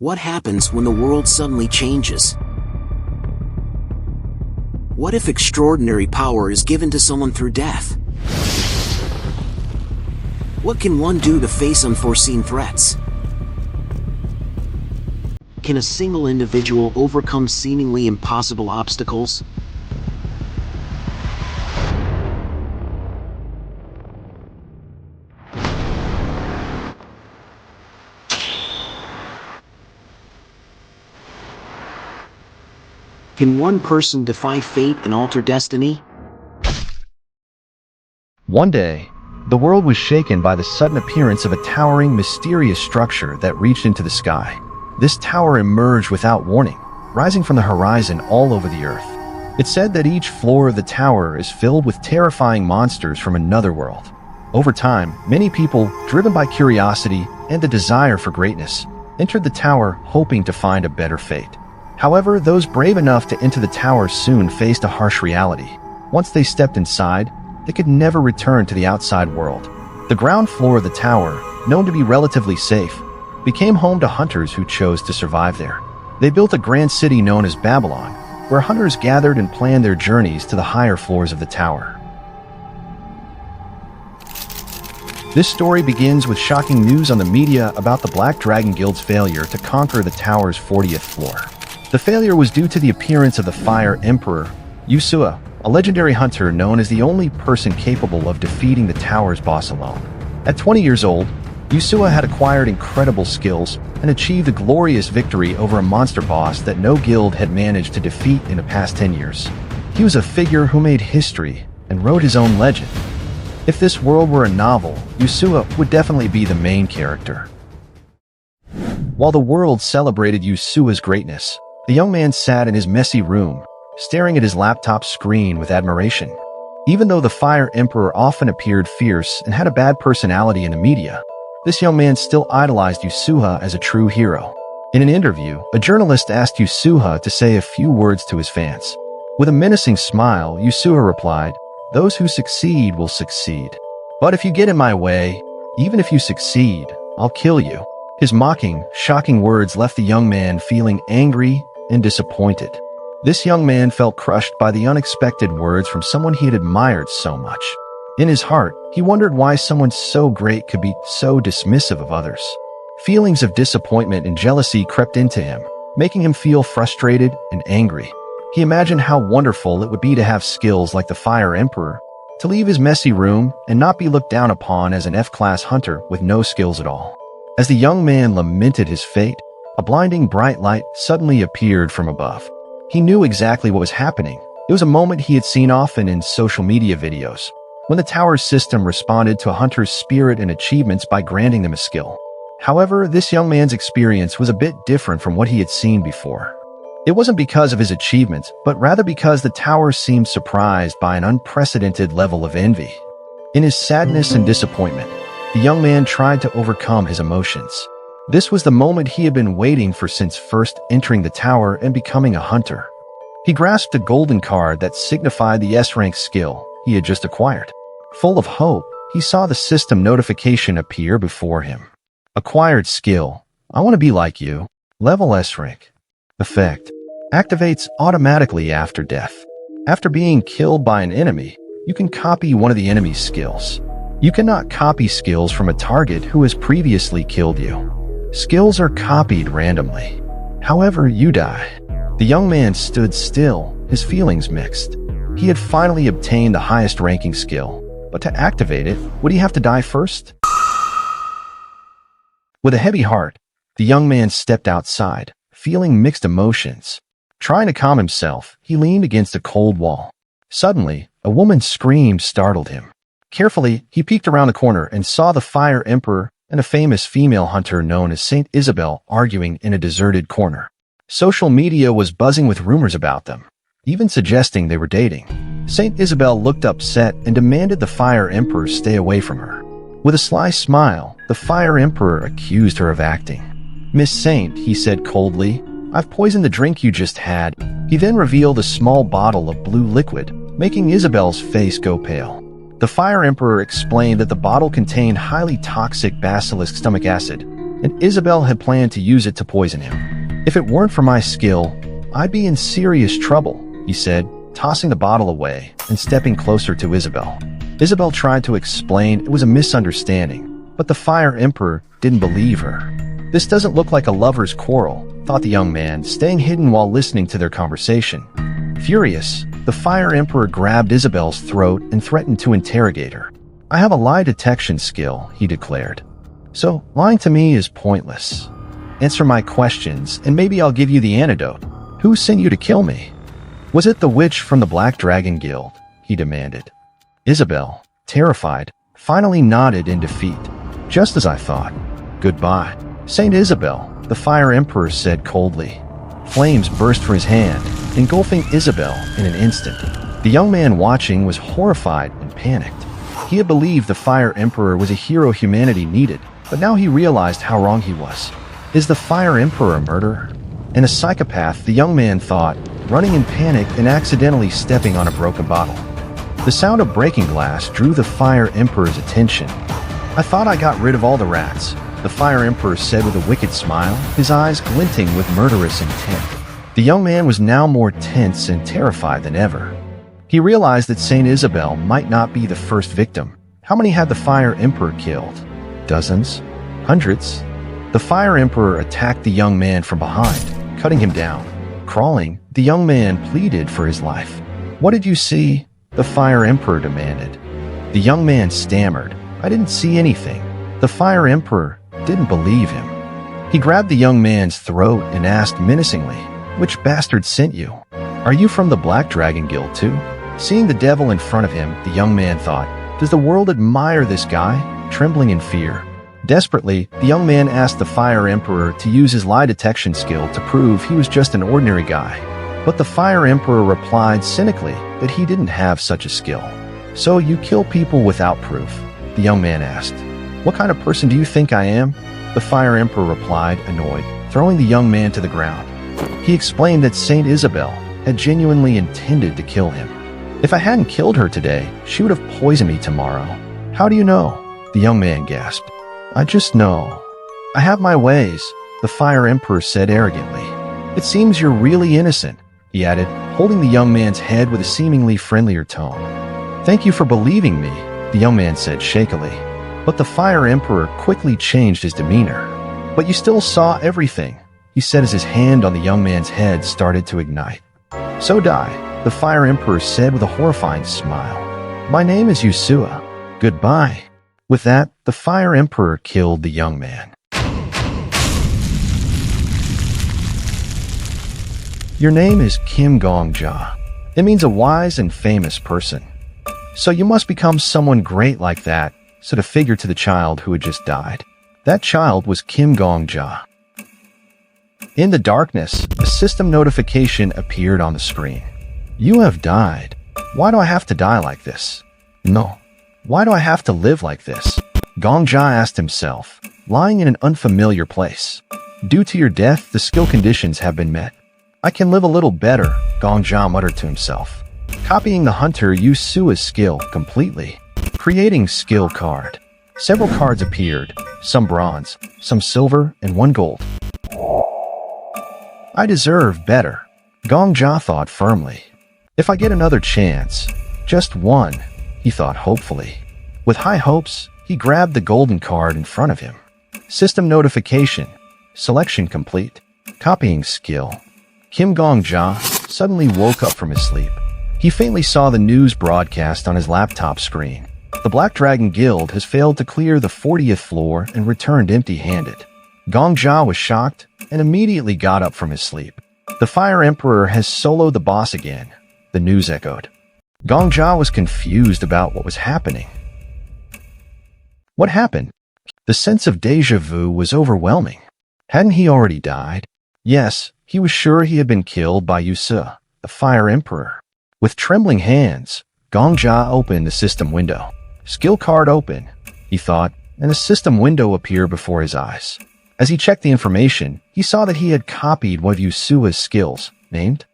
What happens when the world suddenly changes? What if extraordinary power is given to someone through death? What can one do to face unforeseen threats? Can a single individual overcome seemingly impossible obstacles? Can one person defy fate and alter destiny? One day, the world was shaken by the sudden appearance of a towering, mysterious structure that reached into the sky. This tower emerged without warning, rising from the horizon all over the earth. It's said that each floor of the tower is filled with terrifying monsters from another world. Over time, many people, driven by curiosity and the desire for greatness, entered the tower hoping to find a better fate. However, those brave enough to enter the tower soon faced a harsh reality. Once they stepped inside, they could never return to the outside world. The ground floor of the tower, known to be relatively safe, became home to hunters who chose to survive there. They built a grand city known as Babylon, where hunters gathered and planned their journeys to the higher floors of the tower. This story begins with shocking news on the media about the Black Dragon Guild's failure to conquer the tower's 40th floor. The failure was due to the appearance of the Fire Emperor, Yusua, a legendary hunter known as the only person capable of defeating the tower's boss alone. At 20 years old, Yusua had acquired incredible skills and achieved a glorious victory over a monster boss that no guild had managed to defeat in the past 10 years. He was a figure who made history and wrote his own legend. If this world were a novel, Yusua would definitely be the main character. While the world celebrated Yusua's greatness, the young man sat in his messy room, staring at his laptop screen with admiration. Even though the Fire Emperor often appeared fierce and had a bad personality in the media, this young man still idolized Yusua as a true hero. In an interview, a journalist asked Yusua to say a few words to his fans. With a menacing smile, Yusua replied, "Those who succeed will succeed. But if you get in my way, even if you succeed, I'll kill you." His mocking, shocking words left the young man feeling angry and disappointed. This young man felt crushed by the unexpected words from someone he had admired so much. In his heart, he wondered why someone so great could be so dismissive of others. Feelings of disappointment and jealousy crept into him, making him feel frustrated and angry. He imagined how wonderful it would be to have skills like the Fire Emperor, to leave his messy room and not be looked down upon as an F-class hunter with no skills at all. As the young man lamented his fate, a blinding bright light suddenly appeared from above. He knew exactly what was happening. It was a moment he had seen often in social media videos, when the tower's system responded to a hunter's spirit and achievements by granting them a skill. However, this young man's experience was a bit different from what he had seen before. It wasn't because of his achievements, but rather because the tower seemed surprised by an unprecedented level of envy. In his sadness and disappointment, the young man tried to overcome his emotions. This was the moment he had been waiting for since first entering the tower and becoming a hunter. He grasped a golden card that signified the S-rank skill he had just acquired. Full of hope, he saw the system notification appear before him. Acquired skill. I want to be like you. Level S-rank. Effect. Activates automatically after death. After being killed by an enemy, you can copy one of the enemy's skills. You cannot copy skills from a target who has previously killed you. Skills are copied randomly. However, you die. The young man stood still, his feelings mixed. He had finally obtained the highest ranking skill, but to activate it, would he have to die first? With a heavy heart, the young man stepped outside, feeling mixed emotions. Trying to calm himself, he leaned against a cold wall. Suddenly, a woman's scream startled him. Carefully, he peeked around the corner and saw the Fire Emperor and a famous female hunter known as Saint Isabel arguing in a deserted corner. Social media was buzzing with rumors about them, even suggesting they were dating. Saint Isabel looked upset and demanded the Fire Emperor stay away from her. With a sly smile, the Fire Emperor accused her of acting. "Miss Saint," he said coldly, "I've poisoned the drink you just had." He then revealed a small bottle of blue liquid, making Isabel's face go pale. The Fire Emperor explained that the bottle contained highly toxic basilisk stomach acid, and Isabel had planned to use it to poison him. "If it weren't for my skill, I'd be in serious trouble," he said, tossing the bottle away and stepping closer to Isabel. Isabel tried to explain it was a misunderstanding, but the Fire Emperor didn't believe her. "This doesn't look like a lover's quarrel," thought the young man, staying hidden while listening to their conversation. Furious, the Fire Emperor grabbed Isabel's throat and threatened to interrogate her. "I have a lie detection skill," he declared. "So, lying to me is pointless. Answer my questions, and maybe I'll give you the antidote. Who sent you to kill me?" "Was it the witch from the Black Dragon Guild?" he demanded. Isabel, terrified, finally nodded in defeat. "Just as I thought. Goodbye, Saint Isabel," the Fire Emperor said coldly. Flames burst from his hand, engulfing Isabel in an instant. The young man watching was horrified and panicked. He had believed the Fire Emperor was a hero humanity needed, but now he realized how wrong he was. Is the Fire Emperor a murderer? And a psychopath, the young man thought, running in panic and accidentally stepping on a broken bottle. The sound of breaking glass drew the Fire Emperor's attention. "I thought I got rid of all the rats," the Fire Emperor said with a wicked smile, his eyes glinting with murderous intent. The young man was now more tense and terrified than ever. He realized that Saint Isabel might not be the first victim. How many had the Fire Emperor killed? Dozens? Hundreds? The Fire Emperor attacked the young man from behind, cutting him down. Crawling, the young man pleaded for his life. "What did you see?" the Fire Emperor demanded. The young man stammered, "I didn't see anything." The Fire Emperor didn't believe him. He grabbed the young man's throat and asked menacingly, "Which bastard sent you? Are you from the Black Dragon Guild too?" Seeing the devil in front of him, the young man thought, "Does the world admire this guy?" Trembling in fear. Desperately, the young man asked the Fire Emperor to use his lie detection skill to prove he was just an ordinary guy. But the Fire Emperor replied cynically that he didn't have such a skill. "So you kill people without proof?" the young man asked. "What kind of person do you think I am?" the Fire Emperor replied, annoyed, throwing the young man to the ground. He explained that Saint Isabel had genuinely intended to kill him. "If I hadn't killed her today, she would have poisoned me tomorrow." "How do you know?" the young man gasped. "I just know. I have my ways," the Fire Emperor said arrogantly. "It seems you're really innocent," he added, holding the young man's head with a seemingly friendlier tone. "Thank you for believing me," the young man said shakily. But the Fire Emperor quickly changed his demeanor. "But you still saw everything," he said as his hand on the young man's head started to ignite. "So die," the Fire Emperor said with a horrifying smile. "My name is Yusua. Goodbye." With that, the Fire Emperor killed the young man. Your name is Kim Gong-ja. It means a wise and famous person. So you must become someone great like that, said a figure to the child who had just died. That child was Kim Gong-ja. In the darkness, a system notification appeared on the screen. "You have died. Why do I have to die like this? No. Why do I have to live like this?" Gong-ja asked himself, lying in an unfamiliar place. "Due to your death, the skill conditions have been met. I can live a little better," Gong-ja muttered to himself. Copying the hunter Yusua's skill completely. Creating skill card. Several cards appeared, some bronze, some silver, and one gold. I deserve better, Gong-ja thought firmly. If I get another chance, just one, he thought hopefully. With high hopes, he grabbed the golden card in front of him. System notification. Selection complete. Copying skill. Kim Gong-ja suddenly woke up from his sleep. He faintly saw the news broadcast on his laptop screen. The Black Dragon Guild has failed to clear the 40th floor and returned empty-handed. Gong-ja was shocked and immediately got up from his sleep. The Fire Emperor has soloed the boss again, the news echoed. Gong-ja was confused about what was happening. What happened? The sense of déjà vu was overwhelming. Hadn't he already died? Yes, he was sure he had been killed by Yusua, the Fire Emperor. With trembling hands, Gong-ja opened the system window. Skill card open, he thought, and a system window appeared before his eyes. As he checked the information, he saw that he had copied one of Yusua's skills, named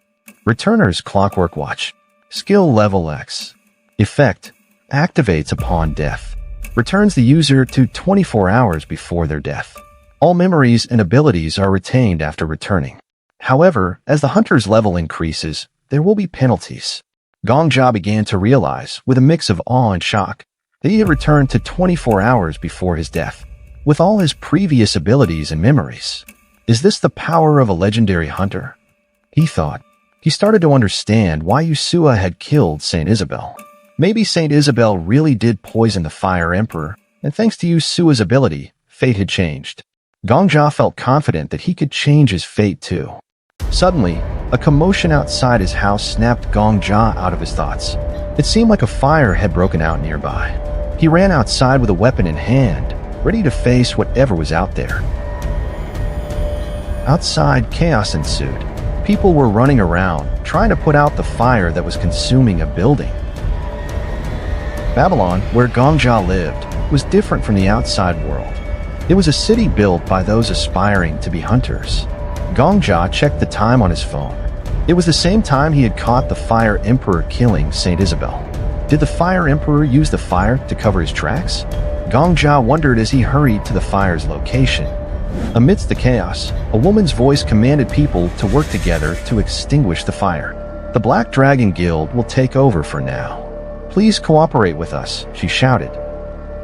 Returner's Clockwork Watch. Skill level X. Effect. Activates upon death. Returns the user to 24 hours before their death. All memories and abilities are retained after returning. However, as the hunter's level increases, there will be penalties. Gongjia began to realize, with a mix of awe and shock, that he had returned to 24 hours before his death, with all his previous abilities and memories. Is this the power of a legendary hunter? He thought. He started to understand why Yusua had killed Saint Isabel. Maybe Saint Isabel really did poison the Fire Emperor, and thanks to Yusua's ability, fate had changed. Gongjia felt confident that he could change his fate too. Suddenly, a commotion outside his house snapped Gongjia out of his thoughts. It seemed like a fire had broken out nearby. He ran outside with a weapon in hand, ready to face whatever was out there. Outside, chaos ensued. People were running around, trying to put out the fire that was consuming a building. Babylon, where Gongjia lived, was different from the outside world. It was a city built by those aspiring to be hunters. Gongjia checked the time on his phone. It was the same time he had caught the Fire Emperor killing Saint Isabel. Did the Fire Emperor use the fire to cover his tracks? Gongjia wondered as he hurried to the fire's location. Amidst the chaos, a woman's voice commanded people to work together to extinguish the fire. The Black Dragon Guild will take over for now. Please cooperate with us, she shouted.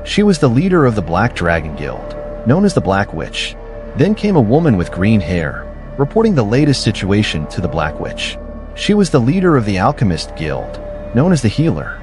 She was the leader of the Black Dragon Guild, known as the Black Witch. Then came a woman with green hair, reporting the latest situation to the Black Witch. She was the leader of the Alchemist Guild, known as the Healer.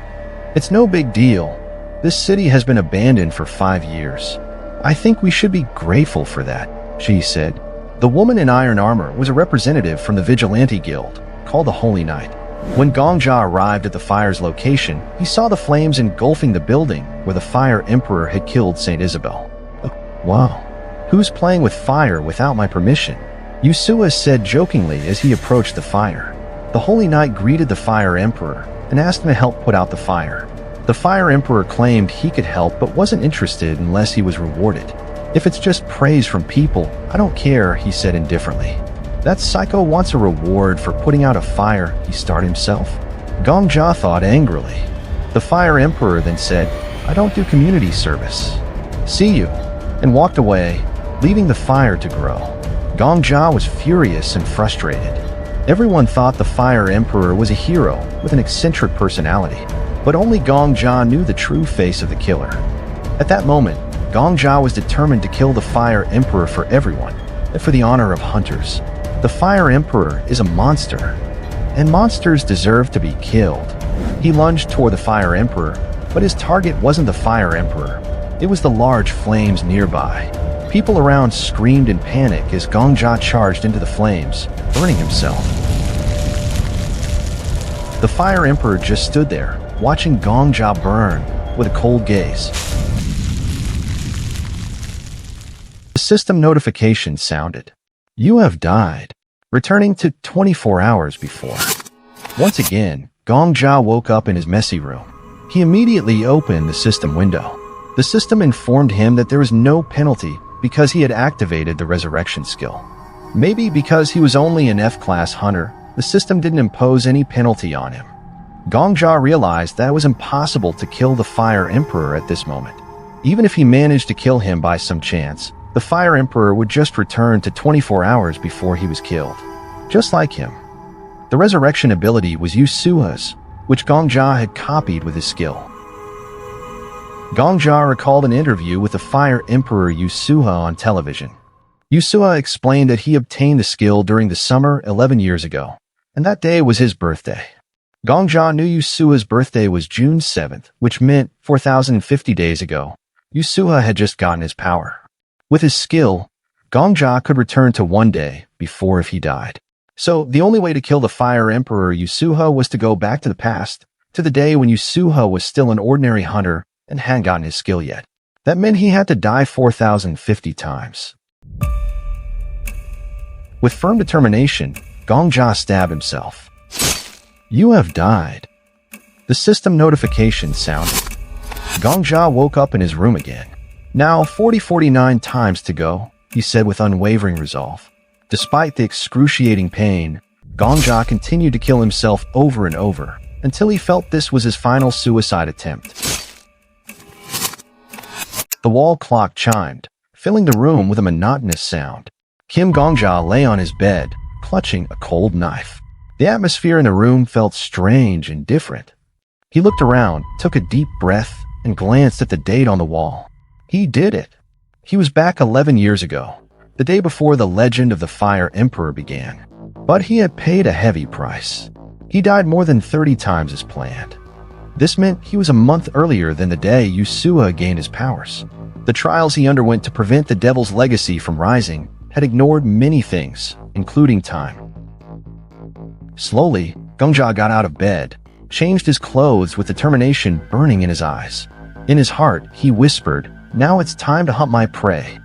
It's no big deal. This city has been abandoned for 5 years. I think we should be grateful for that, she said. The woman in iron armor was a representative from the Vigilante Guild, called the Holy Knight. When Gongjia arrived at the fire's location, he saw the flames engulfing the building where the Fire Emperor had killed Saint Isabel. Oh, wow. Who's playing with fire without my permission? Yusua said jokingly as he approached the fire. The Holy Knight greeted the Fire Emperor and asked him to help put out the fire. The Fire Emperor claimed he could help but wasn't interested unless he was rewarded. If it's just praise from people, I don't care, he said indifferently. That psycho wants a reward for putting out a fire he started himself. Gongjia thought angrily. The Fire Emperor then said, I don't do community service. See you, and walked away, leaving the fire to grow. Gongjia was furious and frustrated. Everyone thought the Fire Emperor was a hero with an eccentric personality. But only Gongjia knew the true face of the killer. At that moment, Gongjia was determined to kill the Fire Emperor for everyone, and for the honor of hunters. The Fire Emperor is a monster, and monsters deserve to be killed. He lunged toward the Fire Emperor, but his target wasn't the Fire Emperor. It was the large flames nearby. People around screamed in panic as Gongjia charged into the flames, burning himself. The Fire Emperor just stood there, watching Gongjia burn with a cold gaze. The system notification sounded. You have died, returning to 24 hours before. Once again, Gongjia woke up in his messy room. He immediately opened the system window. The system informed him that there was no penalty because he had activated the resurrection skill. Maybe because he was only an F-class hunter, the system didn't impose any penalty on him. Gongjia realized that it was impossible to kill the Fire Emperor at this moment. Even if he managed to kill him by some chance, the Fire Emperor would just return to 24 hours before he was killed. Just like him. The resurrection ability was Yusua's, which Gongjia had copied with his skill. Gongjia recalled an interview with the Fire Emperor Yusua on television. Yusua explained that he obtained the skill during the summer 11 years ago, and that day was his birthday. Gongjia knew Yusua's birthday was June 7th, which meant 4,050 days ago. Yusua had just gotten his power. With his skill, Gongjia could return to one day before if he died. So the only way to kill the Fire Emperor Yusua was to go back to the past, to the day when Yusua was still an ordinary hunter and hadn't gotten his skill yet. That meant he had to die 4,050 times. With firm determination, Gongjia stabbed himself. You have died. The system notification sounded. Gongjia woke up in his room again. Now 49 times to go, he said with unwavering resolve. Despite the excruciating pain, Gongjia continued to kill himself over and over, until he felt this was his final suicide attempt. The wall clock chimed, filling the room with a monotonous sound. Kim Gongja lay on his bed, clutching a cold knife. The atmosphere in the room felt strange and different. He looked around, took a deep breath, and glanced at the date on the wall. He did it. He was back 11 years ago, the day before the legend of the Fire Emperor began. But he had paid a heavy price. He died more than 30 times as planned. This meant he was a month earlier than the day Yusua gained his powers. The trials he underwent to prevent the Devil's legacy from rising had ignored many things, including time. Slowly, Gongja got out of bed, changed his clothes with determination burning in his eyes. In his heart, he whispered, "Now it's time to hunt my prey."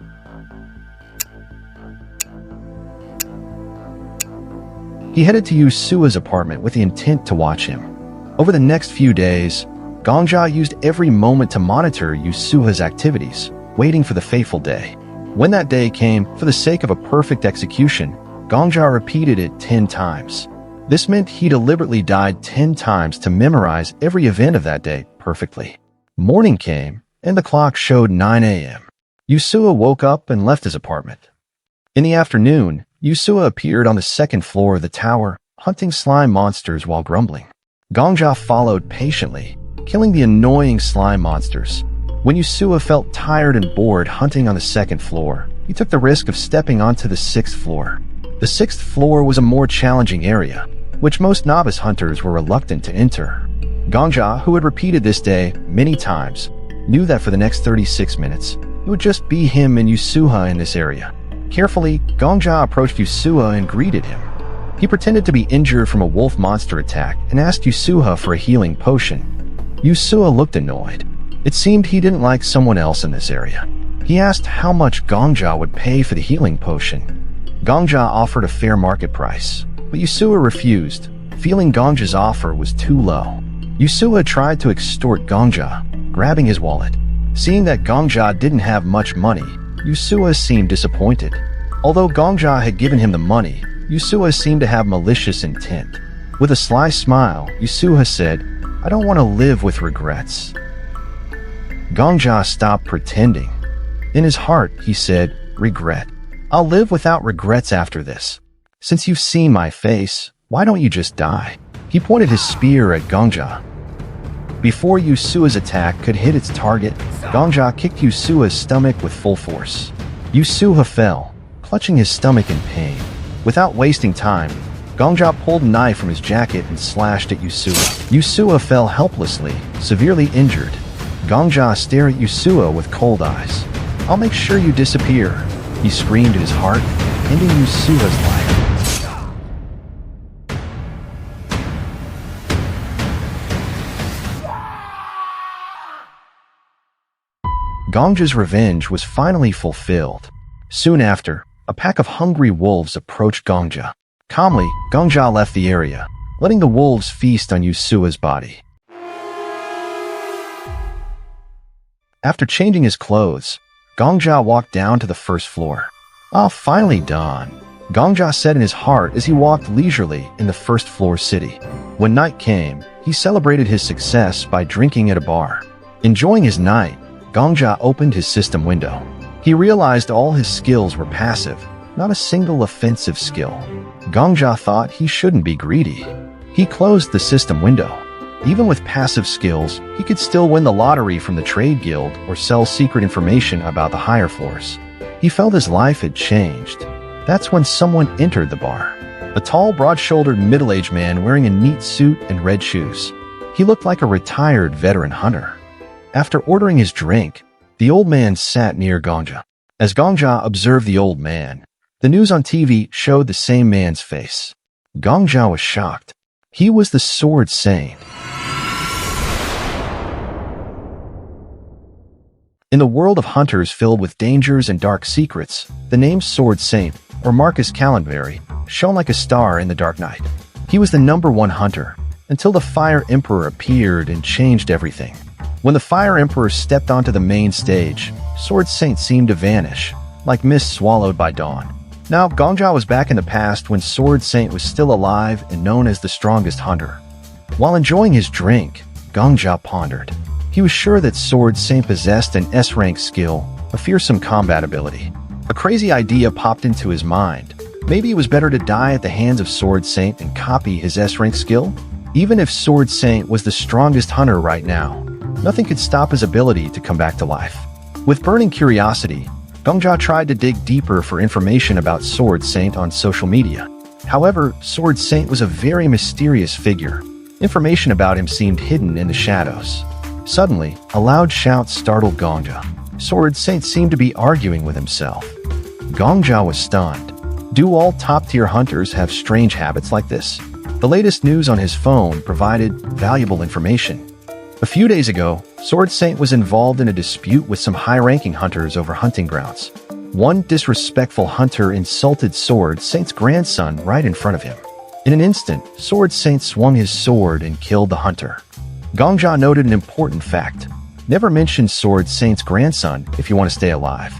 He headed to Yusua's apartment with the intent to watch him. Over the next few days, Gongja used every moment to monitor Yusua's activities, waiting for the fateful day. When that day came, for the sake of a perfect execution, Gongja repeated it 10 times. This meant he deliberately died 10 times to memorize every event of that day perfectly. Morning came, and the clock showed 9 a.m. Yusua woke up and left his apartment. In the afternoon, Yusua appeared on the second floor of the tower, hunting slime monsters while grumbling. Gongja followed patiently, killing the annoying slime monsters. When Yusua felt tired and bored hunting on the second floor, he took the risk of stepping onto the 6th floor. The 6th floor was a more challenging area, which most novice hunters were reluctant to enter. Gongja, who had repeated this day many times, knew that for the next 36 minutes, it would just be him and Yusua in this area. Carefully, Gongja approached Yusua and greeted him. He pretended to be injured from a wolf monster attack and asked Yusua for a healing potion. Yusua looked annoyed. It seemed he didn't like someone else in this area. He asked how much Gongja would pay for the healing potion. Gongja offered a fair market price, but Yusua refused, feeling Gongja's offer was too low. Yusua tried to extort Gongja, grabbing his wallet. Seeing that Gongja didn't have much money, Yusua seemed disappointed. Although Gongja had given him the money, Yusua seemed to have malicious intent. With a sly smile, Yusua said, "I don't want to live with regrets." Gongja stopped pretending. In his heart, he said, "Regret. I'll live without regrets after this. Since you've seen my face, why don't you just die?" He pointed his spear at Gongja. Before Yusua's attack could hit its target, Gongja kicked Yusua's stomach with full force. Yusua fell, clutching his stomach in pain. Without wasting time, Gongja pulled a knife from his jacket and slashed at Yusua. Yusua fell helplessly, severely injured. Gongja stared at Yusua with cold eyes. "I'll make sure you disappear," he screamed in his heart, ending Yusua's life. Gongja's revenge was finally fulfilled. Soon after, a pack of hungry wolves approached Gongja. Calmly, Gongja left the area, letting the wolves feast on Yusua's body. After changing his clothes, Gongja walked down to the first floor. "Ah, finally done," Gongja said in his heart as he walked leisurely in the first floor city. When night came, he celebrated his success by drinking at a bar. Enjoying his night, Gongja opened his system window. He realized all his skills were passive, not a single offensive skill. Gongja thought he shouldn't be greedy. He closed the system window. Even with passive skills, he could still win the lottery from the trade guild or sell secret information about the higher floors. He felt his life had changed. That's when someone entered the bar. A tall, broad-shouldered, middle-aged man wearing a neat suit and red shoes. He looked like a retired veteran hunter. After ordering his drink, the old man sat near Gongja. As Gongja observed the old man, the news on TV showed the same man's face. Gongja was shocked. He was the Sword Saint. In the world of hunters filled with dangers and dark secrets, the name Sword Saint, or Marcus Calenberry, shone like a star in the dark night. He was the #1 hunter, until the Fire Emperor appeared and changed everything. When the Fire Emperor stepped onto the main stage, Sword Saint seemed to vanish, like mist swallowed by dawn. Now, Gongja was back in the past when Sword Saint was still alive and known as the strongest hunter. While enjoying his drink, Gongja pondered. He was sure that Sword Saint possessed an S-rank skill, a fearsome combat ability. A crazy idea popped into his mind. Maybe it was better to die at the hands of Sword Saint and copy his S-rank skill? Even if Sword Saint was the strongest hunter right now, nothing could stop his ability to come back to life. With burning curiosity, Gongjia tried to dig deeper for information about Sword Saint on social media. However, Sword Saint was a very mysterious figure. Information about him seemed hidden in the shadows. Suddenly, a loud shout startled Gongjia. Sword Saint seemed to be arguing with himself. Gongjia was stunned. Do all top-tier hunters have strange habits like this? The latest news on his phone provided valuable information. A few days ago, Sword Saint was involved in a dispute with some high-ranking hunters over hunting grounds. One disrespectful hunter insulted Sword Saint's grandson right in front of him. In an instant, Sword Saint swung his sword and killed the hunter. Gongjia noted an important fact. Never mention Sword Saint's grandson if you want to stay alive.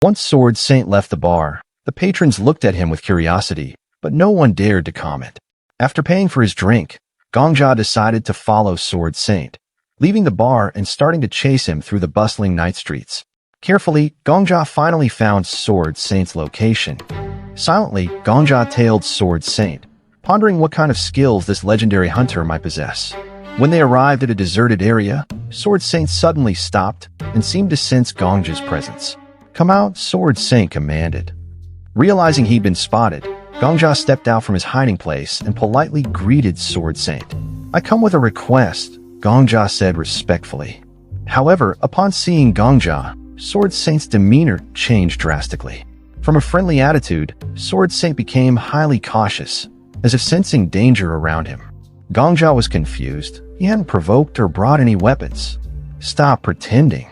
Once Sword Saint left the bar, the patrons looked at him with curiosity, but no one dared to comment. After paying for his drink, Gongjia decided to follow Sword Saint, leaving the bar and starting to chase him through the bustling night streets. Carefully, Gongjia finally found Sword Saint's location. Silently, Gongjia tailed Sword Saint, pondering what kind of skills this legendary hunter might possess. When they arrived at a deserted area, Sword Saint suddenly stopped and seemed to sense Gongjia's presence. "Come out," Sword Saint commanded. Realizing he'd been spotted, Gongjia stepped out from his hiding place and politely greeted Sword Saint. "I come with a request," Gongjia said respectfully. However, upon seeing Gongjia, Sword Saint's demeanor changed drastically. From a friendly attitude, Sword Saint became highly cautious, as if sensing danger around him. Gongjia was confused. He hadn't provoked or brought any weapons. "Stop pretending.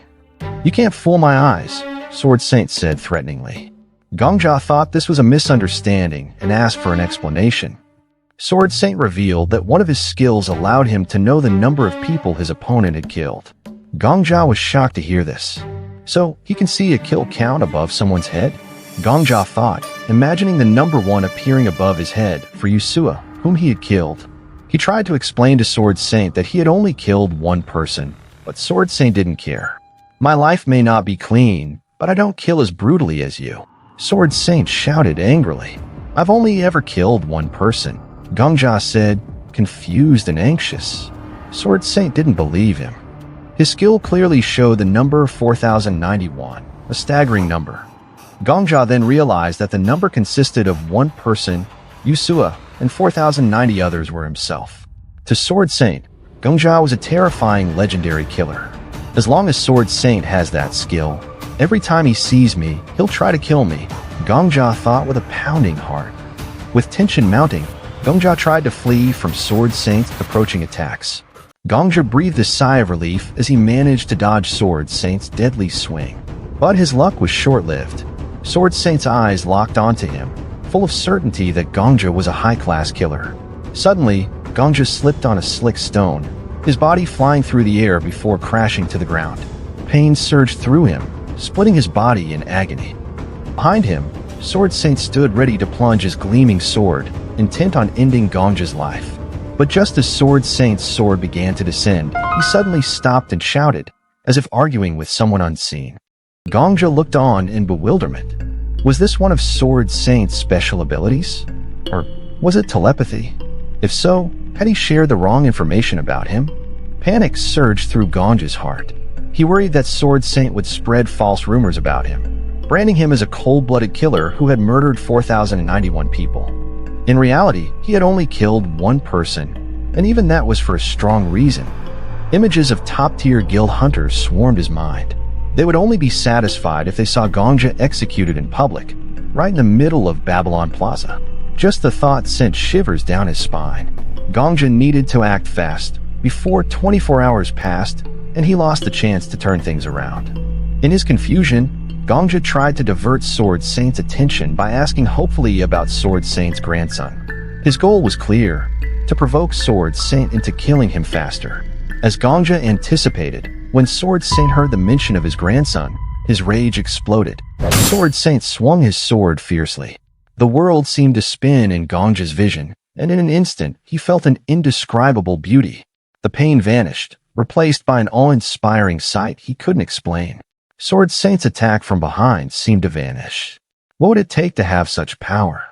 You can't fool my eyes," Sword Saint said threateningly. Gongjia thought this was a misunderstanding and asked for an explanation. Sword Saint revealed that one of his skills allowed him to know the number of people his opponent had killed. Gongjia was shocked to hear this. So, he can see a kill count above someone's head? Gongjia thought, imagining the number 1 appearing above his head for Yusua, whom he had killed. He tried to explain to Sword Saint that he had only killed one person, but Sword Saint didn't care. "My life may not be clean, but I don't kill as brutally as you," Sword Saint shouted angrily. "I've only ever killed one person," Gongjia said, confused and anxious. Sword Saint didn't believe him. His skill clearly showed the number 4091, a staggering number. Gongjia then realized that the number consisted of one person, Yusua, and 4090 others were himself. To Sword Saint, Gongjia was a terrifying legendary killer. As long as Sword Saint has that skill, every time he sees me, he'll try to kill me, Gongjia thought with a pounding heart. With tension mounting, Gongjia tried to flee from Sword Saint's approaching attacks. Gongjia breathed a sigh of relief as he managed to dodge Sword Saint's deadly swing. But his luck was short-lived. Sword Saint's eyes locked onto him, full of certainty that Gongjia was a high-class killer. Suddenly, Gongjia slipped on a slick stone, his body flying through the air before crashing to the ground. Pain surged through him, splitting his body in agony. Behind him, Sword Saint stood ready to plunge his gleaming sword, intent on ending Gongjia's life. But just as Sword Saint's sword began to descend, he suddenly stopped and shouted, as if arguing with someone unseen. Gongjia looked on in bewilderment. Was this one of Sword Saint's special abilities? Or was it telepathy? If so, had he shared the wrong information about him? Panic surged through Gongjia's heart. He worried that Sword Saint would spread false rumors about him, branding him as a cold-blooded killer who had murdered 4091 people. In reality, he had only killed one person, and even that was for a strong reason. Images of top-tier guild hunters swarmed his mind. They would only be satisfied if they saw Gongjia executed in public, right in the middle of Babylon Plaza. Just the thought sent shivers down his spine. Gongjia needed to act fast, before 24 hours passed, and he lost the chance to turn things around. In his confusion, Gongjia tried to divert Sword Saint's attention by asking hopefully about Sword Saint's grandson. His goal was clear, to provoke Sword Saint into killing him faster. As Gongjia anticipated, when Sword Saint heard the mention of his grandson, his rage exploded. Sword Saint swung his sword fiercely. The world seemed to spin in Gongjia's vision, and in an instant he felt an indescribable beauty. The pain vanished, replaced by an awe-inspiring sight he couldn't explain. Sword Saint's attack from behind seemed to vanish. What would it take to have such power?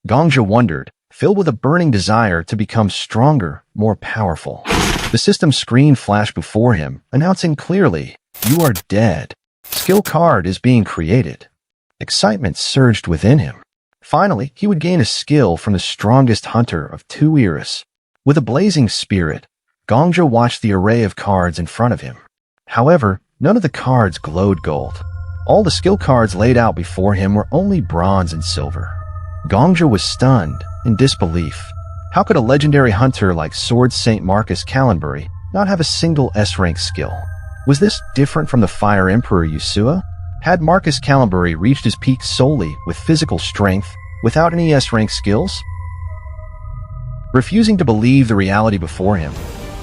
Gongja wondered, filled with a burning desire to become stronger, more powerful. The system screen flashed before him, announcing clearly, "You are dead. Skill card is being created." Excitement surged within him. Finally, he would gain a skill from the strongest hunter of 2 eras. With a blazing spirit, Gongja watched the array of cards in front of him. However, none of the cards glowed gold. All the skill cards laid out before him were only bronze and silver. Gongja was stunned, in disbelief. How could a legendary hunter like Sword Saint Marcus Calenbury not have a single S-rank skill? Was this different from the Fire Emperor Yusua? Had Marcus Calenbury reached his peak solely with physical strength, without any S-rank skills? Refusing to believe the reality before him,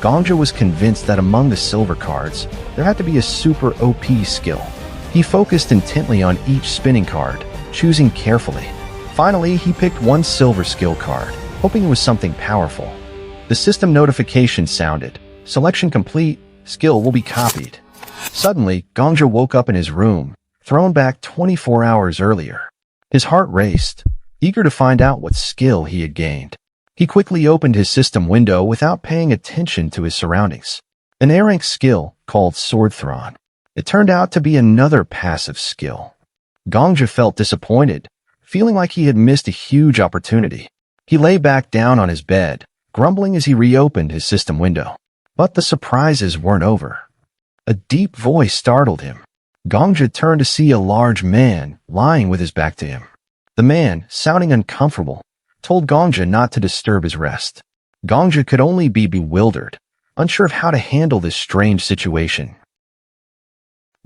Gongja was convinced that among the silver cards, there had to be a super OP skill. He focused intently on each spinning card, choosing carefully. Finally, he picked one silver skill card, hoping it was something powerful. The system notification sounded. "Selection complete. Skill will be copied." Suddenly, Gongja woke up in his room, thrown back 24 hours earlier. His heart raced, eager to find out what skill he had gained. He quickly opened his system window without paying attention to his surroundings. An A-rank skill called Sword Thron. It turned out to be another passive skill. Gongja felt disappointed, feeling like he had missed a huge opportunity. He lay back down on his bed, grumbling as he reopened his system window. But the surprises weren't over. A deep voice startled him. Gongja turned to see a large man lying with his back to him. The man, sounding uncomfortable, told Gongja not to disturb his rest. Gongja could only be bewildered, unsure of how to handle this strange situation.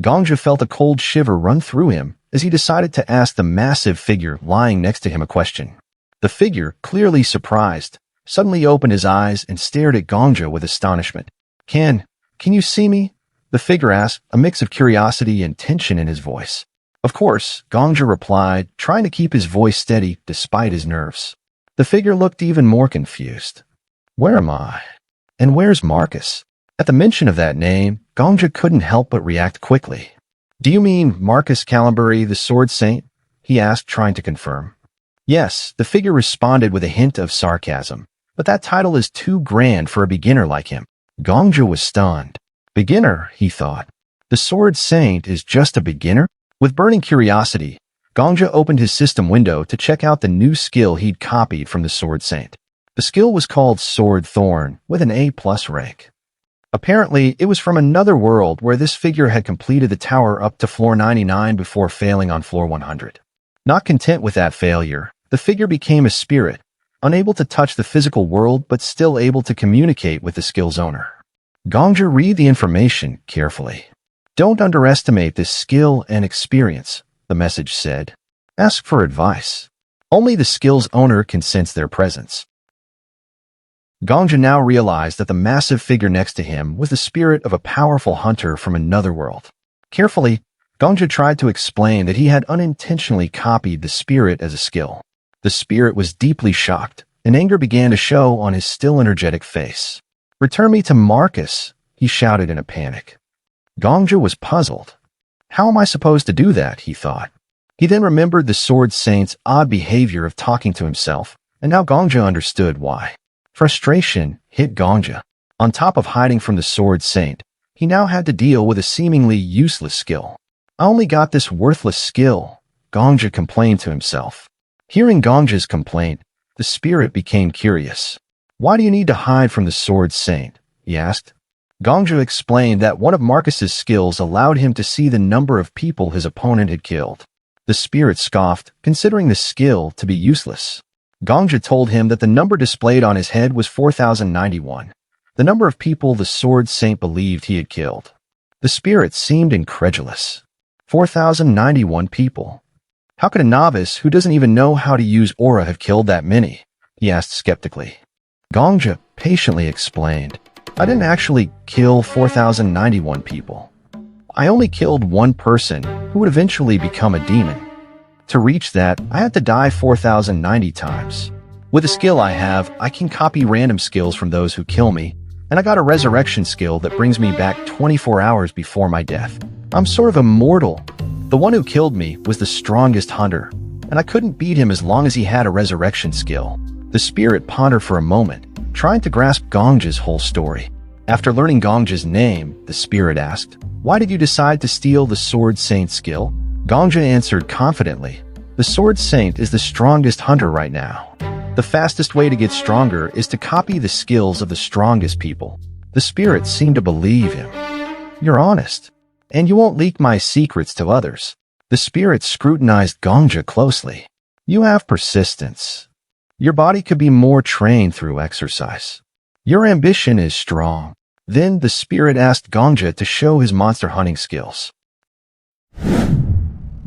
Gongja felt a cold shiver run through him as he decided to ask the massive figure lying next to him a question. The figure, clearly surprised, suddenly opened his eyes and stared at Gongja with astonishment. Can you see me?" the figure asked, a mix of curiosity and tension in his voice. Of course, Gongja replied, trying to keep his voice steady despite his nerves. The figure looked even more confused. "Where am I? And where's Marcus?" At the mention of that name, Gongja couldn't help but react quickly. "Do you mean Marcus Calenbury, the Sword Saint?" he asked, trying to confirm. "Yes," the figure responded with a hint of sarcasm, "but that title is too grand for a beginner like him." Gongja was stunned. Beginner, he thought. The Sword Saint is just a beginner? With burning curiosity, Gongja opened his system window to check out the new skill he'd copied from the Sword Saint. The skill was called Sword Thorn, with an A+ rank. Apparently, it was from another world where this figure had completed the tower up to floor 99 before failing on floor 100. Not content with that failure, the figure became a spirit, unable to touch the physical world but still able to communicate with the skill's owner. Gongja read the information carefully. "Don't underestimate this skill and experience," the message said. "Ask for advice. Only the skill's owner can sense their presence." Gongja now realized that the massive figure next to him was the spirit of a powerful hunter from another world. Carefully, Gongja tried to explain that he had unintentionally copied the spirit as a skill. The spirit was deeply shocked, and anger began to show on his still energetic face. "Return me to Marcus," he shouted in a panic. Gongja was puzzled. How am I supposed to do that, he thought. He then remembered the Sword Saint's odd behavior of talking to himself, and now Gongja understood why. Frustration hit Gongja. On top of hiding from the Sword Saint, he now had to deal with a seemingly useless skill. "I only got this worthless skill," Gongja complained to himself. Hearing Gongja's complaint, the spirit became curious. "Why do you need to hide from the Sword Saint?" he asked. Gongja explained that one of Marcus's skills allowed him to see the number of people his opponent had killed. The spirit scoffed, considering the skill to be useless. Gongja told him that the number displayed on his head was 4091, the number of people the Sword Saint believed he had killed. The spirit seemed incredulous. 4091 people. How could a novice who doesn't even know how to use aura have killed that many? He asked skeptically. Gongja patiently explained, "I didn't actually kill 4091 people. I only killed one person who would eventually become a demon. To reach that, I had to die 4090 times. With the skill I have, I can copy random skills from those who kill me, And I got a resurrection skill that brings me back 24 hours before my death. I'm sort of immortal. The one who killed me was the strongest hunter, and I couldn't beat him as long as he had a resurrection skill. The spirit pondered for a moment, trying to grasp Gongja's whole story. After learning Gongja's name, the spirit asked, "Why did you decide to steal the Sword Saint skill?" Gongja answered confidently, "The Sword Saint is the strongest hunter right now. The fastest way to get stronger is to copy the skills of the strongest people." The spirit seemed to believe him. "You're honest, and you won't leak my secrets to others." The spirit scrutinized Gongja closely. "You have persistence. Your body could be more trained through exercise. Your ambition is strong." Then the spirit asked Gongja to show his monster hunting skills.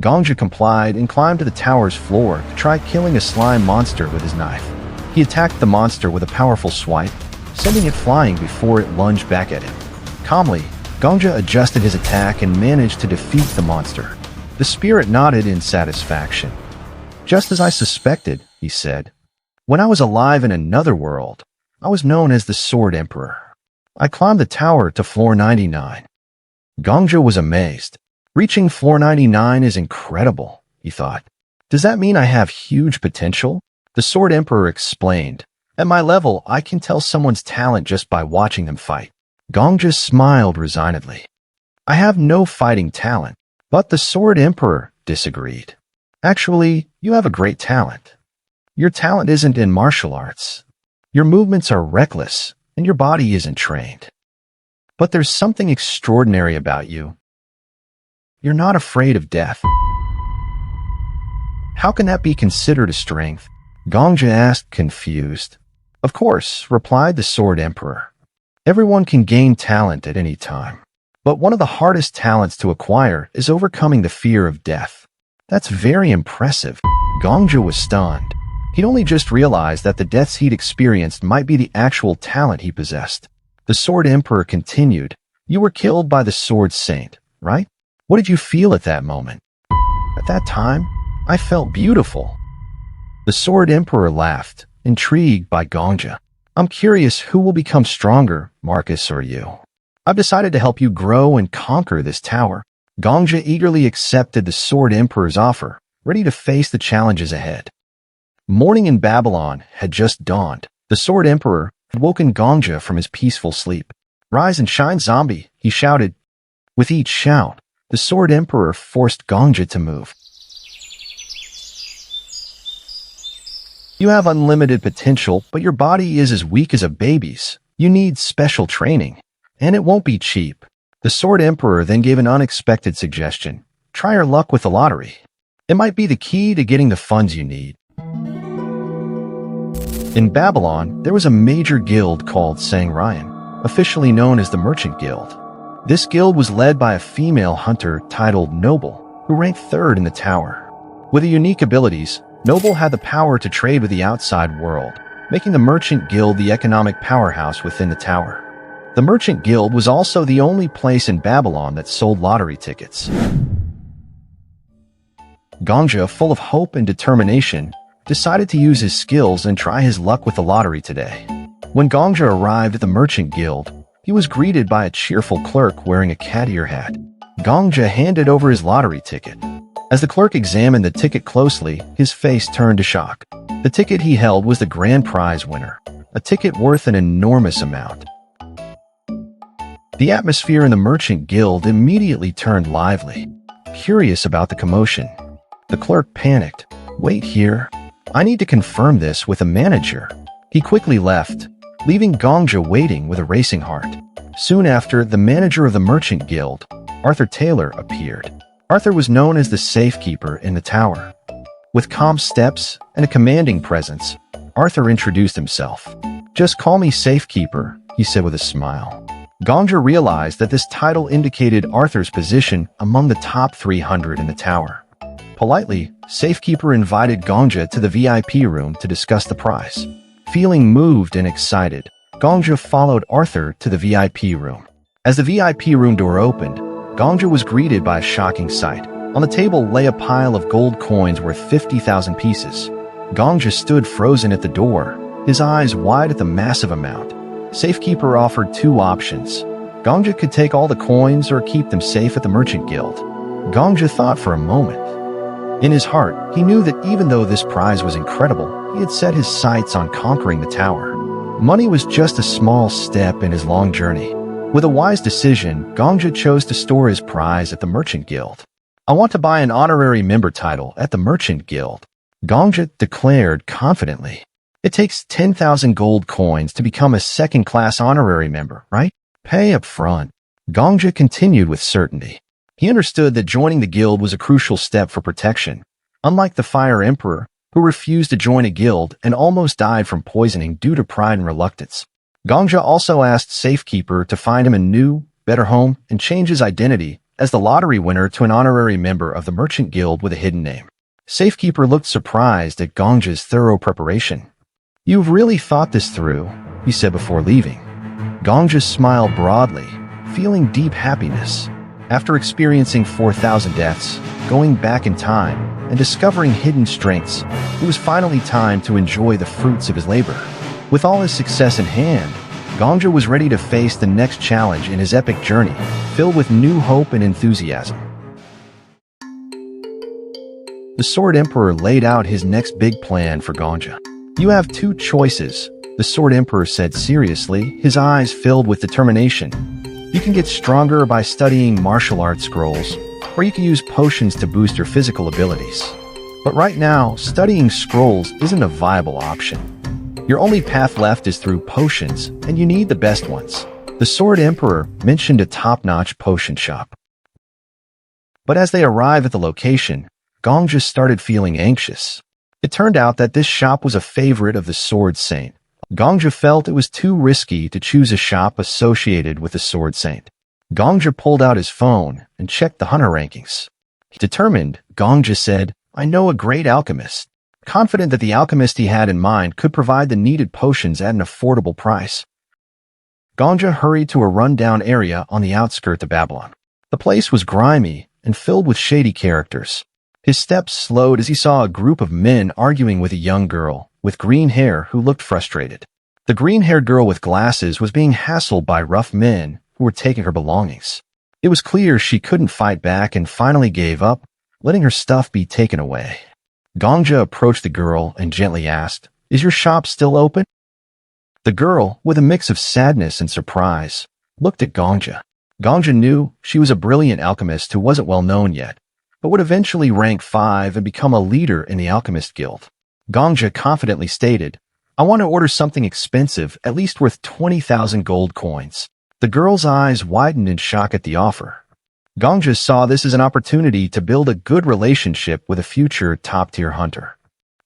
Gongja complied and climbed to the tower's floor to try killing a slime monster with his knife. He attacked the monster with a powerful swipe, sending it flying before it lunged back at him. Calmly, Gongja adjusted his attack and managed to defeat the monster. The spirit nodded in satisfaction. "Just as I suspected," he said. "When I was alive in another world, I was known as the Sword Emperor. I climbed the tower to floor 99. Gongja was amazed. "Reaching floor 99 is incredible," he thought. "Does that mean I have huge potential?" The Sword Emperor explained, "At my level, I can tell someone's talent just by watching them fight." Gongja smiled resignedly. "I have no fighting talent." But the Sword Emperor disagreed. "Actually, you have a great talent. Your talent isn't in martial arts. Your movements are reckless, and your body isn't trained. But there's something extraordinary about you. You're not afraid of death." "How can that be considered a strength?" Gongja asked, confused. "Of course," replied the Sword Emperor. "Everyone can gain talent at any time. But one of the hardest talents to acquire is overcoming the fear of death." "That's very impressive." Gongja was stunned. He'd only just realized that the deaths he'd experienced might be the actual talent he possessed. The Sword Emperor continued, "You were killed by the Sword Saint, right? What did you feel at that moment?" "At that time, I felt beautiful." The Sword Emperor laughed, intrigued by Gongja. "I'm curious who will become stronger, Marcus or you. I've decided to help you grow and conquer this tower." Gongja eagerly accepted the Sword Emperor's offer, ready to face the challenges ahead. Morning in Babylon had just dawned. The Sword Emperor had woken Gongja from his peaceful sleep. "Rise and shine, zombie," he shouted. With each shout, the Sword Emperor forced Gongja to move. "You have unlimited potential, but your body is as weak as a baby's. You need special training, and it won't be cheap." The Sword Emperor then gave an unexpected suggestion. "Try your luck with the lottery. It might be the key to getting the funds you need." In Babylon, there was a major guild called Sangrian, officially known as the Merchant Guild. This guild was led by a female hunter titled Noble, who ranked third in the tower. With her unique abilities, Noble had the power to trade with the outside world, making the Merchant Guild the economic powerhouse within the tower. The Merchant Guild was also the only place in Babylon that sold lottery tickets. Gongja, full of hope and determination, decided to use his skills and try his luck with the lottery today. When Gongja arrived at the Merchant Guild, he was greeted by a cheerful clerk wearing a cat ear hat. Gongja handed over his lottery ticket. As the clerk examined the ticket closely, his face turned to shock. The ticket he held was the grand prize winner, a ticket worth an enormous amount. The atmosphere in the Merchant Guild immediately turned lively. Curious about the commotion, the clerk panicked. "Wait here. I need to confirm this with a manager." He quickly left, leaving Gongja waiting with a racing heart. Soon after, the manager of the Merchant Guild, Arthur Taylor, appeared. Arthur was known as the safekeeper in the tower. With calm steps and a commanding presence, Arthur introduced himself. "Just call me Safekeeper," he said with a smile. Gongja realized that this title indicated Arthur's position among the top 300 in the tower. Politely, Safekeeper invited Gongja to the VIP room to discuss the prize. Feeling moved and excited, Gongja followed Arthur to the VIP room. As the VIP room door opened, Gongja was greeted by a shocking sight. On the table lay a pile of gold coins worth 50,000 pieces. Gongja stood frozen at the door, his eyes wide at the massive amount. Safekeeper offered two options. Gongja could take all the coins or keep them safe at the Merchant Guild. Gongja thought for a moment. In his heart, he knew that even though this prize was incredible, he had set his sights on conquering the tower. Money was just a small step in his long journey. With a wise decision, Gongja chose to store his prize at the Merchant Guild. "I want to buy an honorary member title at the Merchant Guild," Gongja declared confidently. "It takes 10,000 gold coins to become a second-class honorary member, right? Pay up front." Gongja continued with certainty. He understood that joining the guild was a crucial step for protection. Unlike the Fire Emperor, who refused to join a guild and almost died from poisoning due to pride and reluctance, Gongja also asked Safekeeper to find him a new, better home and change his identity as the lottery winner to an honorary member of the Merchant Guild with a hidden name. Safekeeper looked surprised at Gongja's thorough preparation. "You've really thought this through," he said before leaving. Gongja smiled broadly, feeling deep happiness. After experiencing 4,000 deaths, going back in time, and discovering hidden strengths, it was finally time to enjoy the fruits of his labor. With all his success in hand, Gongja was ready to face the next challenge in his epic journey, filled with new hope and enthusiasm. The Sword Emperor laid out his next big plan for Gongja. "You have two choices," the Sword Emperor said seriously, his eyes filled with determination. "You can get stronger by studying martial arts scrolls, or you can use potions to boost your physical abilities. But right now, studying scrolls isn't a viable option. Your only path left is through potions, and you need the best ones." The Sword Emperor mentioned a top-notch potion shop. But as they arrived at the location, Gongja started feeling anxious. It turned out that this shop was a favorite of the Sword Saint. Gongja felt it was too risky to choose a shop associated with the Sword Saint. Gongja pulled out his phone and checked the hunter rankings. Determined, Gongja said, "I know a great alchemist." Confident that the alchemist he had in mind could provide the needed potions at an affordable price, Gongja hurried to a run-down area on the outskirts of Babylon. The place was grimy and filled with shady characters. His steps slowed as he saw a group of men arguing with a young girl with green hair who looked frustrated. The green-haired girl with glasses was being hassled by rough men who were taking her belongings. It was clear she couldn't fight back and finally gave up, letting her stuff be taken away. Gongja approached the girl and gently asked, "Is your shop still open?" The girl, with a mix of sadness and surprise, looked at Gongja. Gongja knew she was a brilliant alchemist who wasn't well known yet, but would eventually rank 5 and become a leader in the Alchemist Guild. Gongja confidently stated, "I want to order something expensive, at least worth 20,000 gold coins." The girl's eyes widened in shock at the offer. Gongja saw this as an opportunity to build a good relationship with a future top-tier hunter.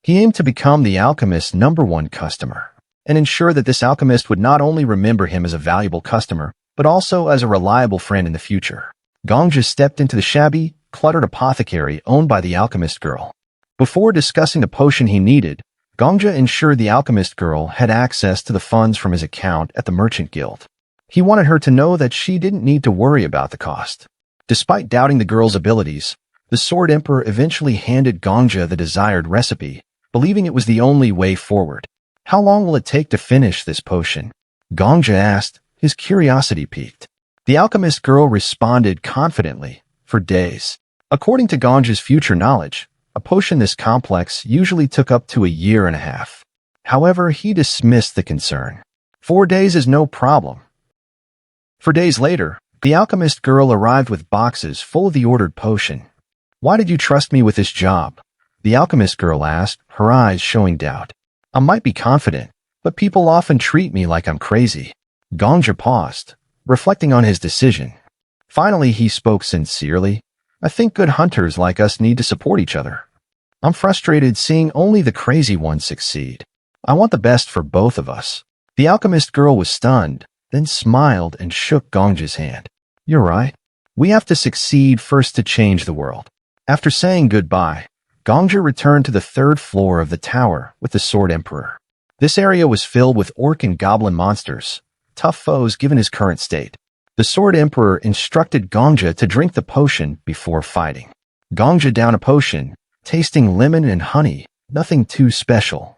He aimed to become the alchemist's #1 customer, and ensure that this alchemist would not only remember him as a valuable customer, but also as a reliable friend in the future. Gongja stepped into the shabby, cluttered apothecary owned by the alchemist girl. Before discussing the potion he needed, Gongja ensured the alchemist girl had access to the funds from his account at the Merchant Guild. He wanted her to know that she didn't need to worry about the cost. Despite doubting the girl's abilities, the Sword Emperor eventually handed Gongja the desired recipe, believing it was the only way forward. "How long will it take to finish this potion?" Gongja asked, his curiosity piqued. The alchemist girl responded confidently, "For days." According to Gongja's future knowledge, a potion this complex usually took up to a year and a half. However, he dismissed the concern. 4 days is no problem. 4 days later, the alchemist girl arrived with boxes full of the ordered potion. "Why did you trust me with this job?" the alchemist girl asked, her eyes showing doubt. "I might be confident, but people often treat me like I'm crazy." Gongja paused, reflecting on his decision. Finally, he spoke sincerely. "I think good hunters like us need to support each other. I'm frustrated seeing only the crazy ones succeed. I want the best for both of us." The alchemist girl was stunned, then smiled and shook Gongja's hand. "You're right. We have to succeed first to change the world." After saying goodbye, Gongja returned to the 3rd floor of the tower with the Sword Emperor. This area was filled with orc and goblin monsters, tough foes given his current state. The Sword Emperor instructed Gongja to drink the potion before fighting. Gongja downed a potion, tasting lemon and honey, nothing too special.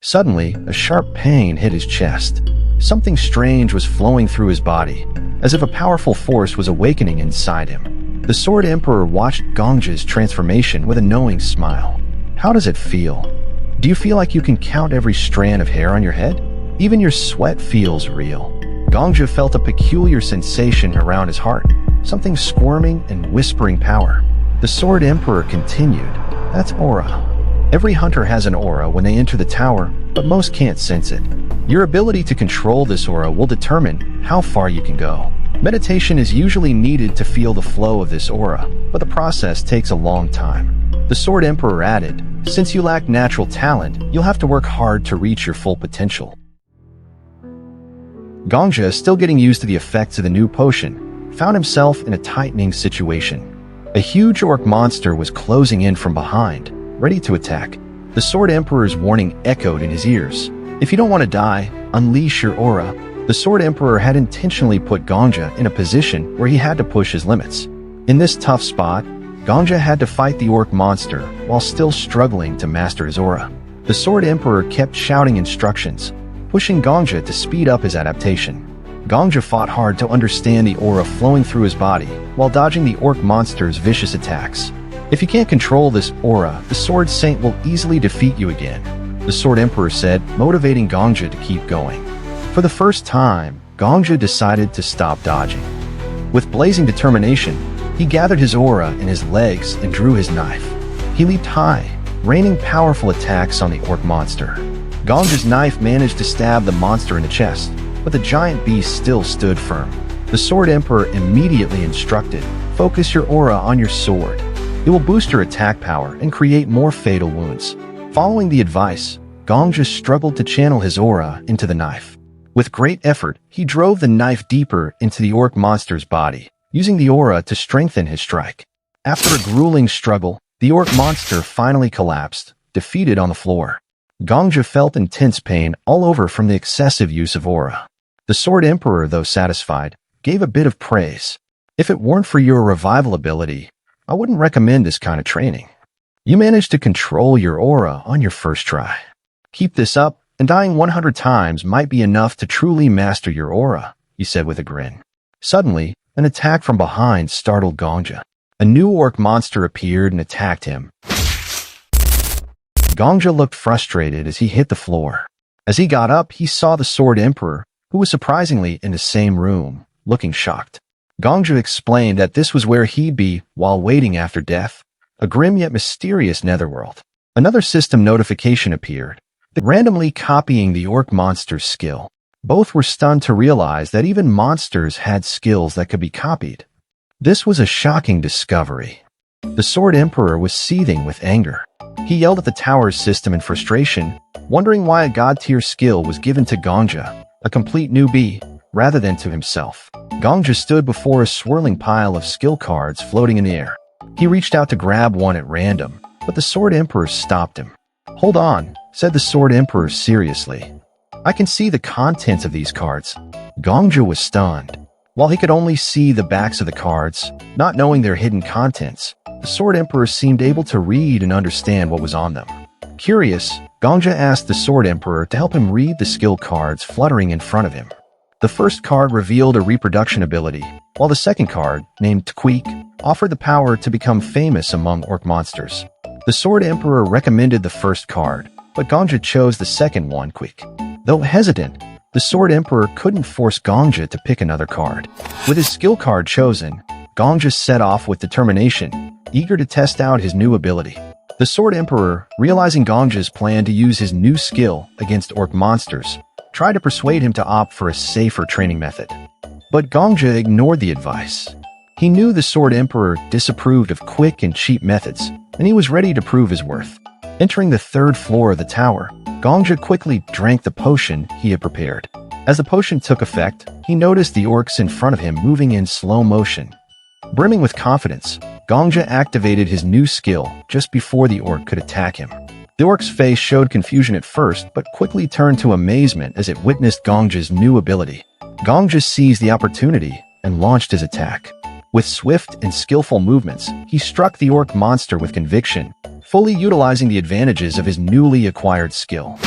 Suddenly, a sharp pain hit his chest. Something strange was flowing through his body, as if a powerful force was awakening inside him. The Sword Emperor watched Gongja's transformation with a knowing smile. How does it feel? Do you feel like you can count every strand of hair on your head? Even your sweat feels real. Gongja felt a peculiar sensation around his heart, something squirming and whispering power. The Sword Emperor continued, "That's aura. Every hunter has an aura when they enter the tower, but most can't sense it. Your ability to control this aura will determine how far you can go. Meditation is usually needed to feel the flow of this aura, but the process takes a long time." The Sword Emperor added, "Since you lack natural talent, you'll have to work hard to reach your full potential." Gongja, still getting used to the effects of the new potion, found himself in a tightening situation. A huge orc monster was closing in from behind, ready to attack. The Sword Emperor's warning echoed in his ears. "If you don't want to die, unleash your aura." The Sword Emperor had intentionally put Gongja in a position where he had to push his limits. In this tough spot, Gongja had to fight the orc monster while still struggling to master his aura. The Sword Emperor kept shouting instructions, pushing Gongja to speed up his adaptation. Gongja fought hard to understand the aura flowing through his body while dodging the orc monster's vicious attacks. "If you can't control this aura, the Sword Saint will easily defeat you again," the Sword Emperor said, motivating Gongja to keep going. For the first time, Gongja decided to stop dodging. With blazing determination, he gathered his aura in his legs and drew his knife. He leaped high, raining powerful attacks on the orc monster. Gongja's knife managed to stab the monster in the chest, but the giant beast still stood firm. The Sword Emperor immediately instructed, "Focus your aura on your sword. It will boost your attack power and create more fatal wounds." Following the advice, Gongja struggled to channel his aura into the knife. With great effort, he drove the knife deeper into the orc monster's body, using the aura to strengthen his strike. After a grueling struggle, the orc monster finally collapsed, defeated on the floor. Gongja felt intense pain all over from the excessive use of aura. The Sword Emperor, though satisfied, gave a bit of praise. "If it weren't for your revival ability, I wouldn't recommend this kind of training. You managed to control your aura on your first try. Keep this up, and dying 100 times might be enough to truly master your aura," he said with a grin. Suddenly, an attack from behind startled Gongja. A new orc monster appeared and attacked him. Gongja looked frustrated as he hit the floor. As he got up, he saw the Sword Emperor, who was surprisingly in the same room, looking shocked. Gongja explained that this was where he'd be while waiting after death, a grim yet mysterious netherworld. Another system notification appeared, randomly copying the orc monster's skill. Both were stunned to realize that even monsters had skills that could be copied. This was a shocking discovery. The Sword Emperor was seething with anger. He yelled at the tower's system in frustration, wondering why a god-tier skill was given to Gongja, a complete newbie, rather than to himself. Gongja stood before a swirling pile of skill cards floating in the air. He reached out to grab one at random, but the Sword Emperor stopped him. "Hold on," said the Sword Emperor seriously. "I can see the contents of these cards." Gongja was stunned. While he could only see the backs of the cards, not knowing their hidden contents, the Sword Emperor seemed able to read and understand what was on them. Curious, Gongja asked the Sword Emperor to help him read the skill cards fluttering in front of him. The first card revealed a reproduction ability, while the second card, named Tqueak, offered the power to become famous among orc monsters. The Sword Emperor recommended the first card, but Gongja chose the second one, Queak. Though hesitant, the Sword Emperor couldn't force Gongja to pick another card. With his skill card chosen, Gongja set off with determination, eager to test out his new ability. The Sword Emperor, realizing Gongja's plan to use his new skill against orc monsters, tried to persuade him to opt for a safer training method. But Gongja ignored the advice. He knew the Sword Emperor disapproved of quick and cheap methods, and he was ready to prove his worth. Entering the third floor of the tower, Gongja quickly drank the potion he had prepared. As the potion took effect, he noticed the orcs in front of him moving in slow motion. Brimming with confidence, Gongja activated his new skill just before the orc could attack him. The orc's face showed confusion at first, but quickly turned to amazement as it witnessed Gongja's new ability. Gongja seized the opportunity and launched his attack. With swift and skillful movements, he struck the orc monster with conviction, fully utilizing the advantages of his newly acquired skill.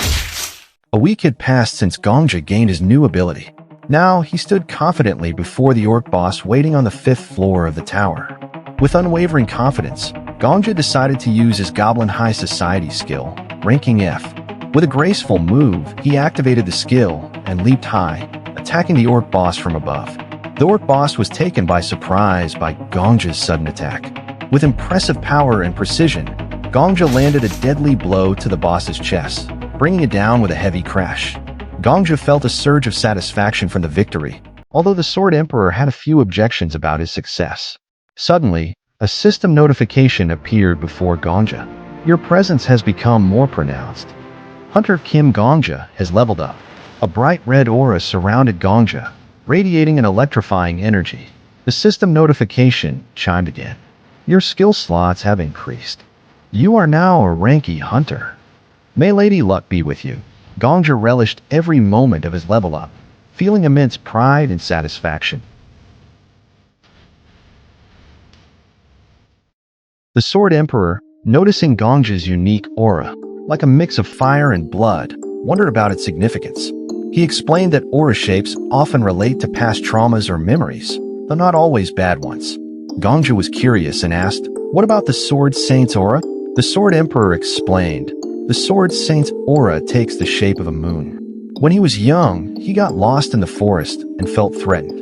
A week had passed since Gongja gained his new ability. Now, he stood confidently before the orc boss waiting on the 5th floor of the tower. With unwavering confidence, Gongja decided to use his Goblin High Society skill, ranking F. With a graceful move, he activated the skill and leaped high, attacking the orc boss from above. The orc boss was taken by surprise by Gongja's sudden attack. With impressive power and precision, Gongja landed a deadly blow to the boss's chest, bringing it down with a heavy crash. Gongja felt a surge of satisfaction from the victory, although the Sword Emperor had a few objections about his success. Suddenly, a system notification appeared before Gongja. Your presence has become more pronounced. Hunter Kim Gongja has leveled up. A bright red aura surrounded Gongja, radiating an electrifying energy. The system notification chimed again. Your skill slots have increased. You are now a ranky hunter. May Lady Luck be with you. Gongja relished every moment of his level up, feeling immense pride and satisfaction. The Sword Emperor, noticing Gongja's unique aura, like a mix of fire and blood, wondered about its significance. He explained that aura shapes often relate to past traumas or memories, though not always bad ones. Gongja was curious and asked, "What about the Sword Saint's aura?" The Sword Emperor explained, "The Sword Saint's aura takes the shape of a moon. When he was young, he got lost in the forest and felt threatened.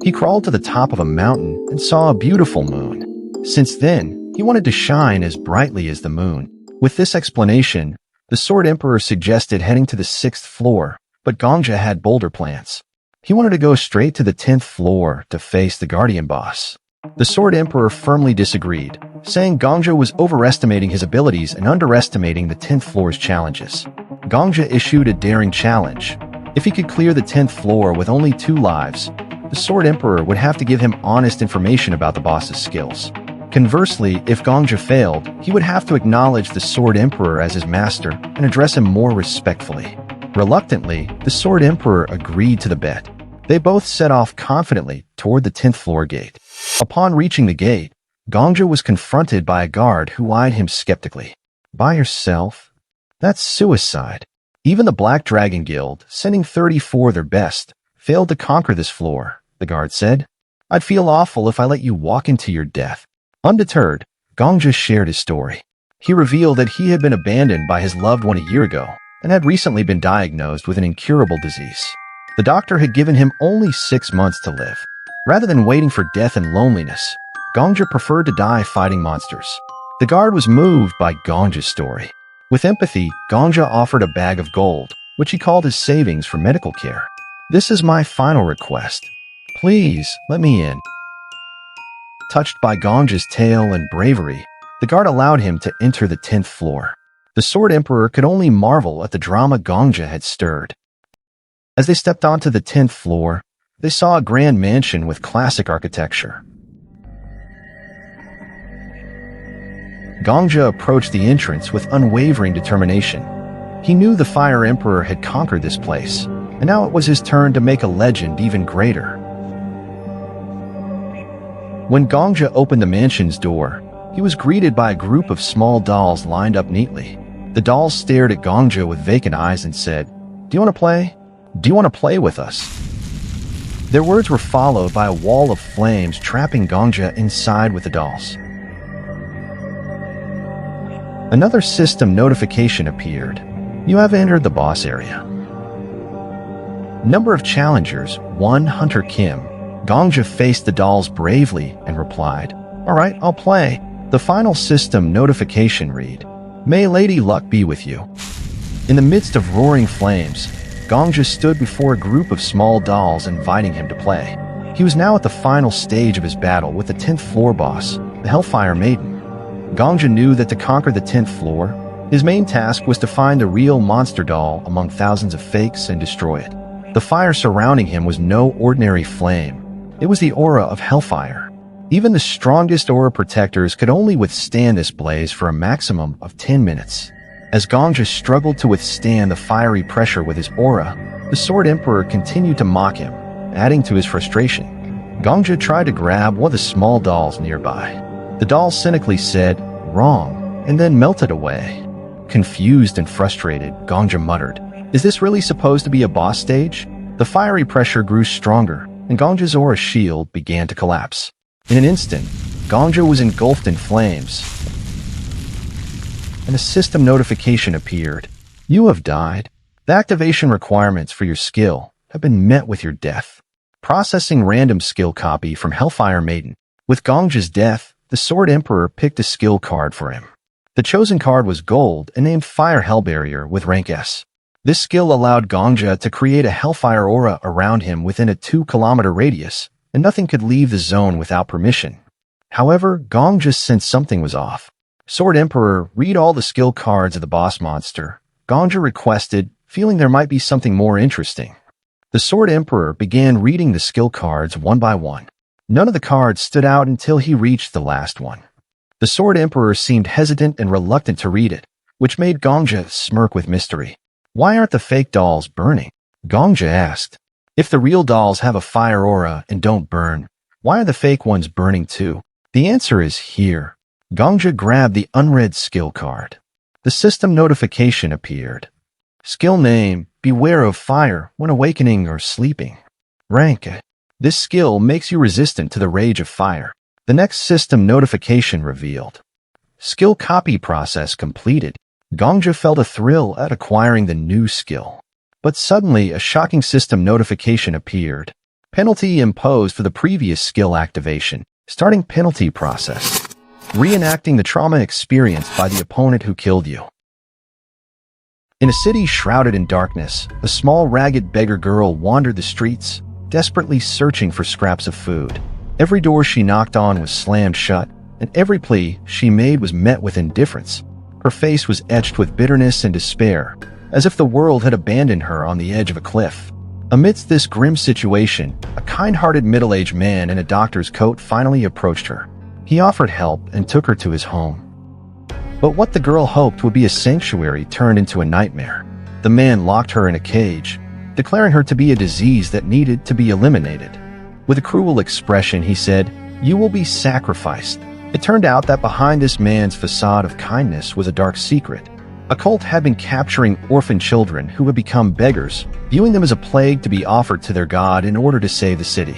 He crawled to the top of a mountain and saw a beautiful moon. Since then, he wanted to shine as brightly as the moon." With this explanation, the Sword Emperor suggested heading to the 6th floor, but Gongja had bolder plans. He wanted to go straight to the 10th floor to face the Guardian boss. The Sword Emperor firmly disagreed, saying Gongja was overestimating his abilities and underestimating the 10th floor's challenges. Gongja issued a daring challenge. If he could clear the 10th floor with only 2 lives, the Sword Emperor would have to give him honest information about the boss's skills. Conversely, if Gongja failed, he would have to acknowledge the Sword Emperor as his master and address him more respectfully. Reluctantly, the Sword Emperor agreed to the bet. They both set off confidently toward the 10th floor gate. Upon reaching the gate, Gongja was confronted by a guard who eyed him skeptically. "By yourself? That's suicide." Even the Black Dragon Guild, sending 34 their best, failed to conquer this floor, the guard said. "I'd feel awful if I let you walk into your death." Undeterred, Gongja shared his story. He revealed that he had been abandoned by his loved one a year ago and had recently been diagnosed with an incurable disease. The doctor had given him only 6 months to live. Rather than waiting for death and loneliness, Gongja preferred to die fighting monsters. The guard was moved by Gongja's story. With empathy, Gongja offered a bag of gold, which he called his savings for medical care. "This is my final request. Please, let me in." Touched by Gongja's tale and bravery, the guard allowed him to enter the 10th floor. The Sword Emperor could only marvel at the drama Gongja had stirred. As they stepped onto the 10th floor, they saw a grand mansion with classic architecture. Gongja approached the entrance with unwavering determination. He knew the Fire Emperor had conquered this place, and now it was his turn to make a legend even greater. When Gongja opened the mansion's door, he was greeted by a group of small dolls lined up neatly. The dolls stared at Gongja with vacant eyes and said, "Do you want to play? Do you want to play with us?" Their words were followed by a wall of flames trapping Gongja inside with the dolls. Another system notification appeared. "You have entered the boss area." Number of challengers, 1 Hunter Kim. Gongja faced the dolls bravely and replied, "All right, I'll play." The final system notification read, "May Lady Luck be with you." In the midst of roaring flames, Gongja stood before a group of small dolls inviting him to play. He was now at the final stage of his battle with the 10th floor boss, the Hellfire Maiden. Gongja knew that to conquer the 10th floor, his main task was to find the real monster doll among thousands of fakes and destroy it. The fire surrounding him was no ordinary flame. It was the aura of Hellfire. Even the strongest aura protectors could only withstand this blaze for a maximum of 10 minutes. As Gongja struggled to withstand the fiery pressure with his aura, the Sword Emperor continued to mock him, adding to his frustration. Gongja tried to grab one of the small dolls nearby. The doll cynically said, "Wrong," and then melted away. Confused and frustrated, Gongja muttered, Is this really supposed to be a boss stage? The fiery pressure grew stronger, and Gongja's aura shield began to collapse. In an instant, Gongja was engulfed in flames, and a system notification appeared. You have died. The activation requirements for your skill have been met with your death. Processing random skill copy from Hellfire Maiden. With Gongja's death, the Sword Emperor picked a skill card for him. The chosen card was gold and named Fire Hellbarrier with rank S. This skill allowed Gongja to create a hellfire aura around him within a 2-kilometer radius, and nothing could leave the zone without permission. However, Gongja sensed something was off. Sword Emperor, read all the skill cards of the boss monster, Gongja requested, feeling there might be something more interesting. The Sword Emperor began reading the skill cards one by one. None of the cards stood out until he reached the last one. The Sword Emperor seemed hesitant and reluctant to read it, which made Gongja smirk with mystery. Why aren't the fake dolls burning? Gongja asked. If the real dolls have a fire aura and don't burn, why are the fake ones burning too? The answer is here. Gongja grabbed the unread skill card. The system notification appeared. Skill name, beware of fire when awakening or sleeping. Rank. This skill makes you resistant to the rage of fire. The next system notification revealed. Skill copy process completed. Gongja felt a thrill at acquiring the new skill. But suddenly, a shocking system notification appeared. Penalty imposed for the previous skill activation. Starting penalty process. Reenacting the trauma experienced by the opponent who killed you. In a city shrouded in darkness, a small ragged beggar girl wandered the streets, desperately searching for scraps of food. Every door she knocked on was slammed shut, and every plea she made was met with indifference. Her face was etched with bitterness and despair, as if the world had abandoned her on the edge of a cliff. Amidst this grim situation, a kind-hearted middle-aged man in a doctor's coat finally approached her. He offered help and took her to his home. But what the girl hoped would be a sanctuary turned into a nightmare. The man locked her in a cage, declaring her to be a disease that needed to be eliminated. With a cruel expression, he said, "You will be sacrificed." It turned out that behind this man's facade of kindness was a dark secret. A cult had been capturing orphan children who had become beggars, viewing them as a plague to be offered to their god in order to save the city.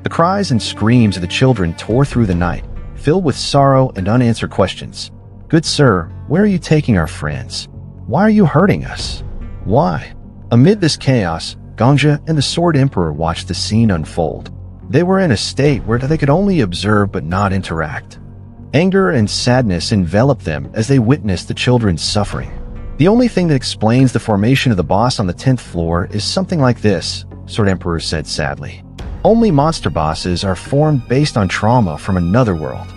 The cries and screams of the children tore through the night, filled with sorrow and unanswered questions. "Good sir, where are you taking our friends? Why are you hurting us? Why?" Amid this chaos, Gongja and the Sword Emperor watched the scene unfold. They were in a state where they could only observe but not interact. Anger and sadness enveloped them as they witnessed the children's suffering. The only thing that explains the formation of the boss on the 10th floor is something like this, Sword Emperor said sadly. Only monster bosses are formed based on trauma from another world.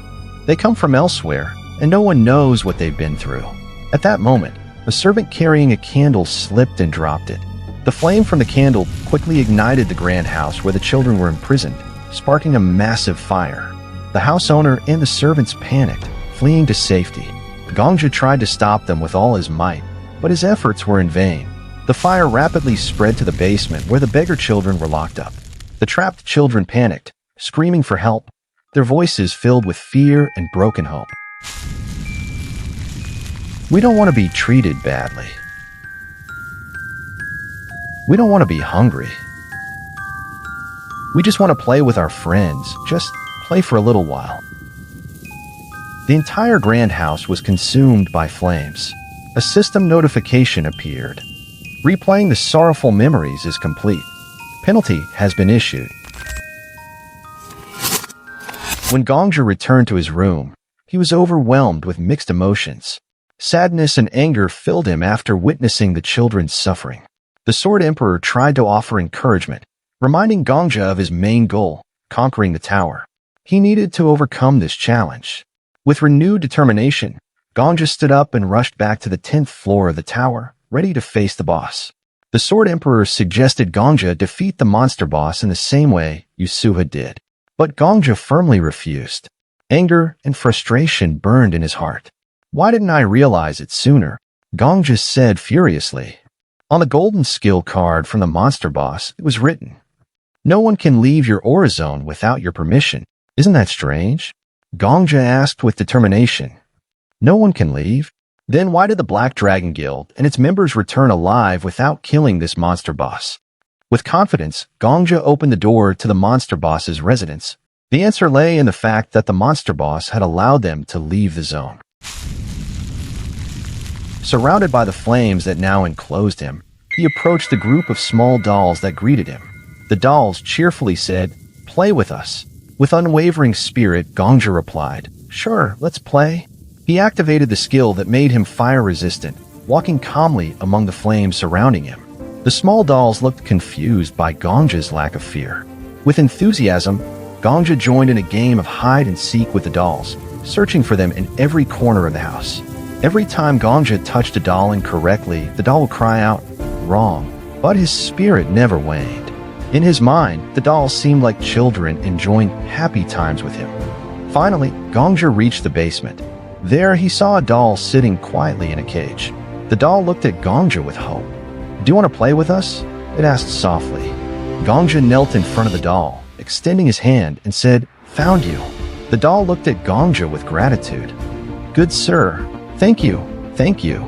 They come from elsewhere, and no one knows what they've been through. At that moment, a servant carrying a candle slipped and dropped it. The flame from the candle quickly ignited the grand house where the children were imprisoned, sparking a massive fire. The house owner and the servants panicked, fleeing to safety. Gongja tried to stop them with all his might, but his efforts were in vain. The fire rapidly spread to the basement where the beggar children were locked up. The trapped children panicked, screaming for help, their voices filled with fear and broken hope. We don't want to be treated badly. We don't want to be hungry. We just want to play with our friends, just play for a little while. The entire grand house was consumed by flames. A system notification appeared. Replaying the sorrowful memories is complete. Penalty has been issued. When Gongja returned to his room, he was overwhelmed with mixed emotions. Sadness and anger filled him after witnessing the children's suffering. The Sword Emperor tried to offer encouragement, reminding Gongja of his main goal, conquering the tower. He needed to overcome this challenge. With renewed determination, Gongja stood up and rushed back to the 10th floor of the tower, ready to face the boss. The Sword Emperor suggested Gongja defeat the monster boss in the same way Yasuha did. But Gongja firmly refused. Anger and frustration burned in his heart. "Why didn't I realize it sooner?" Gongja said furiously. On the golden skill card from the monster boss, it was written, "No one can leave your aura zone without your permission." Isn't that strange? Gongja asked with determination. No one can leave? Then why did the Black Dragon Guild and its members return alive without killing this monster boss? With confidence, Gongja opened the door to the monster boss's residence. The answer lay in the fact that the monster boss had allowed them to leave the zone. Surrounded by the flames that now enclosed him, he approached the group of small dolls that greeted him. The dolls cheerfully said, "Play with us." With unwavering spirit, Gongja replied, "Sure, let's play." He activated the skill that made him fire-resistant, walking calmly among the flames surrounding him. The small dolls looked confused by Gongja's lack of fear. With enthusiasm, Gongja joined in a game of hide-and-seek with the dolls, searching for them in every corner of the house. Every time Gongja touched a doll incorrectly, the doll would cry out, "Wrong," but his spirit never waned. In his mind, the dolls seemed like children enjoying happy times with him. Finally, Gongja reached the basement. There, he saw a doll sitting quietly in a cage. The doll looked at Gongja with hope. "Do you want to play with us?" it asked softly. Gongja knelt in front of the doll, extending his hand, and said, "Found you." The doll looked at Gongja with gratitude. "Good sir, thank you, thank you."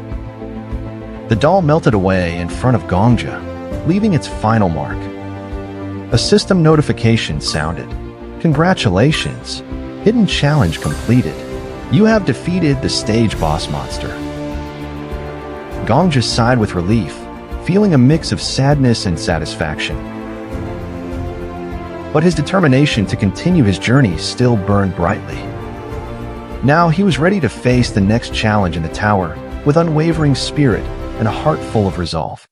The doll melted away in front of Gongja, leaving its final mark. A system notification sounded. "Congratulations! Hidden challenge completed. You have defeated the stage boss monster." Gongja sighed with relief, feeling a mix of sadness and satisfaction. But his determination to continue his journey still burned brightly. Now he was ready to face the next challenge in the tower with unwavering spirit and a heart full of resolve.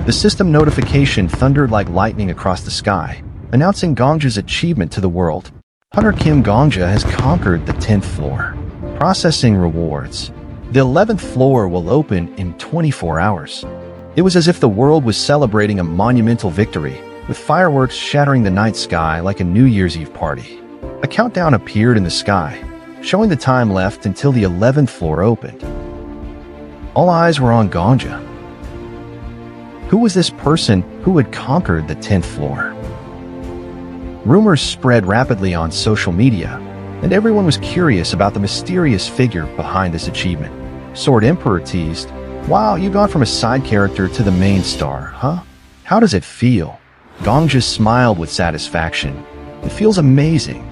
The system notification thundered like lightning across the sky, announcing Gongja's achievement to the world. Hunter Kim Gongja has conquered the 10th floor. Processing rewards. The 11th floor will open in 24 hours. It was as if the world was celebrating a monumental victory, with fireworks shattering the night sky like a New Year's Eve party. A countdown appeared in the sky, showing the time left until the 11th floor opened. All eyes were on Gongja. Who was this person who had conquered the 10th floor? Rumors spread rapidly on social media, and everyone was curious about the mysterious figure behind this achievement. Sword Emperor teased, "Wow, you got from a side character to the main star, huh? How does it feel?" Gongja smiled with satisfaction. "It feels amazing."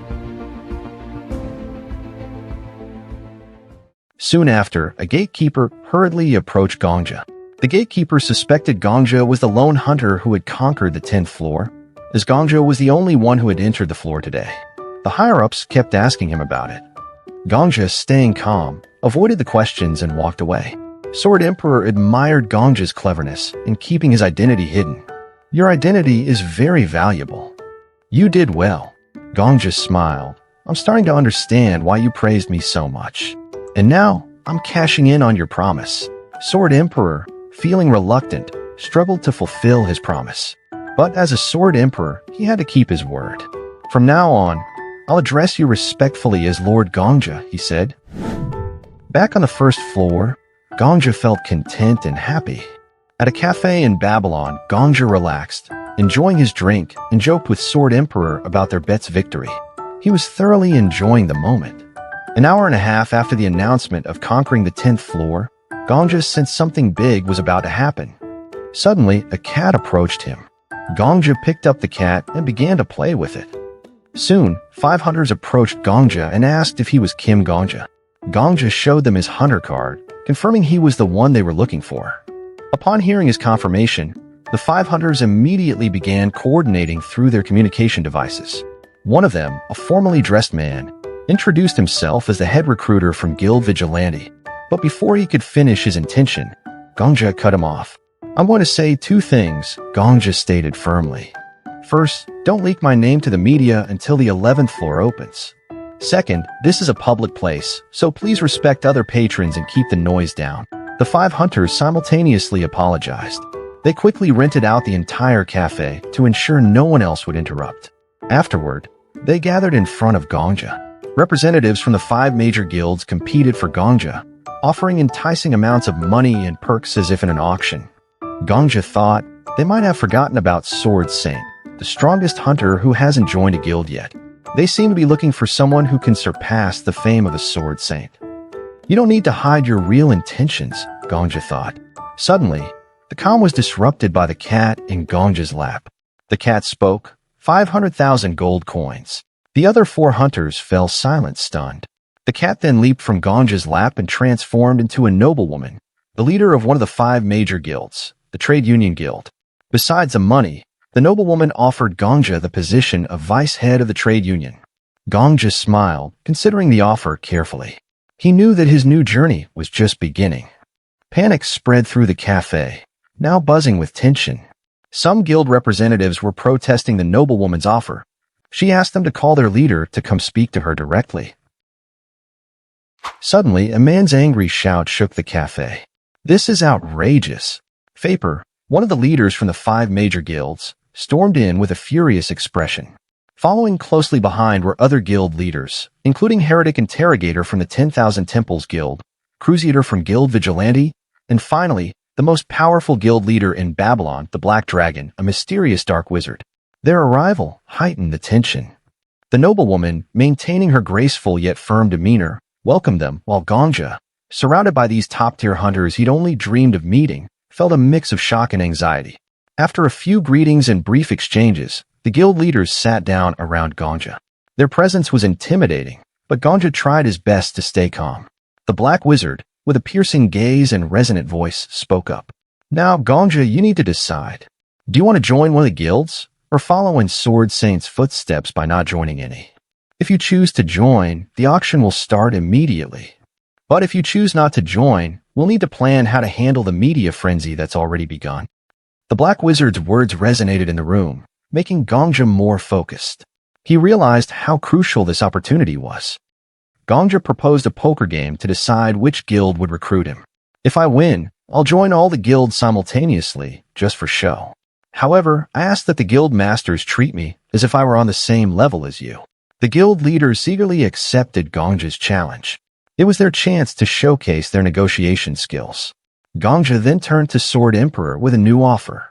Soon after, a gatekeeper hurriedly approached Gongja. The gatekeeper suspected Gongja was the lone hunter who had conquered the 10th floor, as Gongja was the only one who had entered the floor today. The higher-ups kept asking him about it. Gongja, staying calm, avoided the questions and walked away. Sword Emperor admired Gongja's cleverness in keeping his identity hidden. "Your identity is very valuable. You did well." Gongja smiled. "I'm starting to understand why you praised me so much. And now, I'm cashing in on your promise." Sword Emperor, feeling reluctant, struggled to fulfill his promise. But as a Sword Emperor, he had to keep his word. "From now on, I'll address you respectfully as Lord Gongja," he said. Back on the first floor, Gongja felt content and happy. At a cafe in Babylon, Gongja relaxed, enjoying his drink, and joked with Sword Emperor about their bet's victory. He was thoroughly enjoying the moment. An hour and a half after the announcement of conquering the 10th floor, Gongja sensed something big was about to happen. Suddenly, a cat approached him. Gongja picked up the cat and began to play with it. Soon, 5 hunters approached Gongja and asked if he was Kim Gongja. Gongja showed them his hunter card, confirming he was the one they were looking for. Upon hearing his confirmation, the 5 hunters immediately began coordinating through their communication devices. One of them, a formally dressed man, introduced himself as the head recruiter from Guild Vigilante. But before he could finish his intention, Gongja cut him off. "I'm going to say 2 things, Gongja stated firmly. "First, don't leak my name to the media until the 11th floor opens. Second, this is a public place, so please respect other patrons and keep the noise down." The 5 hunters simultaneously apologized. They quickly rented out the entire cafe to ensure no one else would interrupt. Afterward, they gathered in front of Gongja. Representatives from the 5 major guilds competed for Gongja, offering enticing amounts of money and perks as if in an auction. Gongja thought they might have forgotten about Sword Saint, the strongest hunter who hasn't joined a guild yet. They seem to be looking for someone who can surpass the fame of a Sword Saint. You don't need to hide your real intentions, Gongja thought. Suddenly, the calm was disrupted by the cat in Gongja's lap. The cat spoke, 500,000 gold coins. The other 4 hunters fell silent, stunned. The cat then leaped from Gongja's lap and transformed into a noblewoman, the leader of one of the 5 major guilds, the Trade Union Guild. Besides the money, the noblewoman offered Gongja the position of vice head of the trade union. Gongja smiled, considering the offer carefully. He knew that his new journey was just beginning. Panic spread through the cafe, now buzzing with tension. Some guild representatives were protesting the noblewoman's offer. She asked them to call their leader to come speak to her directly. Suddenly, a man's angry shout shook the cafe. "This is outrageous!" Faper, one of the leaders from the 5 major guilds, stormed in with a furious expression. Following closely behind were other guild leaders, including Heretic Interrogator from the 10,000 Temples Guild, Crusader from Guild Vigilante, and finally, the most powerful guild leader in Babylon, the Black Dragon, a mysterious dark wizard. Their arrival heightened the tension. The noblewoman, maintaining her graceful yet firm demeanor, welcomed them, while Gongja, surrounded by these top-tier hunters he'd only dreamed of meeting, felt a mix of shock and anxiety. After a few greetings and brief exchanges, the guild leaders sat down around Gongja. Their presence was intimidating, but Gongja tried his best to stay calm. The Black Wizard, with a piercing gaze and resonant voice, spoke up. "Now, Gongja, you need to decide. Do you want to join one of the guilds, or follow in Sword Saint's footsteps by not joining any? If you choose to join, the auction will start immediately. But if you choose not to join, we'll need to plan how to handle the media frenzy that's already begun." The Black Wizard's words resonated in the room, making Gongja more focused. He realized how crucial this opportunity was. Gongja proposed a poker game to decide which guild would recruit him. "If I win, I'll join all the guilds simultaneously, just for show. However, I ask that the guild masters treat me as if I were on the same level as you." The guild leaders eagerly accepted Gongja's challenge. It was their chance to showcase their negotiation skills. Gongja then turned to Sword Emperor with a new offer.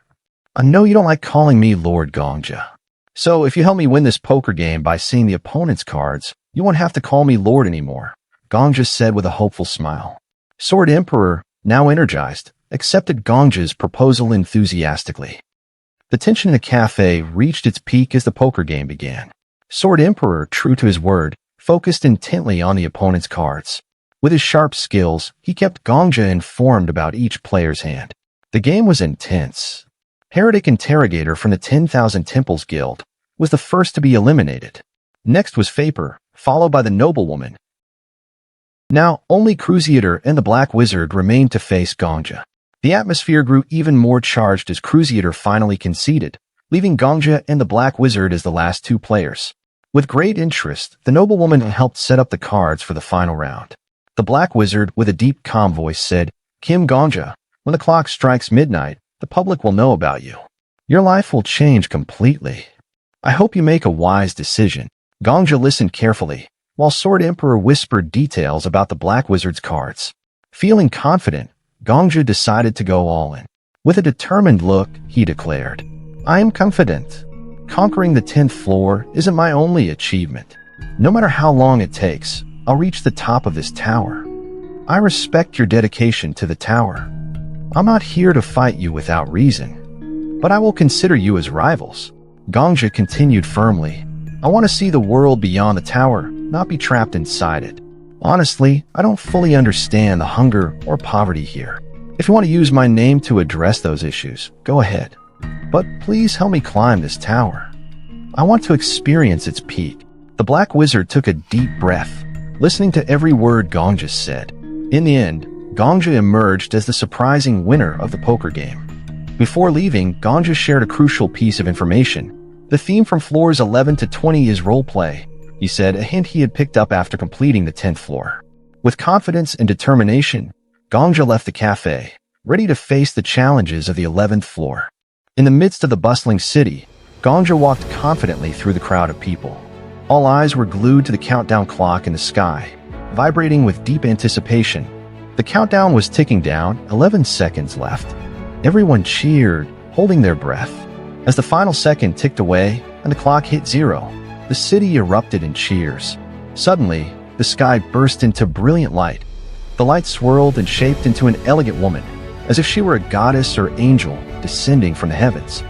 "I know you don't like calling me Lord Gongja. So if you help me win this poker game by seeing the opponent's cards, you won't have to call me Lord anymore," Gongja said with a hopeful smile. Sword Emperor, now energized, accepted Gongja's proposal enthusiastically. The tension in the cafe reached its peak as the poker game began. Sword Emperor, true to his word, focused intently on the opponent's cards. With his sharp skills, he kept Gongja informed about each player's hand. The game was intense. Heretic Interrogator from the 10,000 Temples Guild was the first to be eliminated. Next was Faper, followed by the noblewoman. Now, only Crusader and the Black Wizard remained to face Gongja. The atmosphere grew even more charged as Crusader finally conceded, leaving Gongja and the Black Wizard as the last 2 players. With great interest, the noblewoman helped set up the cards for the final round. The Black Wizard, with a deep, calm voice, said, "Kim Gongja, when the clock strikes midnight, the public will know about you. Your life will change completely. I hope you make a wise decision." Gongja listened carefully, while Sword Emperor whispered details about the Black Wizard's cards. Feeling confident, Gongja decided to go all in. With a determined look, he declared, "I am confident. Conquering the 10th floor isn't my only achievement. No matter how long it takes, I'll reach the top of this tower. I respect your dedication to the tower. I'm not here to fight you without reason, but I will consider you as rivals." Gongja continued firmly, "I want to see the world beyond the tower, not be trapped inside it. Honestly, I don't fully understand the hunger or poverty here. If you want to use my name to address those issues, go ahead. But please help me climb this tower. I want to experience its peak." The Black Wizard took a deep breath, listening to every word Gongja said. In the end, Gongja emerged as the surprising winner of the poker game. Before leaving, Gongja shared a crucial piece of information. "The theme from floors 11 to 20 is roleplay," he said, a hint he had picked up after completing the 10th floor. With confidence and determination, Gongja left the cafe, ready to face the challenges of the 11th floor. In the midst of the bustling city, Gongja walked confidently through the crowd of people. All eyes were glued to the countdown clock in the sky, vibrating with deep anticipation. The countdown was ticking down, 11 seconds left. Everyone cheered, holding their breath. As the final second ticked away and the clock hit 0, the city erupted in cheers. Suddenly, the sky burst into brilliant light. The light swirled and shaped into an elegant woman, as if she were a goddess or angel descending from the heavens.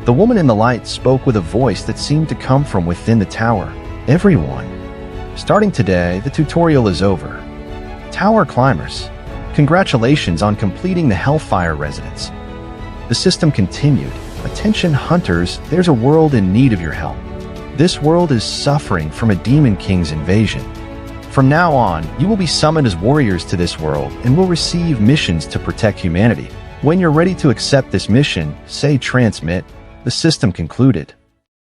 The woman in the light spoke with a voice that seemed to come from within the tower. Everyone, starting today, the tutorial is over. Tower climbers, congratulations on completing the Hellfire residence. The system continued. Attention hunters, there's a world in need of your help. This world is suffering from a demon king's invasion. From now on, you will be summoned as warriors to this world and will receive missions to protect humanity. When you're ready to accept this mission, say transmit. The system concluded.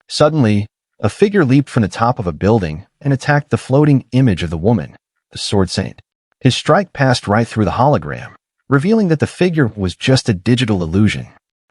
Suddenly, a figure leaped from the top of a building and attacked the floating image of the woman, the Sword Saint. His strike passed right through the hologram, revealing that the figure was just a digital illusion.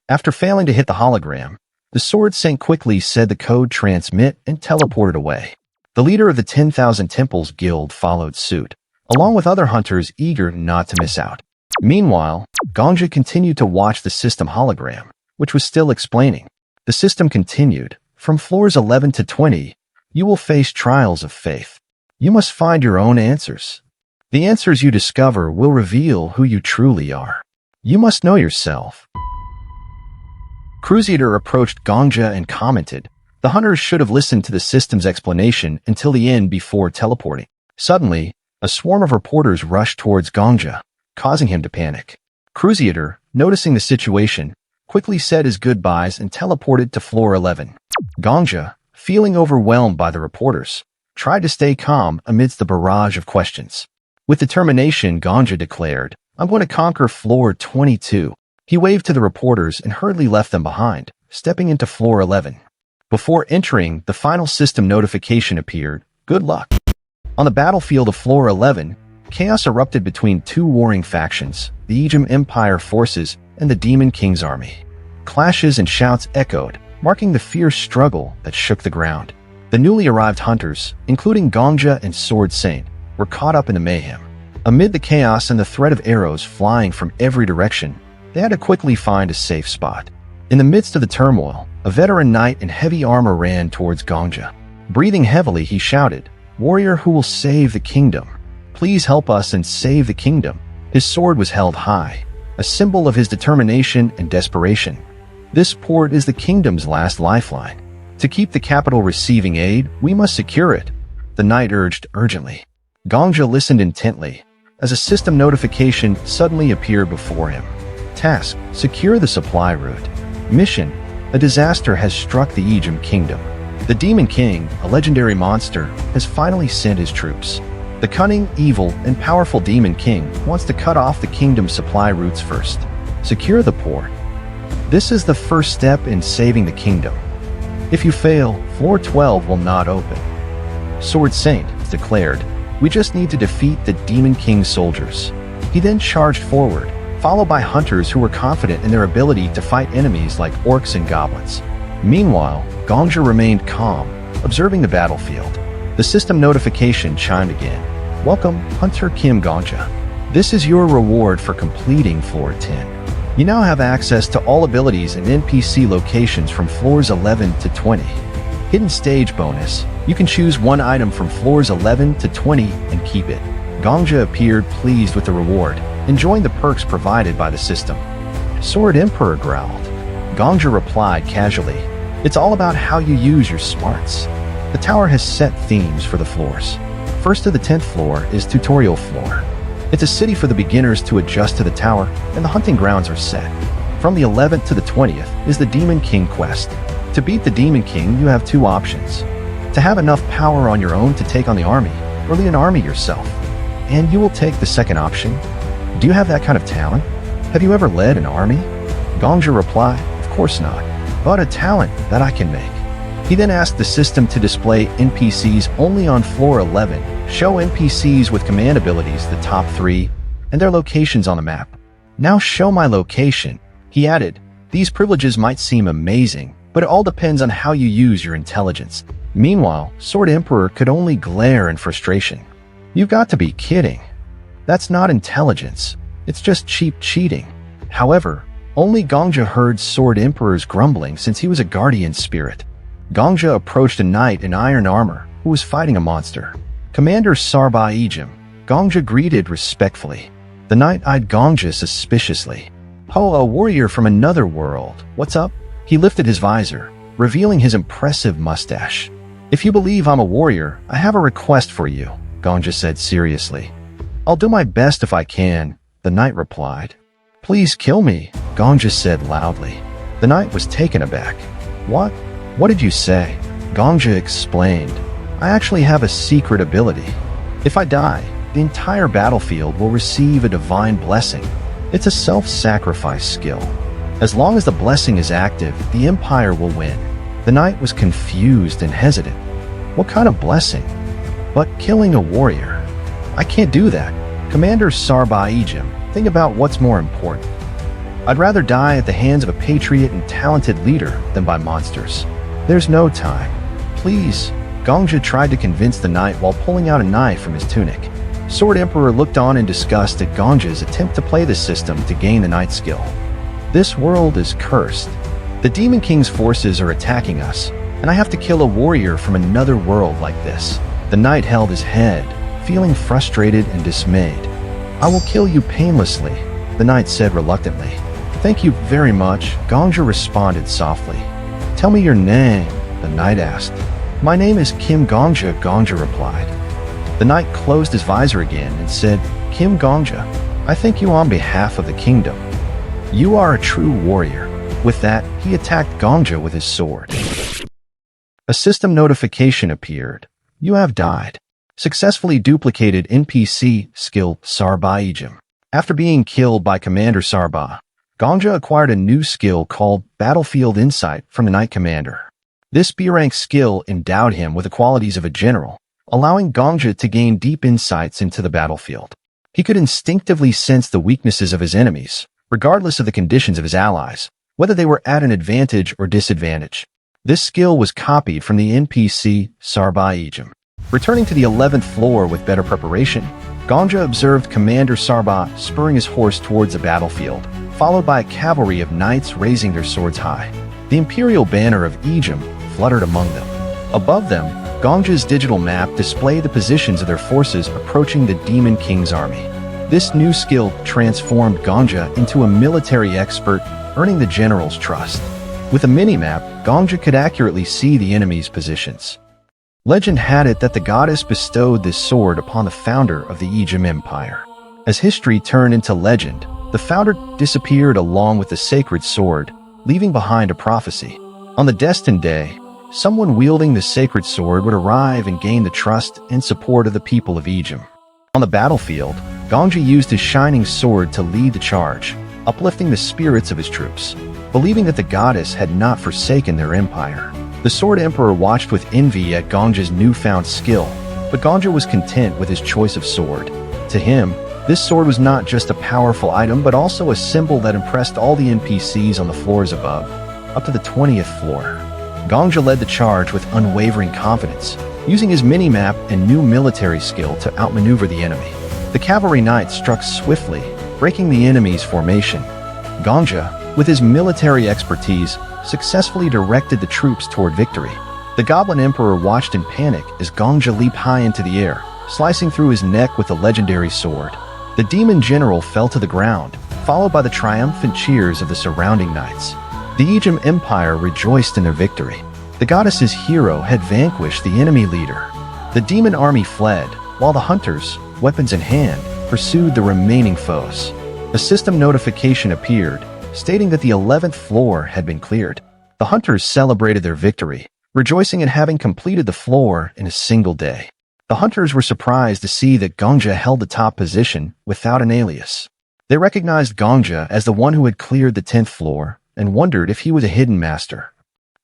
After failing to hit the hologram, the Sword Saint quickly said the code transmit and teleported away. The leader of the 10,000 Temples Guild followed suit, along with other hunters eager not to miss out. Meanwhile, Gongja continued to watch the system hologram, which was still explaining. The system continued. From floors 11 to 20, you will face trials of faith. You must find your own answers. The answers you discover will reveal who you truly are. You must know yourself. Crusader approached Gongja and commented, the hunters should have listened to the system's explanation until the end before teleporting. Suddenly, a swarm of reporters rushed towards Gongja, causing him to panic. Crusader, noticing the situation, quickly said his goodbyes and teleported to floor 11. Gongja, feeling overwhelmed by the reporters, tried to stay calm amidst the barrage of questions. With determination, Gongja declared, I'm going to conquer floor 22. He waved to the reporters and hurriedly left them behind, stepping into floor 11. Before entering, the final system notification appeared, good luck. On the battlefield of floor 11, chaos erupted between two warring factions, the Ijum Empire forces and the Demon King's army. Clashes and shouts echoed, marking the fierce struggle that shook the ground. The newly arrived hunters, including Gongja and Sword Saint, were caught up in the mayhem. Amid the chaos and the threat of arrows flying from every direction, they had to quickly find a safe spot. In the midst of the turmoil, a veteran knight in heavy armor ran towards Gongja. Breathing heavily, he shouted, Warrior who will save the kingdom, please help us and save the kingdom. His sword was held high, a symbol of his determination and desperation. This port is the kingdom's last lifeline. To keep the capital receiving aid, we must secure it, the knight urged urgently. Gongja listened intently, as a system notification suddenly appeared before him. Task, secure the supply route. Mission, a disaster has struck the Ijum Kingdom. The Demon King, a legendary monster, has finally sent his troops. The cunning, evil, and powerful Demon King wants to cut off the kingdom's supply routes first. Secure the port. This is the first step in saving the kingdom. If you fail, floor 12 will not open. Sword Saint declared, we just need to defeat the Demon King's soldiers. He then charged forward, followed by hunters who were confident in their ability to fight enemies like orcs and goblins. Meanwhile, Gongja remained calm, observing the battlefield. The system notification chimed again. Welcome, Hunter Kim Gongja. This is your reward for completing floor 10. You now have access to all abilities and NPC locations from floors 11 to 20. Hidden stage bonus. You can choose one item from floors 11 to 20 and keep it. Gongja appeared pleased with the reward, enjoying the perks provided by the system. Sword Emperor growled. Gongja replied casually, it's all about how you use your smarts. The tower has set themes for the floors. First to the 10th floor is Tutorial Floor. It's a city for the beginners to adjust to the tower, and the hunting grounds are set. From the 11th to the 20th is the Demon King quest. To beat the Demon King, you have two options. To have enough power on your own to take on the army, or lead an army yourself. And you will take the second option. Do you have that kind of talent? Have you ever led an army? Gongja replied, of course not, but a talent that I can make. He then asked the system to display NPCs only on floor 11, show NPCs with command abilities, the top 3, and their locations on the map. Now show my location, he added. These privileges might seem amazing, but it all depends on how you use your intelligence. Meanwhile, Sword Emperor could only glare in frustration. You've got to be kidding. That's not intelligence. It's just cheap cheating. However, only Gongja heard Sword Emperor's grumbling since he was a guardian spirit. Gongja approached a knight in iron armor who was fighting a monster. Commander Sarba Ijum, Gongja greeted respectfully. The knight eyed Gongja suspiciously. "Oh, a warrior from another world. What's up?" He lifted his visor, revealing his impressive mustache. "If you believe I'm a warrior, I have a request for you," Gongja said seriously. "I'll do my best if I can," the knight replied. "Please kill me," Gongja said loudly. The knight was taken aback. "What? What did you say?" Gongja explained. "I actually have a secret ability. If I die, the entire battlefield will receive a divine blessing. It's a self-sacrifice skill. As long as the blessing is active, the Empire will win." The knight was confused and hesitant. What kind of blessing? But killing a warrior? I can't do that. Commander Sarba-Ejim, think about what's more important. I'd rather die at the hands of a patriot and talented leader than by monsters. There's no time. Please. Gongja tried to convince the knight while pulling out a knife from his tunic. Sword Emperor looked on in disgust at Gongja's attempt to play the system to gain the knight's skill. "This world is cursed. The Demon King's forces are attacking us, and I have to kill a warrior from another world like this." The knight held his head, feeling frustrated and dismayed. "I will kill you painlessly," the knight said reluctantly. "Thank you very much," Gongja responded softly. "Tell me your name," the knight asked. "My name is Kim Gongja," Gongja replied. The knight closed his visor again and said, "Kim Gongja, I thank you on behalf of the kingdom. You are a true warrior." With that, he attacked Gongja with his sword. A system notification appeared. "You have died. Successfully duplicated NPC skill Sarba-Ejim." After being killed by Commander Sarba, Gongja acquired a new skill called Battlefield Insight from the Knight Commander. This B-rank skill endowed him with the qualities of a general, allowing Gongja to gain deep insights into the battlefield. He could instinctively sense the weaknesses of his enemies, regardless of the conditions of his allies, whether they were at an advantage or disadvantage. This skill was copied from the NPC Sarba-Ejim. Returning to the 11th floor with better preparation, Gongja observed Commander Sarba spurring his horse towards the battlefield, followed by a cavalry of knights raising their swords high. The imperial banner of Ejim fluttered among them. Above them, Gongja's digital map displayed the positions of their forces approaching the Demon King's army. This new skill transformed Gongja into a military expert, earning the general's trust. With a mini-map, Gongja could accurately see the enemy's positions. Legend had it that the goddess bestowed this sword upon the founder of the Ejim Empire. As history turned into legend, the founder disappeared along with the sacred sword, leaving behind a prophecy. On the destined day, someone wielding the sacred sword would arrive and gain the trust and support of the people of Ejim. On the battlefield, Gongja used his shining sword to lead the charge, uplifting the spirits of his troops. Believing that the goddess had not forsaken their empire, the Sword Emperor watched with envy at Gongja's newfound skill, but Gongja was content with his choice of sword. To him, this sword was not just a powerful item, but also a symbol that impressed all the NPCs on the floors above, up to the 20th floor. Gongja led the charge with unwavering confidence, using his mini-map and new military skill to outmaneuver the enemy. The cavalry knight struck swiftly, breaking the enemy's formation. Gongja, with his military expertise, successfully directed the troops toward victory. The Goblin Emperor watched in panic as Gongja leaped high into the air, slicing through his neck with the legendary sword. The demon general fell to the ground, followed by the triumphant cheers of the surrounding knights. The Ejim Empire rejoiced in their victory. The goddess's hero had vanquished the enemy leader. The demon army fled, while the hunters, weapons in hand, pursued the remaining foes. A system notification appeared, stating that the 11th floor had been cleared. The hunters celebrated their victory, rejoicing in having completed the floor in a single day. The hunters were surprised to see that Gongja held the top position without an alias. They recognized Gongja as the one who had cleared the 10th floor and wondered if he was a hidden master.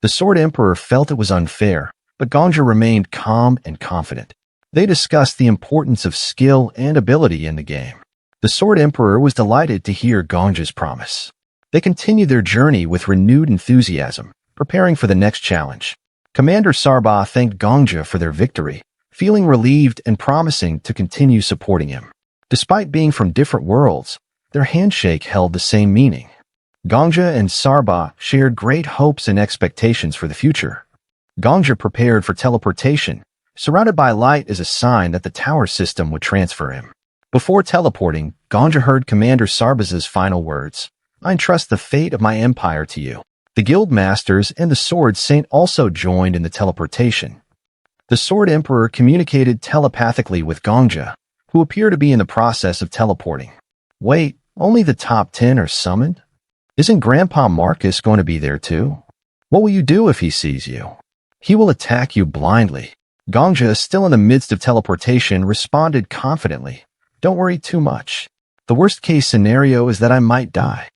The Sword Emperor felt it was unfair, but Gongja remained calm and confident. They discussed the importance of skill and ability in the game. The Sword Emperor was delighted to hear Gongja's promise. They continued their journey with renewed enthusiasm, preparing for the next challenge. Commander Sarba thanked Gongja for their victory, feeling relieved and promising to continue supporting him. Despite being from different worlds, their handshake held the same meaning. Gongja and Sarba shared great hopes and expectations for the future. Gongja prepared for teleportation, surrounded by light as a sign that the tower system would transfer him. Before teleporting, Ganja heard Commander Sarbaz's final words. I entrust the fate of my empire to you. The guild masters and the Sword Saint also joined in the teleportation. The Sword Emperor communicated telepathically with Ganja, who appeared to be in the process of teleporting. Wait, only the top 10 are summoned? Isn't Grandpa Marcus going to be there too? What will you do if he sees you? He will attack you blindly. Ganja, still in the midst of teleportation, responded confidently. Don't worry too much. The worst-case scenario is that I might die.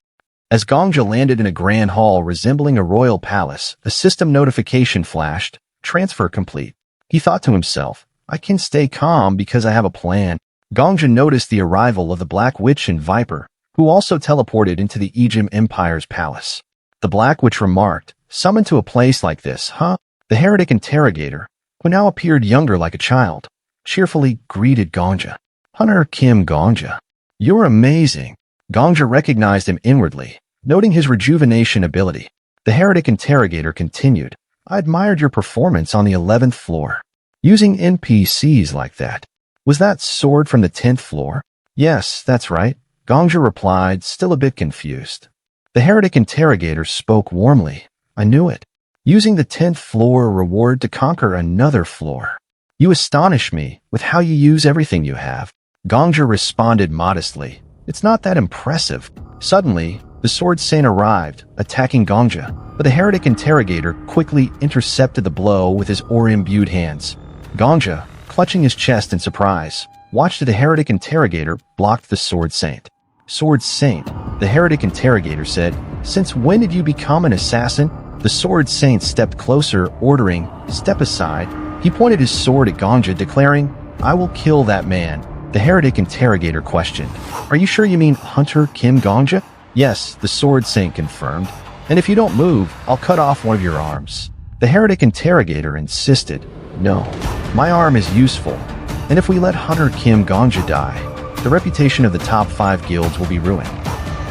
As Ganja landed in a grand hall resembling a royal palace, a system notification flashed. Transfer complete. He thought to himself, I can stay calm because I have a plan. Ganja noticed the arrival of the Black Witch and Viper, who also teleported into the Ejim Empire's palace. The Black Witch remarked, summoned to a place like this, huh? The heretic interrogator, who now appeared younger like a child, cheerfully greeted Ganja. Hunter Kim Ganja. You're amazing. Ganja recognized him inwardly, noting his rejuvenation ability. The heretic interrogator continued, I admired your performance on the 11th floor. Using NPCs like that. Was that sword from the 10th floor? Yes, that's right. Ganja replied, still a bit confused. The heretic interrogator spoke warmly. I knew it. Using the 10th floor reward to conquer another floor. You astonish me with how you use everything you have. Ganja responded modestly. It's not that impressive. Suddenly, the Sword Saint arrived, attacking Ganja, but the heretic interrogator quickly intercepted the blow with his aura-imbued hands. Ganja, clutching his chest in surprise, watched as the heretic interrogator blocked the Sword Saint. Sword Saint, the heretic interrogator said, since when did you become an assassin? The Sword Saint stepped closer, ordering, step aside. He pointed his sword at Ganja, declaring, I will kill that man. The heretic interrogator questioned, are you sure you mean Hunter Kim Ganja? Yes, the Sword Saint confirmed. And if you don't move, I'll cut off one of your arms. The heretic interrogator insisted, no, my arm is useful. And if we let Hunter Kim Ganja die, the reputation of the top 5 guilds will be ruined.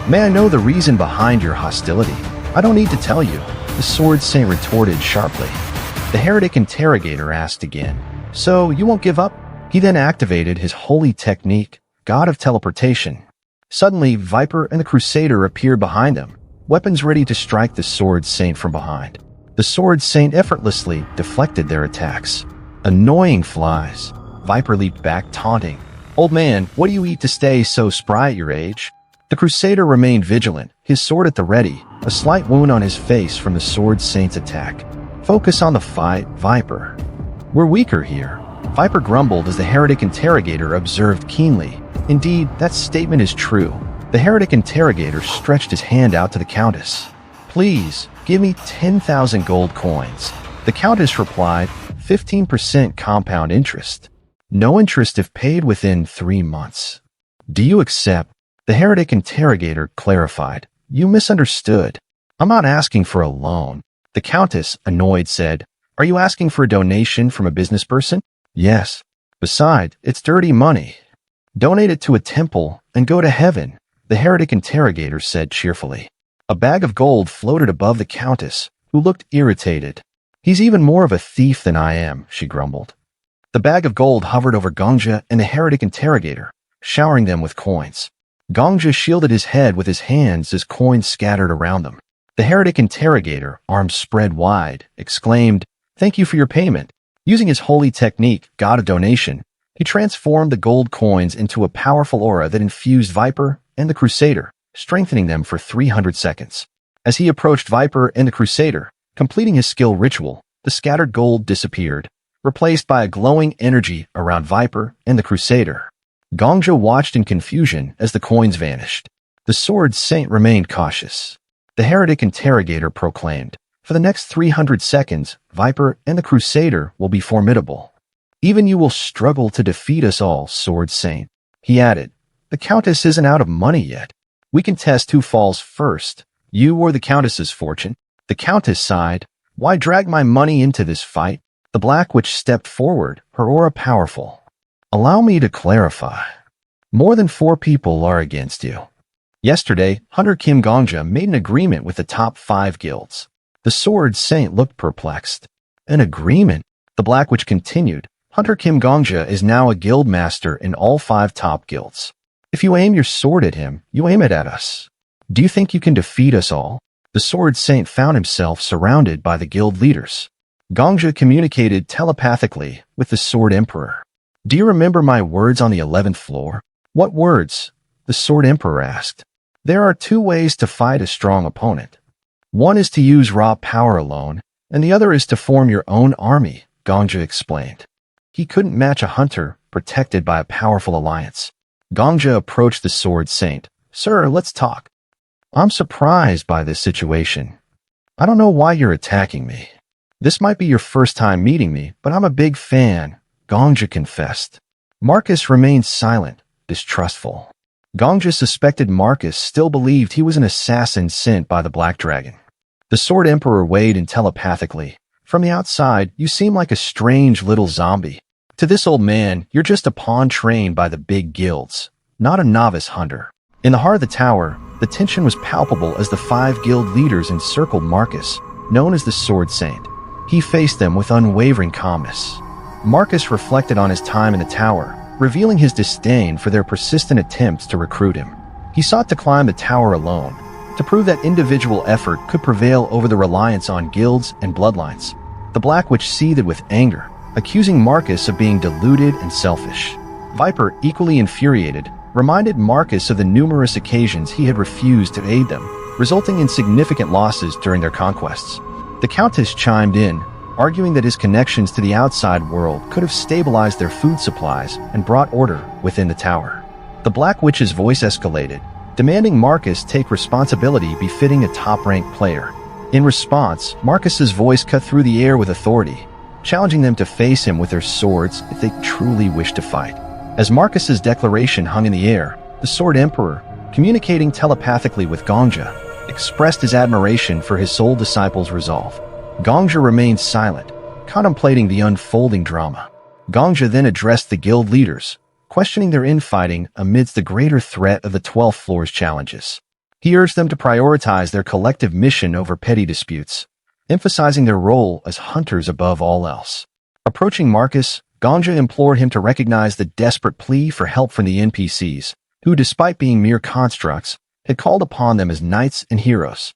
May I know the reason behind your hostility? I don't need to tell you, the Sword Saint retorted sharply. The heretic interrogator asked again, so you won't give up? He then activated his holy technique, God of Teleportation. Suddenly, Viper and the Crusader appeared behind them, weapons ready to strike the Sword Saint from behind. The Sword Saint effortlessly deflected their attacks. Annoying flies. Viper leaped back, taunting. Old man, what do you eat to stay so spry at your age? The Crusader remained vigilant, his sword at the ready, a slight wound on his face from the Sword Saint's attack. Focus on the fight, Viper. We're weaker here. Viper grumbled as the heretic interrogator observed keenly. Indeed, that statement is true. The heretic interrogator stretched his hand out to the Countess. Please, give me 10,000 gold coins. The Countess replied, 15% compound interest. No interest if paid within 3 months. Do you accept? The heretic interrogator clarified. You misunderstood. I'm not asking for a loan. The Countess, annoyed, said, are you asking for a donation from a business person? Yes. Besides, it's dirty money. Donate it to a temple and go to heaven, the heretic interrogator said cheerfully. A bag of gold floated above the Countess, who looked irritated. He's even more of a thief than I am, she grumbled. The bag of gold hovered over Ganja and the heretic interrogator, showering them with coins. Ganja shielded his head with his hands as coins scattered around them. The heretic interrogator, arms spread wide, exclaimed, thank you for your payment. Using his holy technique, God of Donation, he transformed the gold coins into a powerful aura that infused Viper and the Crusader, strengthening them for 300 seconds. As he approached Viper and the Crusader, completing his skill ritual, the scattered gold disappeared, replaced by a glowing energy around Viper and the Crusader. Ganja watched in confusion as the coins vanished. The Sword Saint remained cautious. The heretic interrogator proclaimed, for the next 300 seconds, Viper and the Crusader will be formidable. Even you will struggle to defeat us all, Sword Saint. He added, the Countess isn't out of money yet. We can test who falls first, you or the Countess's fortune. The Countess sighed, why drag my money into this fight? The Black Witch stepped forward, her aura powerful. Allow me to clarify. More than 4 people are against you. Yesterday, Hunter Kim Ganja made an agreement with the top 5 guilds. The Sword Saint looked perplexed. An agreement? The Black Witch continued. Hunter Kim Gongja is now a guild master in all 5 top guilds. If you aim your sword at him, you aim it at us. Do you think you can defeat us all? The Sword Saint found himself surrounded by the guild leaders. Gongja communicated telepathically with the Sword Emperor. Do you remember my words on the 11th floor? What words? The Sword Emperor asked. There are 2 ways to fight a strong opponent. One is to use raw power alone, and the other is to form your own army, Gongja explained. He couldn't match a hunter protected by a powerful alliance. Gongja approached the Sword Saint. Sir, let's talk. I'm surprised by this situation. I don't know why you're attacking me. This might be your first time meeting me, but I'm a big fan, Gongja confessed. Marcus remained silent, distrustful. Gongja suspected Marcus still believed he was an assassin sent by the Black Dragon. The Sword Emperor weighed in telepathically. From the outside, you seem like a strange little zombie. To this old man, you're just a pawn trained by the big guilds, not a novice hunter. In the heart of the tower, the tension was palpable as the 5 guild leaders encircled Marcus, known as the Sword Saint. He faced them with unwavering calmness. Marcus reflected on his time in the tower, revealing his disdain for their persistent attempts to recruit him. He sought to climb the tower alone, to prove that individual effort could prevail over the reliance on guilds and bloodlines. The Black Witch seethed with anger, accusing Marcus of being deluded and selfish. Viper, equally infuriated, reminded Marcus of the numerous occasions he had refused to aid them, resulting in significant losses during their conquests. The Countess chimed in, arguing that his connections to the outside world could have stabilized their food supplies and brought order within the tower. The Black Witch's voice escalated, demanding Marcus take responsibility befitting a top-ranked player. In response, Marcus's voice cut through the air with authority, challenging them to face him with their swords if they truly wished to fight. As Marcus's declaration hung in the air, the Sword Emperor, communicating telepathically with Gongja, expressed his admiration for his soul disciple's resolve. Gongja remained silent, contemplating the unfolding drama. Gongja then addressed the guild leaders, questioning their infighting amidst the greater threat of the 12th floor's challenges. He urged them to prioritize their collective mission over petty disputes, emphasizing their role as hunters above all else. Approaching Marcus, Gongja implored him to recognize the desperate plea for help from the NPCs, who, despite being mere constructs, had called upon them as knights and heroes.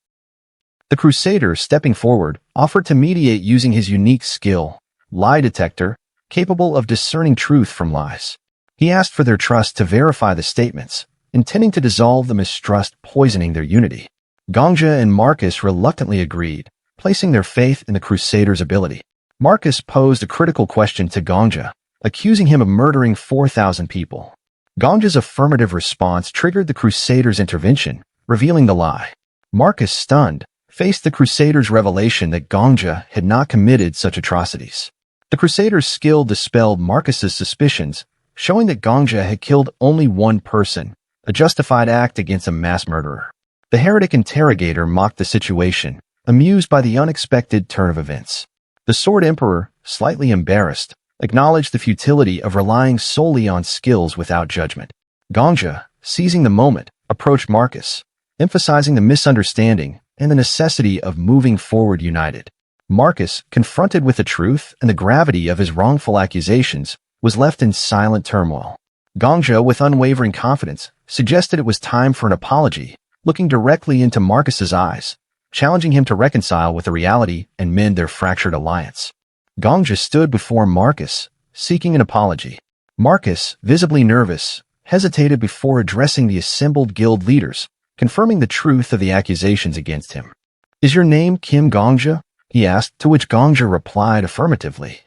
The Crusader, stepping forward, offered to mediate using his unique skill, lie detector, capable of discerning truth from lies. He asked for their trust to verify the statements, intending to dissolve the mistrust poisoning their unity. Gongja and Marcus reluctantly agreed, placing their faith in the Crusader's ability. Marcus posed a critical question to Gongja, accusing him of murdering 4,000 people. Gongja's affirmative response triggered the Crusader's intervention, revealing the lie. Marcus, stunned, faced the Crusader's revelation that Gongja had not committed such atrocities. The Crusader's skill dispelled Marcus's suspicions, showing that Gongja had killed only one person, a justified act against a mass murderer. The heretic interrogator mocked the situation, amused by the unexpected turn of events. The Sword Emperor, slightly embarrassed, acknowledged the futility of relying solely on skills without judgment. Gongja, seizing the moment, approached Marcus, emphasizing the misunderstanding and the necessity of moving forward united. Marcus, confronted with the truth and the gravity of his wrongful accusations, was left in silent turmoil. Gongja, with unwavering confidence, suggested it was time for an apology, looking directly into Marcus's eyes, challenging him to reconcile with the reality and mend their fractured alliance. Gongja stood before Marcus, seeking an apology. Marcus, visibly nervous, hesitated before addressing the assembled guild leaders, confirming the truth of the accusations against him. "Is your name Kim Gongja?" he asked, to which Gongja replied affirmatively.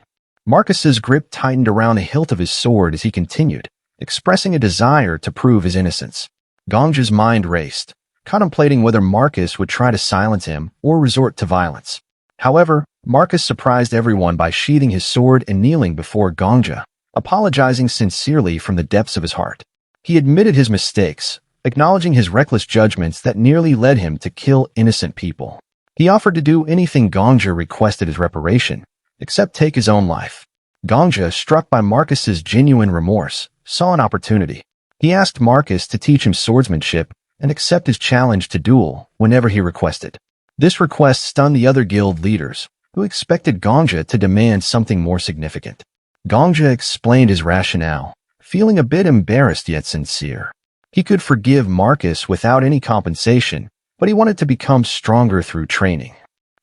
Marcus's grip tightened around the hilt of his sword as he continued, expressing a desire to prove his innocence. Gongja's mind raced, contemplating whether Marcus would try to silence him or resort to violence. However, Marcus surprised everyone by sheathing his sword and kneeling before Gongja, apologizing sincerely from the depths of his heart. He admitted his mistakes, acknowledging his reckless judgments that nearly led him to kill innocent people. He offered to do anything Gongja requested as reparation, except take his own life. Gongja, struck by Marcus's genuine remorse, saw an opportunity. He asked Marcus to teach him swordsmanship and accept his challenge to duel whenever he requested. This request stunned the other guild leaders, who expected Gongja to demand something more significant. Gongja explained his rationale, feeling a bit embarrassed yet sincere. He could forgive Marcus without any compensation, but he wanted to become stronger through training.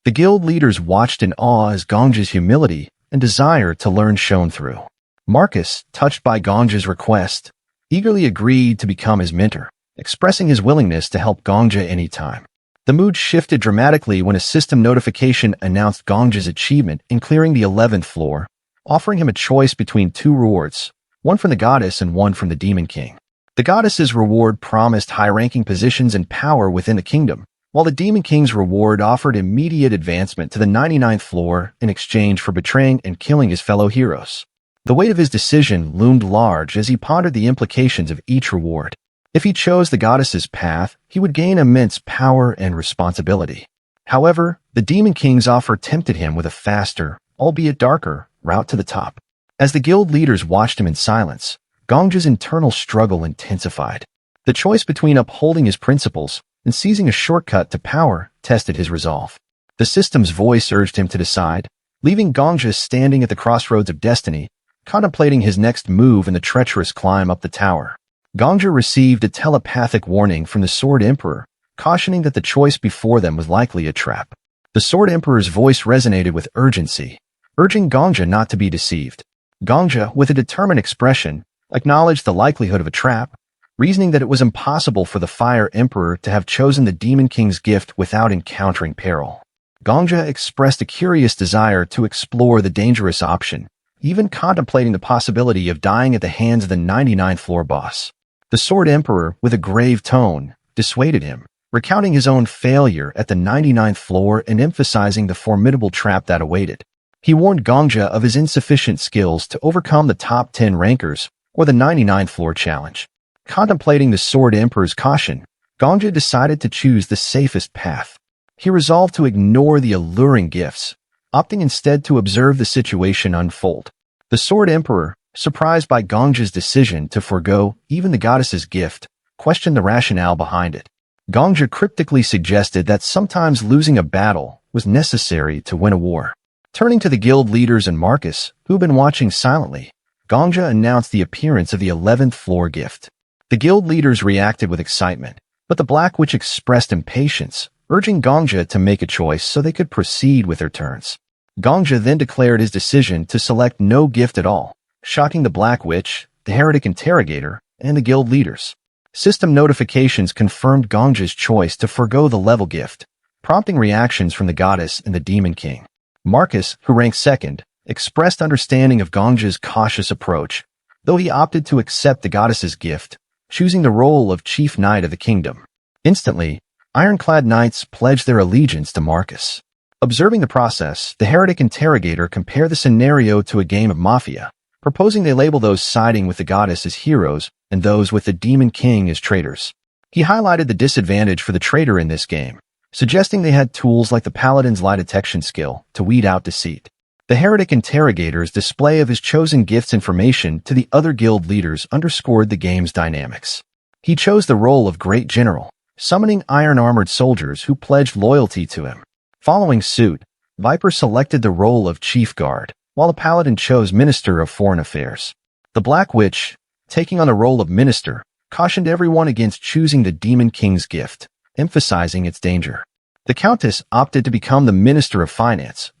The guild leaders watched in awe as Gongja's humility and desire to learn shone through. Marcus, touched by Gongja's request, eagerly agreed to become his mentor, expressing his willingness to help Gongja anytime. The mood shifted dramatically when a system notification announced Gongja's achievement in clearing the 11th floor, offering him a choice between two rewards, one from the goddess and one from the Demon King. The goddess's reward promised high-ranking positions and power within the kingdom, while the Demon King's reward offered immediate advancement to the 99th floor in exchange for betraying and killing his fellow heroes. The weight of his decision loomed large as he pondered the implications of each reward. If he chose the goddess's path, he would gain immense power and responsibility. However, the Demon King's offer tempted him with a faster, albeit darker, route to the top. As the guild leaders watched him in silence, Gongja's internal struggle intensified. The choice between upholding his principles and seizing a shortcut to power tested his resolve. The system's voice urged him to decide, leaving Gongja standing at the crossroads of destiny, contemplating his next move in the treacherous climb up the tower. Gongja received a telepathic warning from the Sword Emperor, cautioning that the choice before them was likely a trap. The Sword Emperor's voice resonated with urgency, urging Gongja not to be deceived. Gongja, with a determined expression, acknowledged the likelihood of a trap, reasoning that it was impossible for the Fire Emperor to have chosen the Demon King's gift without encountering peril. Gongja expressed a curious desire to explore the dangerous option, even contemplating the possibility of dying at the hands of the 99th floor boss. The Sword Emperor, with a grave tone, dissuaded him, recounting his own failure at the 99th floor and emphasizing the formidable trap that awaited. He warned Gongja of his insufficient skills to overcome the top 10 rankers or the 99th floor challenge. Contemplating the Sword Emperor's caution, Gongja decided to choose the safest path. He resolved to ignore the alluring gifts, opting instead to observe the situation unfold. The Sword Emperor, surprised by Gongja's decision to forego even the goddess's gift, questioned the rationale behind it. Gongja cryptically suggested that sometimes losing a battle was necessary to win a war. Turning to the guild leaders and Marcus, who had been watching silently, Gongja announced the appearance of the 11th floor gift. The guild leaders reacted with excitement, but the Black Witch expressed impatience, urging Gongja to make a choice so they could proceed with their turns. Gongja then declared his decision to select no gift at all, shocking the Black Witch, the Heretic Interrogator, and the guild leaders. System notifications confirmed Gongja's choice to forego the level gift, prompting reactions from the goddess and the Demon King. Marcus, who ranked second, expressed understanding of Gongja's cautious approach, though he opted to accept the goddess's gift, choosing the role of chief knight of the kingdom. Instantly, ironclad knights pledged their allegiance to Marcus. Observing the process, the Heretic Interrogator compared the scenario to a game of Mafia, proposing they label those siding with the goddess as heroes and those with the Demon King as traitors. He highlighted the disadvantage for the traitor in this game, suggesting they had tools like the Paladin's lie detection skill to weed out deceit. The Heretic Interrogator's display of his chosen gift's information to the other guild leaders underscored the game's dynamics. He chose the role of Great General, summoning iron-armored soldiers who pledged loyalty to him. Following suit, Viper selected the role of Chief Guard, while the Paladin chose Minister of Foreign Affairs. The Black Witch, taking on the role of Minister, cautioned everyone against choosing the Demon King's gift, emphasizing its danger. The Countess opted to become the Minister of Finance,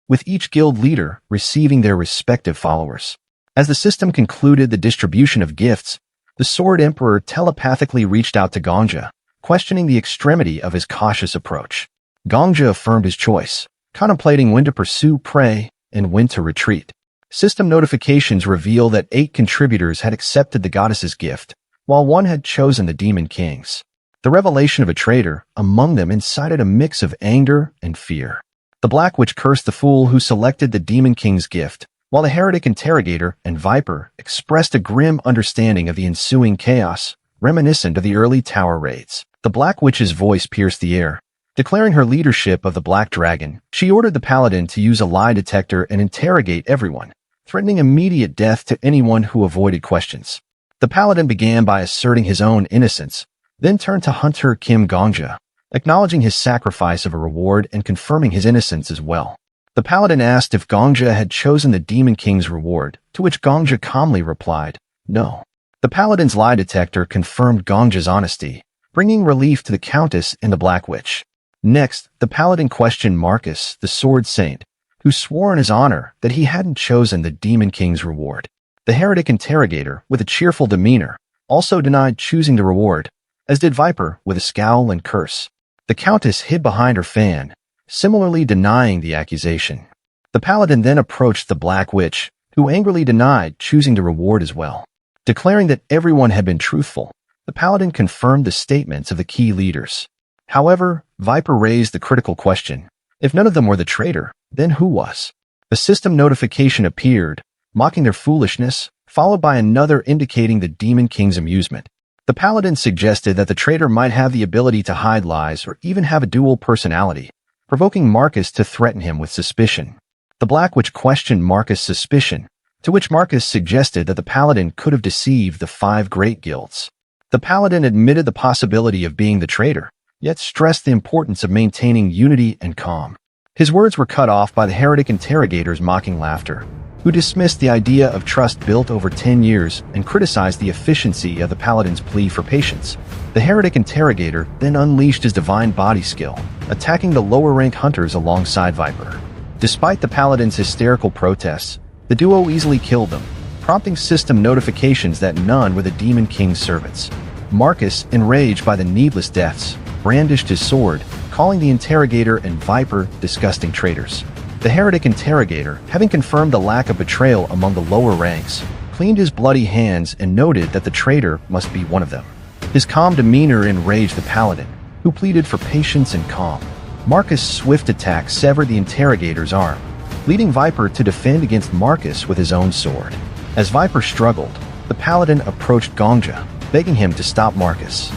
with each guild leader receiving their respective followers. As the system concluded the distribution of gifts, the Sword Emperor telepathically reached out to Gongja, questioning the extremity of his cautious approach. Gongja affirmed his choice, contemplating when to pursue prey and when to retreat. System notifications reveal that 8 contributors had accepted the goddess's gift, while 1 had chosen the Demon King's. The revelation of a traitor among them incited a mix of anger and fear. The Black Witch cursed the fool who selected the Demon King's gift, while the Heretic Interrogator and Viper expressed a grim understanding of the ensuing chaos, reminiscent of the early tower raids. The Black Witch's voice pierced the air. Declaring her leadership of the Black Dragon, she ordered the Paladin to use a lie detector and interrogate everyone, threatening immediate death to anyone who avoided questions. The Paladin began by asserting his own innocence, then turned to Hunter Kim Gongja, acknowledging his sacrifice of a reward and confirming his innocence as well. The paladin asked if Gongja had chosen the Demon King's reward, to which Gongja calmly replied, no. The paladin's lie detector confirmed Gongja's honesty, bringing relief to the Countess and the Black Witch. Next, the paladin questioned Marcus, the Sword Saint, who swore in his honor that he hadn't chosen the Demon King's reward. The heretic interrogator, with a cheerful demeanor, also denied choosing the reward, as did Viper with a scowl and curse. The Countess hid behind her fan, similarly denying the accusation. The paladin then approached the Black Witch, who angrily denied choosing the reward as well. Declaring that everyone had been truthful, the paladin confirmed the statements of the key leaders. However, Viper raised the critical question. If none of them were the traitor, then who was? A system notification appeared, mocking their foolishness, followed by another indicating the Demon King's amusement. The paladin suggested that the traitor might have the ability to hide lies or even have a dual personality, provoking Marcus to threaten him with suspicion. The Black Witch questioned Marcus' suspicion, to which Marcus suggested that the paladin could have deceived the 5 great guilds. The paladin admitted the possibility of being the traitor, yet stressed the importance of maintaining unity and calm. His words were cut off by the heretic interrogator's mocking laughter, who dismissed the idea of trust built over 10 years and criticized the efficiency of the paladin's plea for patience. The heretic interrogator then unleashed his divine body skill, attacking the lower-rank hunters alongside Viper. Despite the paladin's hysterical protests, the duo easily killed them, prompting system notifications that none were the Demon King's servants. Marcus, enraged by the needless deaths, brandished his sword, calling the interrogator and Viper disgusting traitors. The heretic interrogator, having confirmed the lack of betrayal among the lower ranks, cleaned his bloody hands and noted that the traitor must be one of them. His calm demeanor enraged the paladin, who pleaded for patience and calm. Marcus' swift attack severed the interrogator's arm, leading Viper to defend against Marcus with his own sword. As Viper struggled, the paladin approached Gongja, begging him to stop Marcus.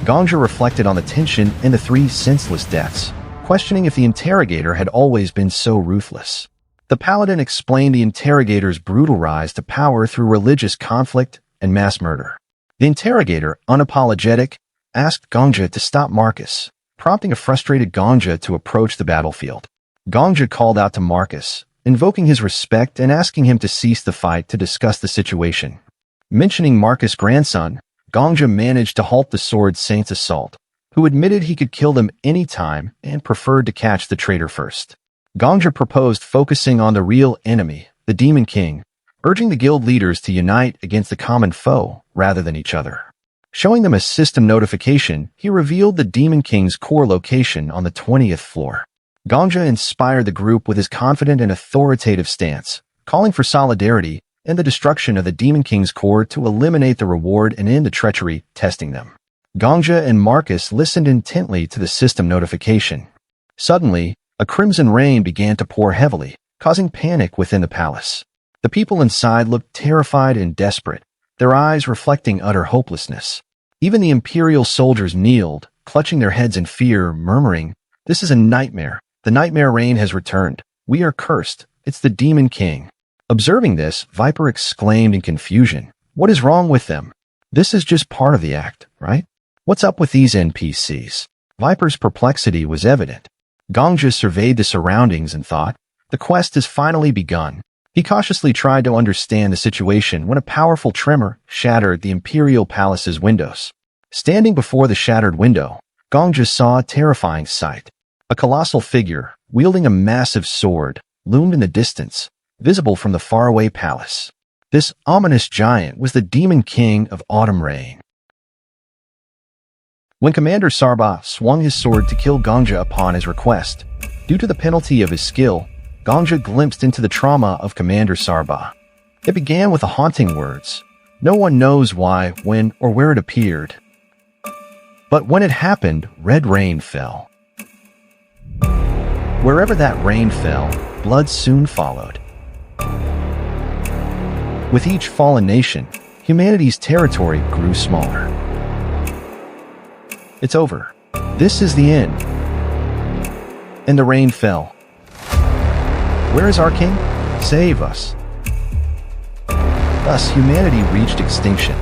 Gongja reflected on the tension and the 3 senseless deaths, questioning if the interrogator had always been so ruthless. The paladin explained the interrogator's brutal rise to power through religious conflict and mass murder. The interrogator, unapologetic, asked Gongja to stop Marcus, prompting a frustrated Gongja to approach the battlefield. Gongja called out to Marcus, invoking his respect and asking him to cease the fight to discuss the situation. Mentioning Marcus' grandson, Gongja managed to halt the Sword Saint's assault, who admitted he could kill them any time and preferred to catch the traitor first. Gongja proposed focusing on the real enemy, the Demon King, urging the guild leaders to unite against the common foe rather than each other. Showing them a system notification, he revealed the Demon King's core location on the 20th floor. Gongja inspired the group with his confident and authoritative stance, calling for solidarity and the destruction of the Demon King's core to eliminate the reward and end the treachery, testing them. Gongja and Marcus listened intently to the system notification. Suddenly, a crimson rain began to pour heavily, causing panic within the palace. The people inside looked terrified and desperate, their eyes reflecting utter hopelessness. Even the imperial soldiers kneeled, clutching their heads in fear, murmuring, "This is a nightmare. The nightmare rain has returned. We are cursed. It's the Demon King." Observing this, Viper exclaimed in confusion, "What is wrong with them? This is just part of the act, right? What's up with these NPCs?" Viper's perplexity was evident. Gongja surveyed the surroundings and thought, the quest has finally begun. He cautiously tried to understand the situation when a powerful tremor shattered the Imperial Palace's windows. Standing before the shattered window, Gongja saw a terrifying sight. A colossal figure, wielding a massive sword, loomed in the distance, visible from the faraway palace. This ominous giant was the Demon King of Autumn Rain. When Commander Sarba swung his sword to kill Gongja upon his request, due to the penalty of his skill, Gongja glimpsed into the trauma of Commander Sarba. It began with the haunting words, "No one knows why, when, or where it appeared. But when it happened, red rain fell. Wherever that rain fell, blood soon followed." With each fallen nation, humanity's territory grew smaller. It's over. This is the end. And the rain fell. Where is our king? Save us. Thus, humanity reached extinction.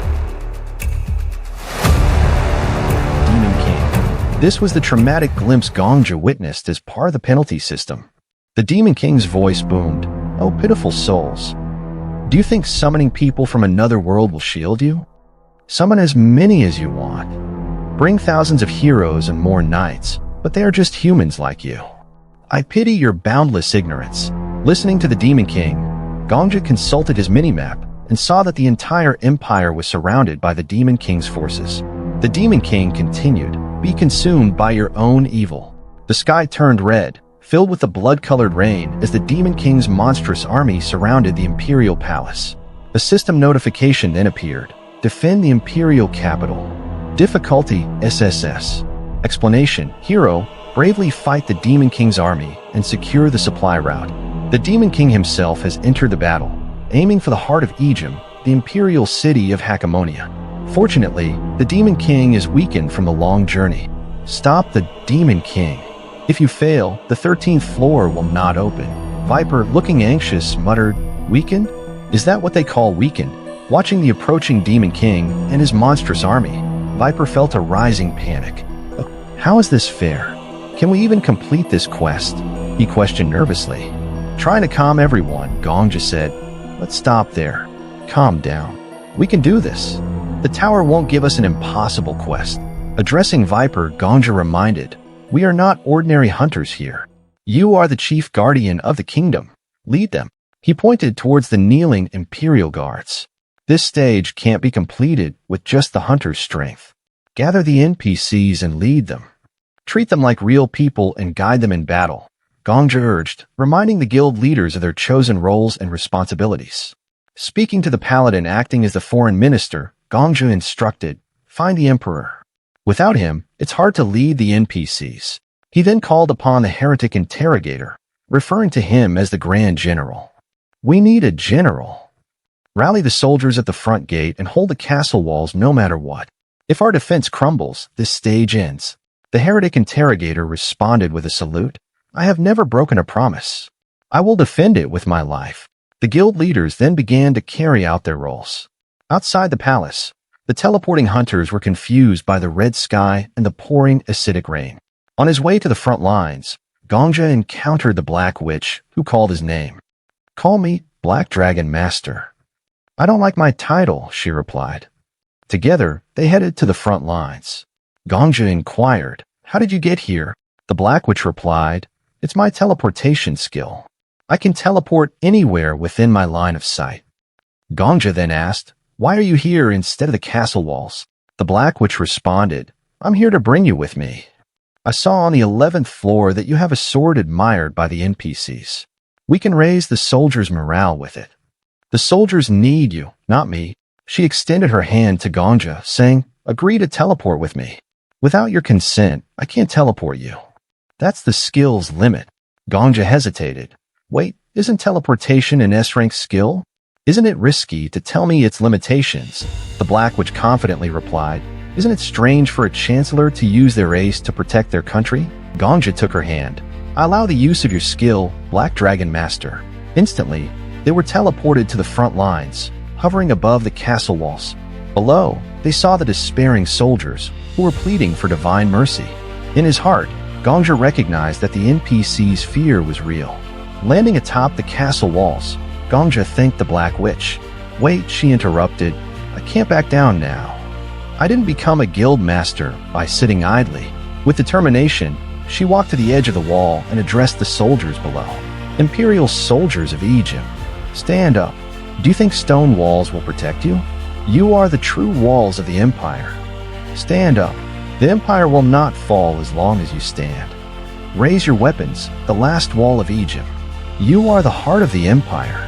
Demon King. This was the traumatic glimpse Gongja witnessed as part of the penalty system. The Demon King's voice boomed. "Oh, pitiful souls. Do you think summoning people from another world will shield you? Summon as many as you want. Bring thousands of heroes and more knights, but they are just humans like you. I pity your boundless ignorance." Listening to the Demon King, Gongja consulted his minimap and saw that the entire empire was surrounded by the Demon King's forces. The Demon King continued, "Be consumed by your own evil." The sky turned red, filled with the blood-colored rain as the Demon King's monstrous army surrounded the Imperial Palace. A system notification then appeared. "Defend the Imperial Capital. Difficulty SSS. Explanation: Hero, bravely fight the Demon King's army and secure the supply route." The Demon King himself has entered the battle, aiming for the heart of Egypt, the imperial city of Hakemonia. Fortunately, the Demon King is weakened from the long journey. Stop the Demon King. If you fail, the 13th floor will not open. Viper, looking anxious, muttered, "Weakened? Is that what they call weakened?" Watching the approaching Demon King and his monstrous army, Viper felt a rising panic. "How is this fair? Can we even complete this quest?" he questioned nervously. Trying to calm everyone, Gongja said, "Let's stop there. Calm down. We can do this. The tower won't give us an impossible quest." Addressing Viper, Gongja reminded, "We are not ordinary hunters here. You are the chief guardian of the kingdom. Lead them." He pointed towards the kneeling Imperial guards. "This stage can't be completed with just the hunter's strength. Gather the NPCs and lead them. Treat them like real people and guide them in battle," Gongja urged, reminding the guild leaders of their chosen roles and responsibilities. Speaking to the paladin acting as the foreign minister, Gongja instructed, "Find the emperor. Without him, it's hard to lead the NPCs." He then called upon the heretic interrogator, referring to him as the Grand General. "We need a general. Rally the soldiers at the front gate and hold the castle walls no matter what. If our defense crumbles, this stage ends." The heretic interrogator responded with a salute. "I have never broken a promise. I will defend it with my life." The guild leaders then began to carry out their roles. Outside the palace, the teleporting hunters were confused by the red sky and the pouring acidic rain. On his way to the front lines, Gongja encountered the Black Witch, who called his name. "Call me Black Dragon Master." "I don't like my title," she replied. Together, they headed to the front lines. Gongja inquired, "How did you get here?" The Black Witch replied, "It's my teleportation skill. I can teleport anywhere within my line of sight." Gongja then asked, "Why are you here instead of the castle walls?" The Black Witch responded, "I'm here to bring you with me. I saw on the 11th floor that you have a sword admired by the NPCs. We can raise the soldiers' morale with it. The soldiers need you, not me." She extended her hand to Gongja, saying, "Agree to teleport with me. Without your consent, I can't teleport you. That's the skill's limit." Gongja hesitated. "Wait, isn't teleportation an S-rank skill? Isn't it risky to tell me its limitations?" The Black Witch confidently replied, "Isn't it strange for a chancellor to use their ace to protect their country?" Gongja took her hand. "I allow the use of your skill, Black Dragon Master." Instantly, they were teleported to the front lines, hovering above the castle walls. Below, they saw the despairing soldiers, who were pleading for divine mercy. In his heart, Gongja recognized that the NPC's fear was real. Landing atop the castle walls, Gongja thanked the Black Witch. "Wait," she interrupted, "I can't back down now. I didn't become a guild master by sitting idly." With determination, she walked to the edge of the wall and addressed the soldiers below. "Imperial soldiers of Egypt, stand up. Do you think stone walls will protect you? You are the true walls of the empire. Stand up. The empire will not fall as long as you stand. Raise your weapons, the last wall of Egypt. You are the heart of the empire.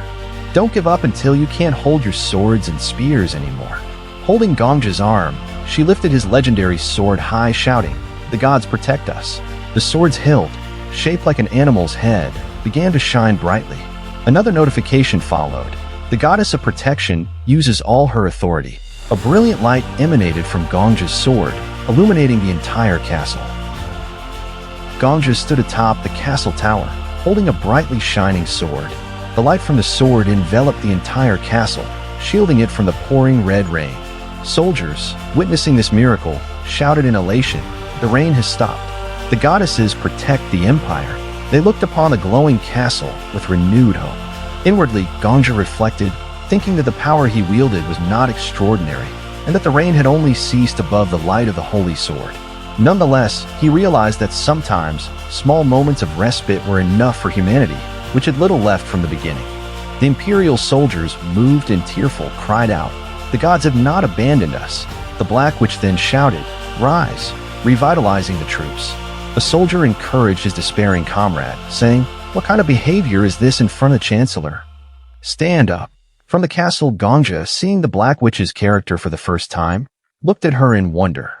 Don't give up until you can't hold your swords and spears anymore." Holding Gongja's arm, she lifted his legendary sword high, shouting, "The gods protect us." The sword's hilt, shaped like an animal's head, began to shine brightly. Another notification followed. The goddess of protection uses all her authority. A brilliant light emanated from Gongja's sword, illuminating the entire castle. Gongja stood atop the castle tower, holding a brightly shining sword. The light from the sword enveloped the entire castle, shielding it from the pouring red rain. Soldiers, witnessing this miracle, shouted in elation, "The rain has stopped. The goddesses protect the empire." They looked upon the glowing castle with renewed hope. Inwardly, Gongja reflected, thinking that the power he wielded was not extraordinary, and that the rain had only ceased above the light of the holy sword. Nonetheless, he realized that sometimes, small moments of respite were enough for humanity, which had little left from the beginning. The imperial soldiers, moved and tearful, cried out, "The gods have not abandoned us." The Black Witch then shouted, "Rise," revitalizing the troops. A soldier encouraged his despairing comrade, saying, "What kind of behavior is this in front of the Chancellor? Stand up." From the castle, Gongja, seeing the Black Witch's character for the first time, looked at her in wonder.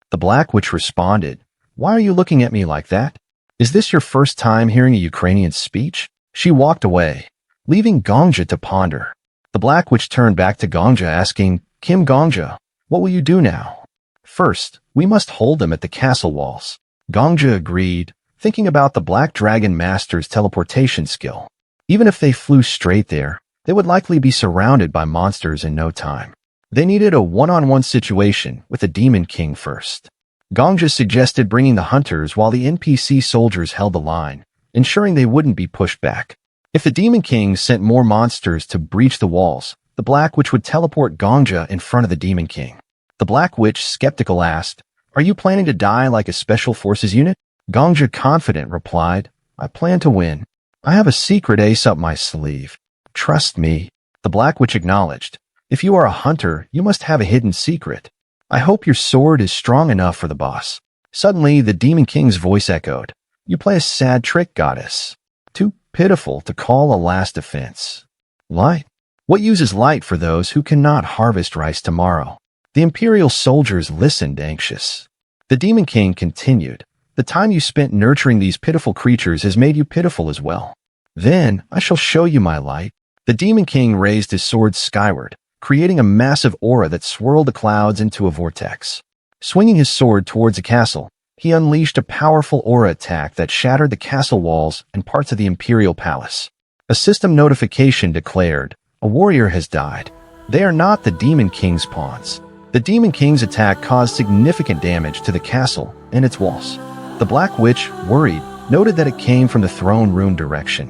The Black Witch responded, "Why are you looking at me like that? Is this your first time hearing a Ukrainian speech?" She walked away, leaving Gongja to ponder. The Black Witch turned back to Gongja, asking, "Kim Gongja, what will you do now?" "First, we must hold them at the castle walls." Gongja agreed, thinking about the Black Dragon Master's teleportation skill. Even if they flew straight there, they would likely be surrounded by monsters in no time. They needed a one-on-one situation with the Demon King first. Gongja suggested bringing the hunters while the NPC soldiers held the line, ensuring they wouldn't be pushed back. If the Demon King sent more monsters to breach the walls, the Black Witch would teleport Gongja in front of the Demon King. The Black Witch, skeptical, asked, "Are you planning to die like a special forces unit?" Gongja, confident, replied, "I plan to win. I have a secret ace up my sleeve. Trust me." The Black Witch acknowledged, "If you are a hunter, you must have a hidden secret. I hope your sword is strong enough for the boss." Suddenly, the Demon King's voice echoed, "You play a sad trick, goddess. Too pitiful to call a last defense. Light? What use is light for those who cannot harvest rice tomorrow?" The Imperial soldiers listened, anxious. The Demon King continued, "The time you spent nurturing these pitiful creatures has made you pitiful as well. Then I shall show you my light." The Demon King raised his sword skyward, creating a massive aura that swirled the clouds into a vortex. Swinging his sword towards the castle, he unleashed a powerful aura attack that shattered the castle walls and parts of the Imperial Palace. A system notification declared, "A warrior has died." They are not the Demon King's pawns. The Demon King's attack caused significant damage to the castle and its walls. The Black Witch, worried, noted that it came from the throne room direction.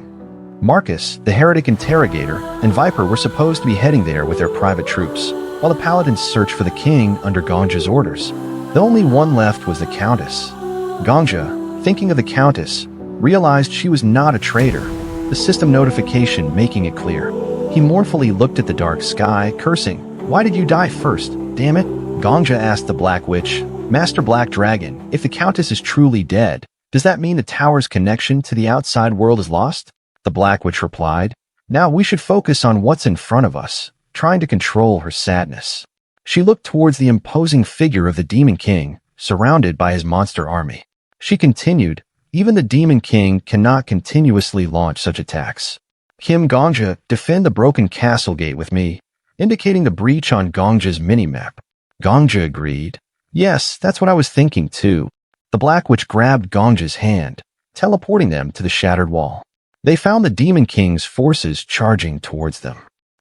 Marcus, the heretic interrogator, and Viper were supposed to be heading there with their private troops, while the paladins searched for the king under Gongja's orders. The only one left was the Countess. Gongja, thinking of the Countess, realized she was not a traitor, the system notification making it clear. He mournfully looked at the dark sky, cursing, "Why did you die first? Damn it." Gongja asked the Black Witch, "Master Black Dragon, if the Countess is truly dead, does that mean the tower's connection to the outside world is lost?" The Black Witch replied, "Now we should focus on what's in front of us," trying to control her sadness. She looked towards the imposing figure of the Demon King, surrounded by his monster army. She continued, "Even the Demon King cannot continuously launch such attacks. Kim Gongja, defend the broken castle gate with me," indicating the breach on Gongja's minimap. Gongja agreed. "Yes, that's what I was thinking too." The Black Witch grabbed Gongja's hand, teleporting them to the shattered wall. They found the Demon King's forces charging towards them.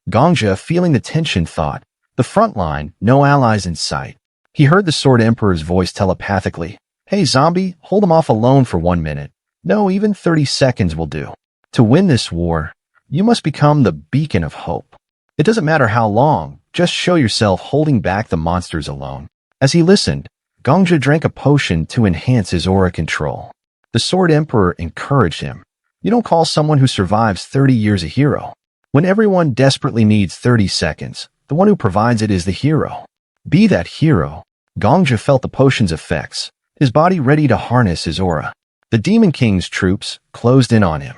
Gongja, feeling the tension, thought, "The front line, no allies in sight." He heard the Sword Emperor's voice telepathically, "Hey zombie, hold them off alone for 1 minute. No, even 30 seconds will do. To win this war, you must become the beacon of hope. It doesn't matter how long, just show yourself holding back the monsters alone." As he listened, Gongja drank a potion to enhance his aura control. The Sword Emperor encouraged him, "You don't call someone who survives 30 years a hero. When everyone desperately needs 30 seconds, the one who provides it is the hero. Be that hero." Gongja felt the potion's effects, his body ready to harness his aura. The Demon King's troops closed in on him.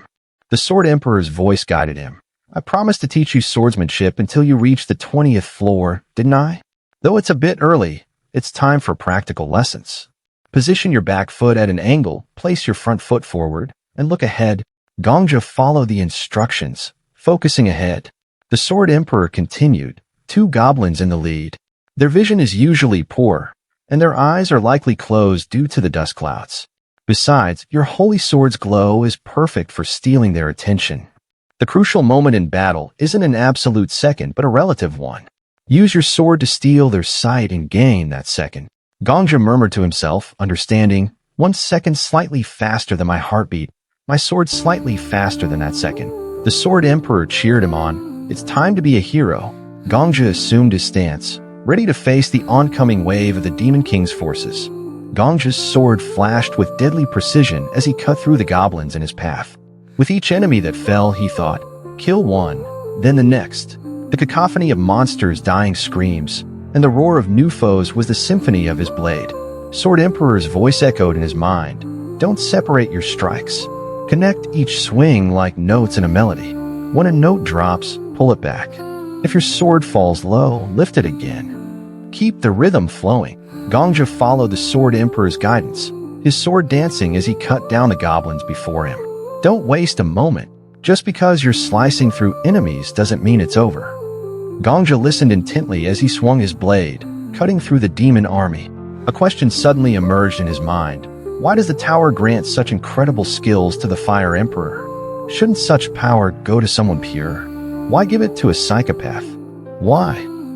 The Sword Emperor's voice guided him. "I promised to teach you swordsmanship until you reach the 20th floor, didn't I? Though it's a bit early, it's time for practical lessons. Position your back foot at an angle, place your front foot forward, and look ahead." Gongja followed the instructions, focusing ahead. The Sword Emperor continued, 2 goblins in the lead. Their vision is usually poor, and their eyes are likely closed due to the dust clouds. Besides, your holy sword's glow is perfect for stealing their attention. The crucial moment in battle isn't an absolute second, but a relative one. Use your sword to steal their sight and gain that second. Gongja murmured to himself, understanding, 1 second slightly faster than my heartbeat. My sword's slightly faster than that second. The Sword Emperor cheered him on. It's time to be a hero. Gongja assumed his stance, ready to face the oncoming wave of the Demon King's forces. Gongja's sword flashed with deadly precision as he cut through the goblins in his path. With each enemy that fell, he thought, kill one, then the next. The cacophony of monsters' dying screams, and the roar of new foes was the symphony of his blade. Sword Emperor's voice echoed in his mind. Don't separate your strikes. Connect each swing like notes in a melody. When a note drops, pull it back. If your sword falls low, lift it again. Keep the rhythm flowing. Gongja followed the Sword Emperor's guidance, his sword dancing as he cut down the goblins before him. Don't waste a moment. Just because you're slicing through enemies doesn't mean it's over. Gongja listened intently as he swung his blade, cutting through the demon army. A question suddenly emerged in his mind. Why does the tower grant such incredible skills to the Fire Emperor? Shouldn't such power go to someone pure? Why give it to a psychopath? Why?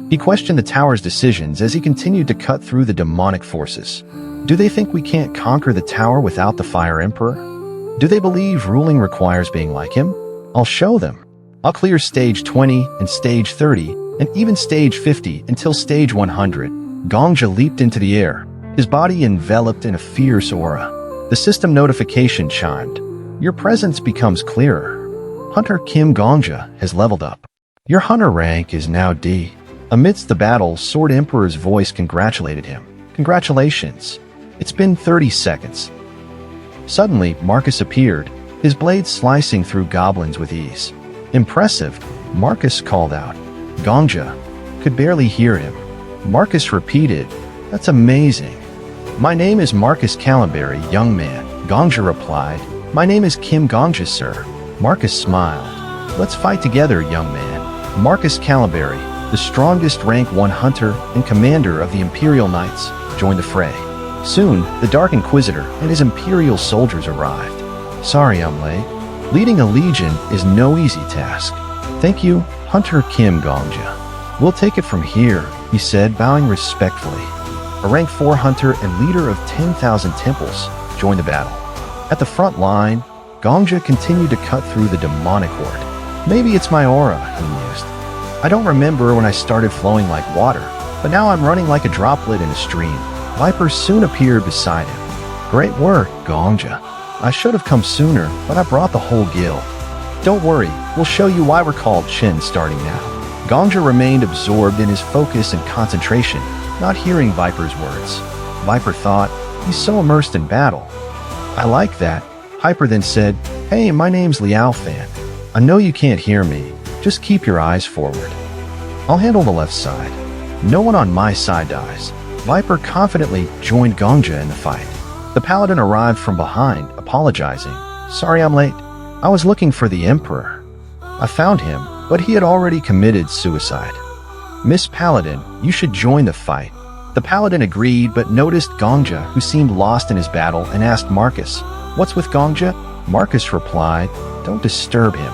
He questioned the tower's decisions as he continued to cut through the demonic forces. Do they think we can't conquer the tower without the Fire Emperor? Do they believe ruling requires being like him? I'll show them. I'll clear stage 20 and stage 30 and even stage 50 until stage 100. Gongja leaped into the air, his body enveloped in a fierce aura. The system notification chimed. Your presence becomes clearer. Hunter Kim Gongja has leveled up. Your hunter rank is now D. Amidst the battle, Sword Emperor's voice congratulated him. Congratulations. It's been 30 seconds. Suddenly, Marcus appeared, his blade slicing through goblins with ease. Impressive, Marcus called out. Gongja could barely hear him. Marcus repeated, That's amazing. My name is Marcus Calamberry, young man. Gongja replied, My name is Kim Gongja, sir. Marcus smiled. Let's fight together, young man. Marcus Calamberry, the strongest rank 1 hunter and commander of the Imperial Knights, joined the fray. Soon, the Dark Inquisitor and his Imperial soldiers arrived. Sorry I'm late. Leading a legion is no easy task. Thank you, Hunter Kim Gongja. We'll take it from here, he said, bowing respectfully. A rank 4 hunter and leader of 10,000 temples joined the battle. At the front line, Gongja continued to cut through the demonic horde. Maybe it's my aura, he mused. I don't remember when I started flowing like water, but now I'm running like a droplet in a stream. Viper soon appeared beside him. Great work, Gongja. I should have come sooner, but I brought the whole guild. Don't worry, we'll show you why we're called Chin starting now. Gongja remained absorbed in his focus and concentration, not hearing Viper's words. Viper thought, he's so immersed in battle. I like that. Hyper then said, Hey, my name's Liao Fan. I know you can't hear me. Just keep your eyes forward. I'll handle the left side. No one on my side dies. Viper confidently joined Gongja in the fight. The paladin arrived from behind, apologizing. Sorry I'm late. I was looking for the Emperor. I found him, but he had already committed suicide. Miss Paladin, you should join the fight. The paladin agreed, but noticed Gongja, who seemed lost in his battle, and asked Marcus, What's with Gongja? Marcus replied, Don't disturb him.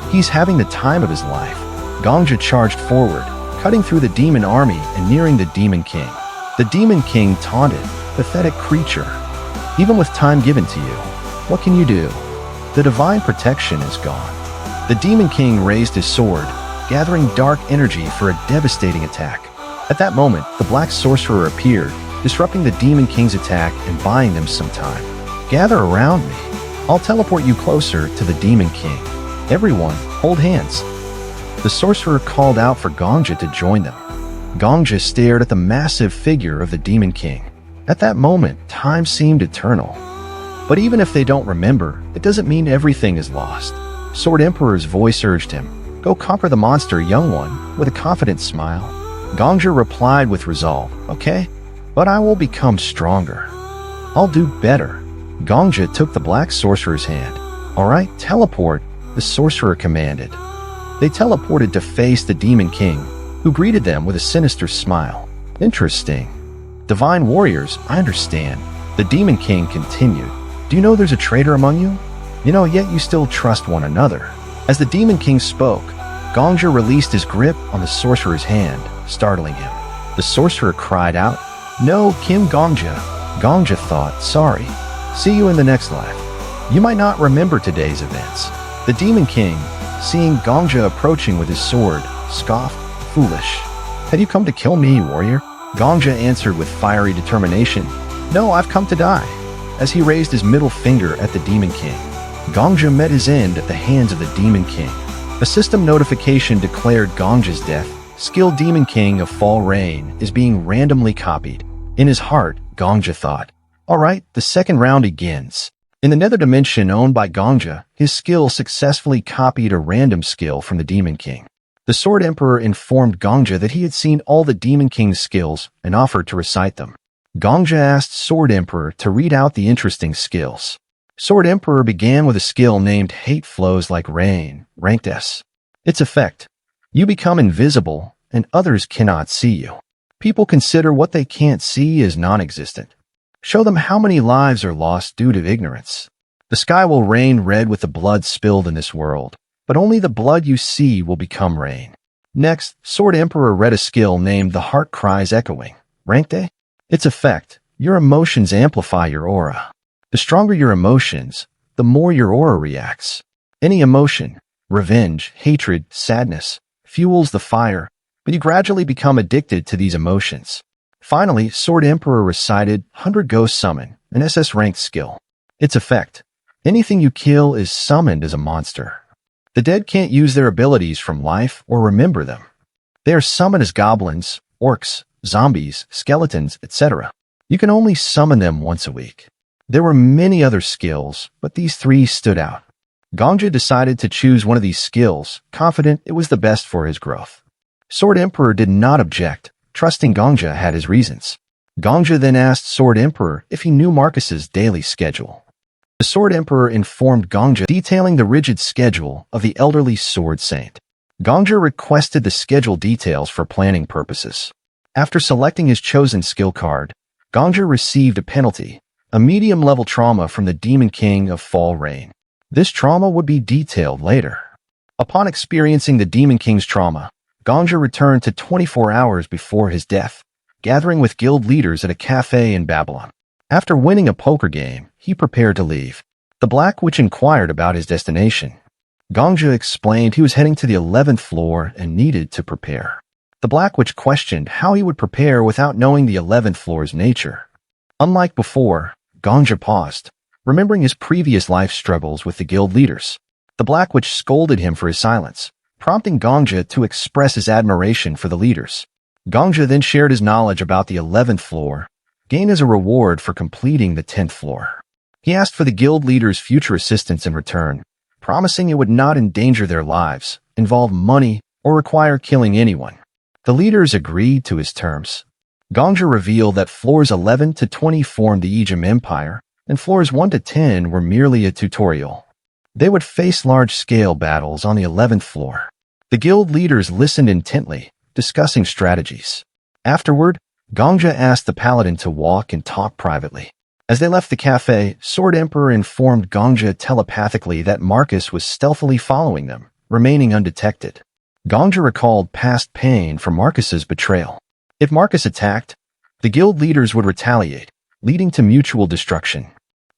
He's having the time of his life. Gongja charged forward, cutting through the demon army and nearing the Demon King. The Demon King taunted, Pathetic creature. Even with time given to you, what can you do? The divine protection is gone. The Demon King raised his sword, gathering dark energy for a devastating attack. At that moment, the Black Sorcerer appeared, disrupting the Demon King's attack and buying them some time. Gather around me. I'll teleport you closer to the Demon King. Everyone, hold hands. The sorcerer called out for Gongja to join them. Gongja stared at the massive figure of the Demon King. At that moment, time seemed eternal. But even if they don't remember, it doesn't mean everything is lost. Sword Emperor's voice urged him, Go conquer the monster, young one, with a confident smile. Gongja replied with resolve, Okay, but I will become stronger. I'll do better. Gongja took the Black Sorcerer's hand. All right, teleport, the sorcerer commanded. They teleported to face the Demon King, who greeted them with a sinister smile. Interesting. Divine warriors, I understand. The Demon King continued. Do you know there's a traitor among you? Yet you still trust one another. As the Demon King spoke, Gongja released his grip on the sorcerer's hand, startling him. The sorcerer cried out, No, Kim Gongja. Gongja thought, Sorry. See you in the next life. You might not remember today's events. The Demon King, seeing Gongja approaching with his sword, scoffed, "Foolish. Have you come to kill me, warrior?" Gongja answered with fiery determination, "No, I've come to die." As he raised his middle finger at the Demon King, Gongja met his end at the hands of the Demon King. A system notification declared Gongja's death. Skilled Demon King of Fall Rain is being randomly copied. In his heart, Gongja thought, "Alright, the second round begins." In the nether dimension owned by Gongja, his skill successfully copied a random skill from the Demon King. The Sword Emperor informed Gongja that he had seen all the Demon King's skills and offered to recite them. Gongja asked Sword Emperor to read out the interesting skills. Sword Emperor began with a skill named Hate Flows Like Rain, ranked S. Its effect: you become invisible and others cannot see you. People consider what they can't see as non-existent. Show them how many lives are lost due to ignorance. The sky will rain red with the blood spilled in this world, but only the blood you see will become rain. Next, Sword Emperor read a skill named The Heart Cries Echoing, ranked A. Its effect: your emotions amplify your aura. The stronger your emotions, the more your aura reacts. Any emotion, revenge, hatred, sadness, fuels the fire, but you gradually become addicted to these emotions. Finally, Sword Emperor recited 100 Ghost Summon, an SS-rank skill. Its effect: anything you kill is summoned as a monster. The dead can't use their abilities from life or remember them. They are summoned as goblins, orcs, zombies, skeletons, etc. You can only summon them once a week. There were many other skills, but these three stood out. Gongja decided to choose one of these skills, confident it was the best for his growth. Sword Emperor did not object, trusting Gongja had his reasons. Gongja then asked Sword Emperor if he knew Marcus's daily schedule. The Sword Emperor informed Gongja, detailing the rigid schedule of the elderly Sword Saint. Gongja requested the schedule details for planning purposes. After selecting his chosen skill card, Gongja received a penalty, a medium-level trauma from the Demon King of Fall Rain. This trauma would be detailed later. Upon experiencing the Demon King's trauma, Gongja returned to 24 hours before his death, gathering with guild leaders at a cafe in Babylon. After winning a poker game, he prepared to leave. The Black Witch inquired about his destination. Gongja explained he was heading to the 11th floor and needed to prepare. The Black Witch questioned how he would prepare without knowing the 11th floor's nature. Unlike before, Gongja paused, remembering his previous life struggles with the guild leaders. The Black Witch scolded him for his silence, prompting Gongja to express his admiration for the leaders. Gongja then shared his knowledge about the 11th floor, gained as a reward for completing the 10th floor. He asked for the guild leaders' future assistance in return, promising it would not endanger their lives, involve money, or require killing anyone. The leaders agreed to his terms. Gongja revealed that floors 11 to 20 formed the Ejim Empire, and floors 1 to 10 were merely a tutorial. They would face large-scale battles on the 11th floor. The guild leaders listened intently, discussing strategies. Afterward, Gongja asked the paladin to walk and talk privately. As they left the cafe, Sword Emperor informed Gongja telepathically that Marcus was stealthily following them, remaining undetected. Gongja recalled past pain from Marcus's betrayal. If Marcus attacked, the guild leaders would retaliate, leading to mutual destruction.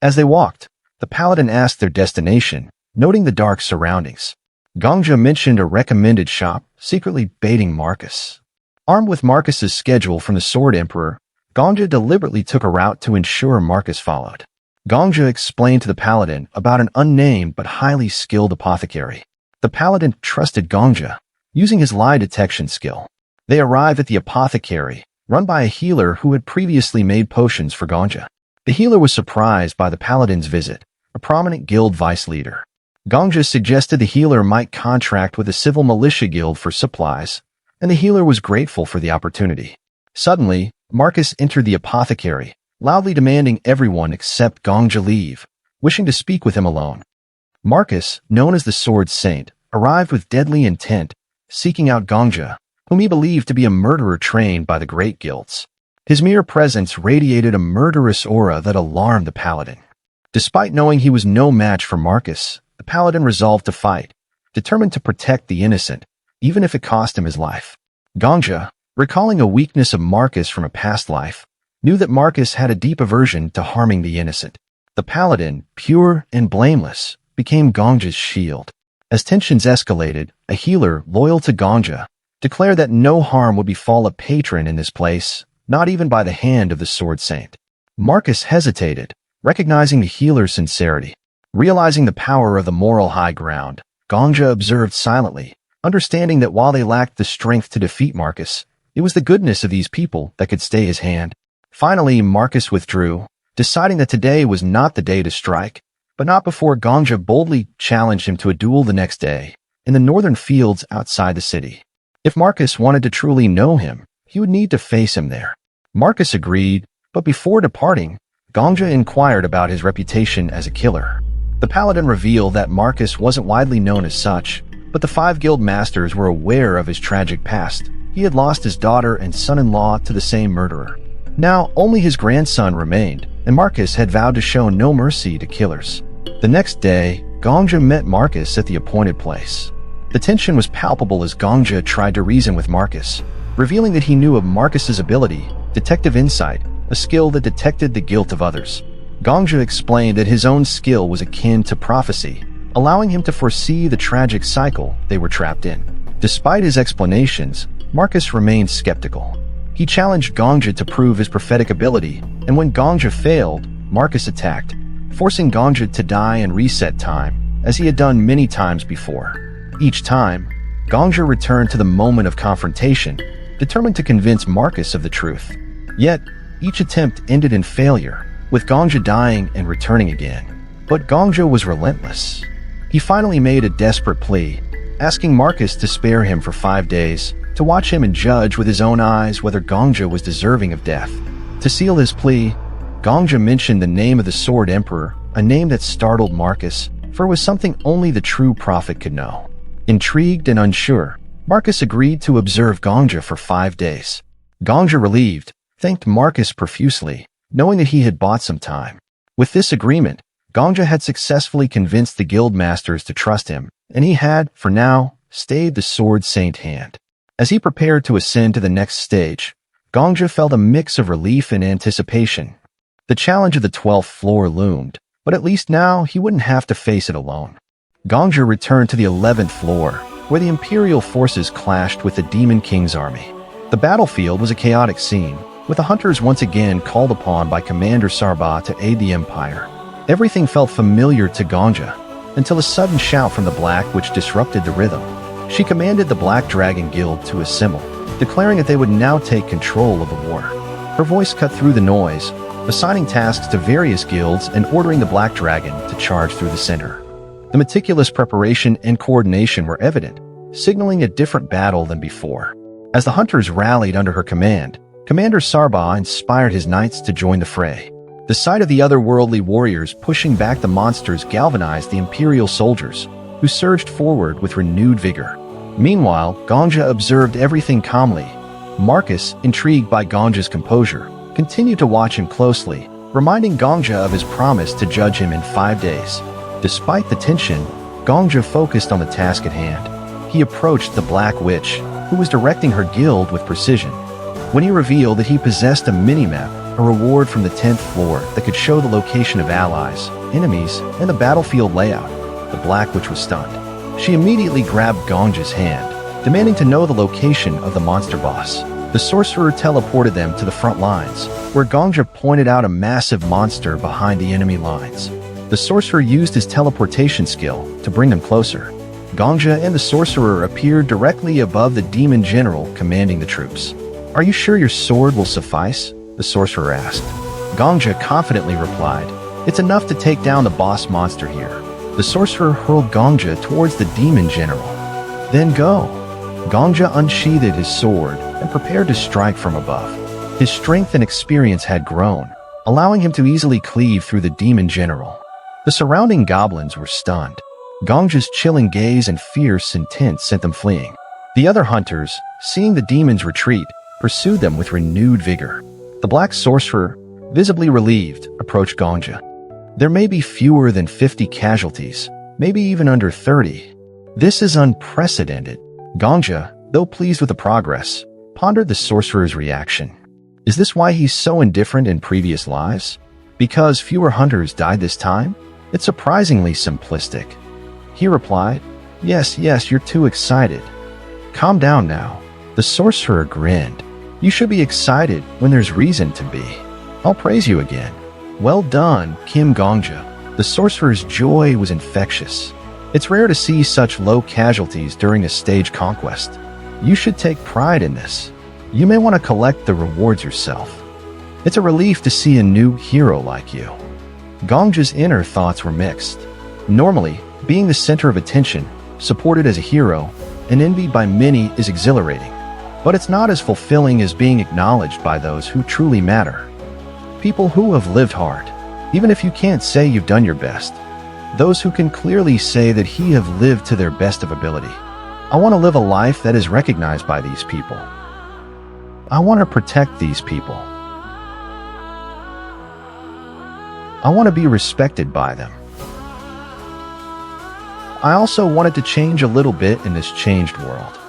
As they walked, the paladin asked their destination, noting the dark surroundings. Gongja mentioned a recommended shop, secretly baiting Marcus. Armed with Marcus's schedule from the Sword Emperor, Gongja deliberately took a route to ensure Marcus followed. Gongja explained to the paladin about an unnamed but highly skilled apothecary. The paladin trusted Gongja, using his lie detection skill. They arrived at the apothecary, run by a healer who had previously made potions for Gongja. The healer was surprised by the paladin's visit, a prominent guild vice leader. Gongja suggested the healer might contract with a civil militia guild for supplies, and the healer was grateful for the opportunity. Suddenly, Marcus entered the apothecary, loudly demanding everyone except Gongja leave, wishing to speak with him alone. Marcus, known as the Sword Saint, arrived with deadly intent, seeking out Gongja, whom he believed to be a murderer trained by the great guilds. His mere presence radiated a murderous aura that alarmed the paladin. Despite knowing he was no match for Marcus, the paladin resolved to fight, determined to protect the innocent, even if it cost him his life. Gongja, recalling a weakness of Marcus from a past life, knew that Marcus had a deep aversion to harming the innocent. The paladin, pure and blameless, became Gongja's shield. As tensions escalated, a healer loyal to Gongja declared that no harm would befall a patron in this place, not even by the hand of the Sword Saint. Marcus hesitated, recognizing the healer's sincerity. Realizing the power of the moral high ground, Gongja observed silently, understanding that while they lacked the strength to defeat Marcus, it was the goodness of these people that could stay his hand. Finally, Marcus withdrew, deciding that today was not the day to strike, but not before Gongja boldly challenged him to a duel the next day, in the northern fields outside the city. If Marcus wanted to truly know him, he would need to face him there. Marcus agreed, but before departing, Gongja inquired about his reputation as a killer. The paladin revealed that Marcus wasn't widely known as such, but the 5 guild masters were aware of his tragic past. He had lost his daughter and son-in-law to the same murderer. Now, only his grandson remained, and Marcus had vowed to show no mercy to killers. The next day, Gongja met Marcus at the appointed place. The tension was palpable as Gongja tried to reason with Marcus, revealing that he knew of Marcus's ability, detective insight, a skill that detected the guilt of others. Gongja explained that his own skill was akin to prophecy, allowing him to foresee the tragic cycle they were trapped in. Despite his explanations, Marcus remained skeptical. He challenged Gongja to prove his prophetic ability, and when Gongja failed, Marcus attacked, forcing Gongja to die and reset time, as he had done many times before. Each time, Gongja returned to the moment of confrontation, determined to convince Marcus of the truth. Yet, each attempt ended in failure, with Gongja dying and returning again. But Gongja was relentless. He finally made a desperate plea, asking Marcus to spare him for 5 days, to watch him and judge with his own eyes whether Gongja was deserving of death. To seal his plea, Gongja mentioned the name of the Sword Emperor, a name that startled Marcus, for it was something only the true prophet could know. Intrigued and unsure, Marcus agreed to observe Gongja for 5 days. Gongja, relieved, thanked Marcus profusely, knowing that he had bought some time. With this agreement, Gongja had successfully convinced the guild masters to trust him, and he had, for now, stayed the Sword Saint hand. As he prepared to ascend to the next stage, Gongja felt a mix of relief and anticipation. The challenge of the 12th floor loomed, but at least now he wouldn't have to face it alone. Gongja returned to the 11th floor, where the Imperial forces clashed with the Demon King's army. The battlefield was a chaotic scene, with the hunters once again called upon by Commander Sarba to aid the Empire. Everything felt familiar to Gongja, until a sudden shout from the Black Witch disrupted the rhythm. She commanded the Black Dragon Guild to assemble, declaring that they would now take control of the war. Her voice cut through the noise, assigning tasks to various guilds and ordering the Black Dragon to charge through the center. The meticulous preparation and coordination were evident, signaling a different battle than before. As the hunters rallied under her command, Commander Sarba inspired his knights to join the fray. The sight of the otherworldly warriors pushing back the monsters galvanized the Imperial soldiers, who surged forward with renewed vigor. Meanwhile, Gongja observed everything calmly. Marcus, intrigued by Gongja's composure, continued to watch him closely, reminding Gongja of his promise to judge him in 5 days. Despite the tension, Gongja focused on the task at hand. He approached the Black Witch, who was directing her guild with precision. When he revealed that he possessed a mini-map, a reward from the 10th floor that could show the location of allies, enemies, and the battlefield layout, the Black Witch was stunned. She immediately grabbed Gongja's hand, demanding to know the location of the monster boss. The sorcerer teleported them to the front lines, where Gongja pointed out a massive monster behind the enemy lines. The sorcerer used his teleportation skill to bring them closer. Gongja and the sorcerer appeared directly above the demon general commanding the troops. "Are you sure your sword will suffice?" the sorcerer asked. Gongja confidently replied, "It's enough to take down the boss monster here." The sorcerer hurled Gongja towards the demon general. "Then go." Gongja unsheathed his sword and prepared to strike from above. His strength and experience had grown, allowing him to easily cleave through the demon general. The surrounding goblins were stunned. Gongja's chilling gaze and fierce intent sent them fleeing. The other hunters, seeing the demons retreat, pursued them with renewed vigor. The black sorcerer, visibly relieved, approached Gongja. "There may be fewer than 50 casualties, maybe even under 30. This is unprecedented." Gongja, though pleased with the progress, pondered the sorcerer's reaction. Is this why he's so indifferent in previous lives? Because fewer hunters died this time? It's surprisingly simplistic. He replied, Yes, you're too excited. Calm down now. The sorcerer grinned. You should be excited when there's reason to be. I'll praise you again. Well done, Kim Gongja. The sorcerer's joy was infectious. It's rare to see such low casualties during a stage conquest. You should take pride in this. You may want to collect the rewards yourself. It's a relief to see a new hero like you. Gongja's inner thoughts were mixed. Normally, being the center of attention, supported as a hero, and envied by many is exhilarating. But it's not as fulfilling as being acknowledged by those who truly matter. People who have lived hard, even if you can't say you've done your best. Those who can clearly say that he have lived to their best of ability. I want to live a life that is recognized by these people. I want to protect these people. I want to be respected by them. I also wanted to change a little bit in this changed world.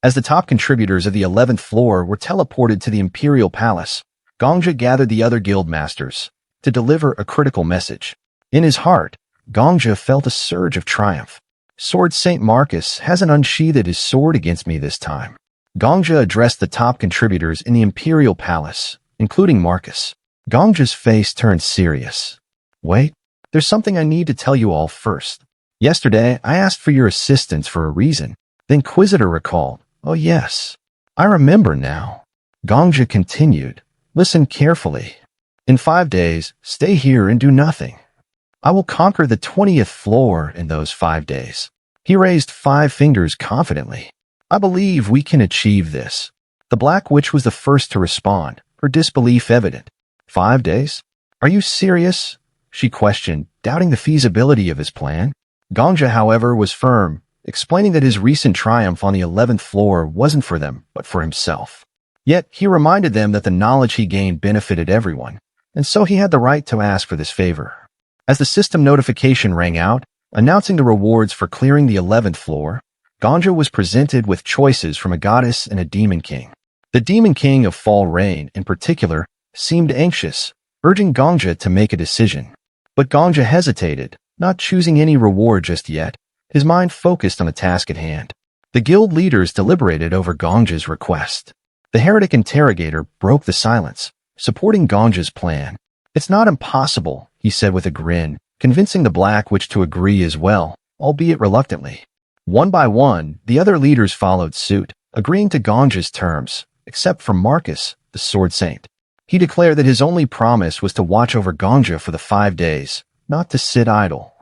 As the top contributors of the 11th floor were teleported to the Imperial Palace, Gongja gathered the other guild masters to deliver a critical message. In his heart, Gongja felt a surge of triumph. Sword Saint Marcus hasn't unsheathed his sword against me this time. Gongja addressed the top contributors in the Imperial Palace, including Marcus. Gongja's face turned serious. Wait, there's something I need to tell you all first. Yesterday, I asked for your assistance for a reason. The Inquisitor recalled. Oh yes, I remember now. Gongja continued. Listen carefully. In 5 days, stay here and do nothing. I will conquer the 20th floor in those 5 days. He raised 5 fingers confidently. I believe we can achieve this. The Black Witch was the first to respond, her disbelief evident. 5 days? Are you serious? She questioned, doubting the feasibility of his plan. Gongja, however, was firm, explaining that his recent triumph on the 11th floor wasn't for them, but for himself. Yet, he reminded them that the knowledge he gained benefited everyone, and so he had the right to ask for this favor. As the system notification rang out, announcing the rewards for clearing the 11th floor, Gongja was presented with choices from a goddess and a demon king. The demon king of Fall Rain, in particular, seemed anxious, urging Gongja to make a decision. But Gongja hesitated, not choosing any reward just yet, his mind focused on the task at hand. The guild leaders deliberated over Gongja's request. The heretic interrogator broke the silence, supporting Gongja's plan. It's not impossible, he said with a grin, convincing the Black Witch to agree as well, albeit reluctantly. One by one, the other leaders followed suit, agreeing to Gongja's terms, except for Marcus, the Sword Saint. He declared that his only promise was to watch over Gongja for the 5 days, not to sit idle.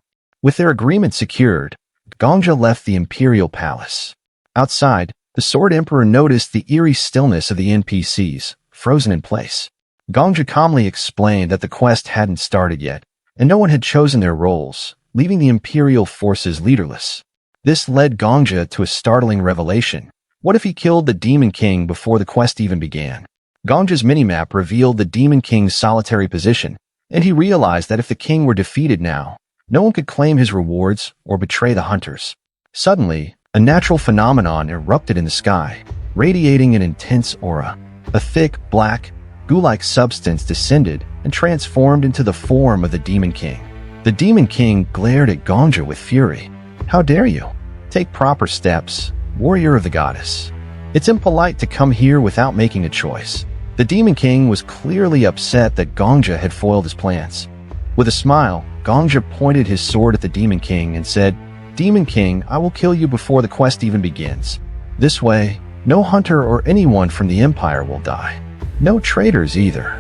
With their agreement secured, Gongja left the Imperial Palace. Outside, the Sword Emperor noticed the eerie stillness of the NPCs, frozen in place. Gongja calmly explained that the quest hadn't started yet, and no one had chosen their roles, leaving the Imperial forces leaderless. This led Gongja to a startling revelation. What if he killed the Demon King before the quest even began? Gongja's minimap revealed the Demon King's solitary position, and he realized that if the king were defeated now, no one could claim his rewards or betray the hunters. Suddenly, a natural phenomenon erupted in the sky, radiating an intense aura. A thick, black, goo-like substance descended and transformed into the form of the Demon King. The Demon King glared at Gongja with fury. How dare you? Take proper steps, warrior of the goddess. It's impolite to come here without making a choice. The Demon King was clearly upset that Gongja had foiled his plans. With a smile, Gongja pointed his sword at the Demon King and said, Demon King, I will kill you before the quest even begins. This way, no hunter or anyone from the Empire will die. No traitors either.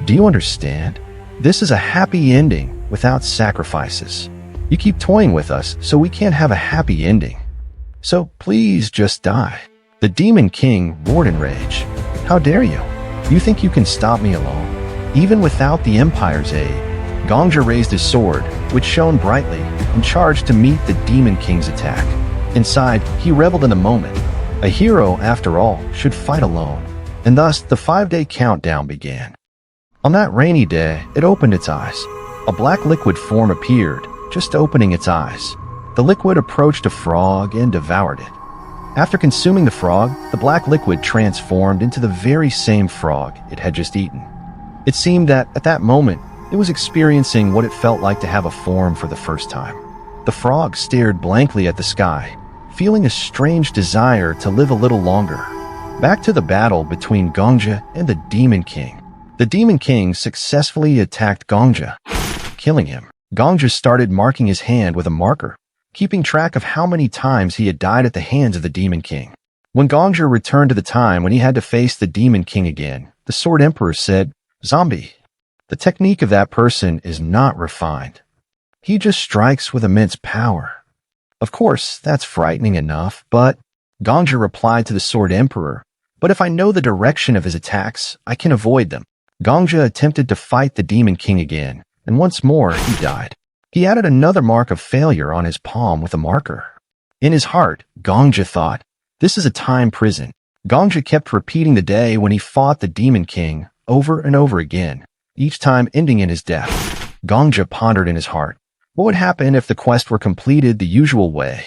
Do you understand? This is a happy ending without sacrifices. You keep toying with us, so we can't have a happy ending. So please just die. The Demon King roared in rage. How dare you? You think you can stop me alone? Even without the Empire's aid? Gongja raised his sword, which shone brightly, and charged to meet the Demon King's attack. Inside, he reveled in the moment. A hero, after all, should fight alone. And thus, the 5-day countdown began. On that rainy day, it opened its eyes. A black liquid form appeared, just opening its eyes. The liquid approached a frog and devoured it. After consuming the frog, the black liquid transformed into the very same frog it had just eaten. It seemed that, at that moment, it was experiencing what it felt like to have a form for the first time. The frog stared blankly at the sky, feeling a strange desire to live a little longer. Back to the battle between Gongja and the Demon King. The Demon King successfully attacked Gongja, killing him. Gongja started marking his hand with a marker, keeping track of how many times he had died at the hands of the Demon King. When Gongja returned to the time when he had to face the Demon King again, the Sword Emperor said, "Zombie, the technique of that person is not refined. He just strikes with immense power." Of course, that's frightening enough, but Gongja replied to the Sword Emperor, "But if I know the direction of his attacks, I can avoid them." Gongja attempted to fight the Demon King again, and once more he died. He added another mark of failure on his palm with a marker. In his heart, Gongja thought, "This is a time prison." Gongja kept repeating the day when he fought the Demon King over and over again, each time ending in his death. Gongja pondered in his heart, what would happen if the quest were completed the usual way?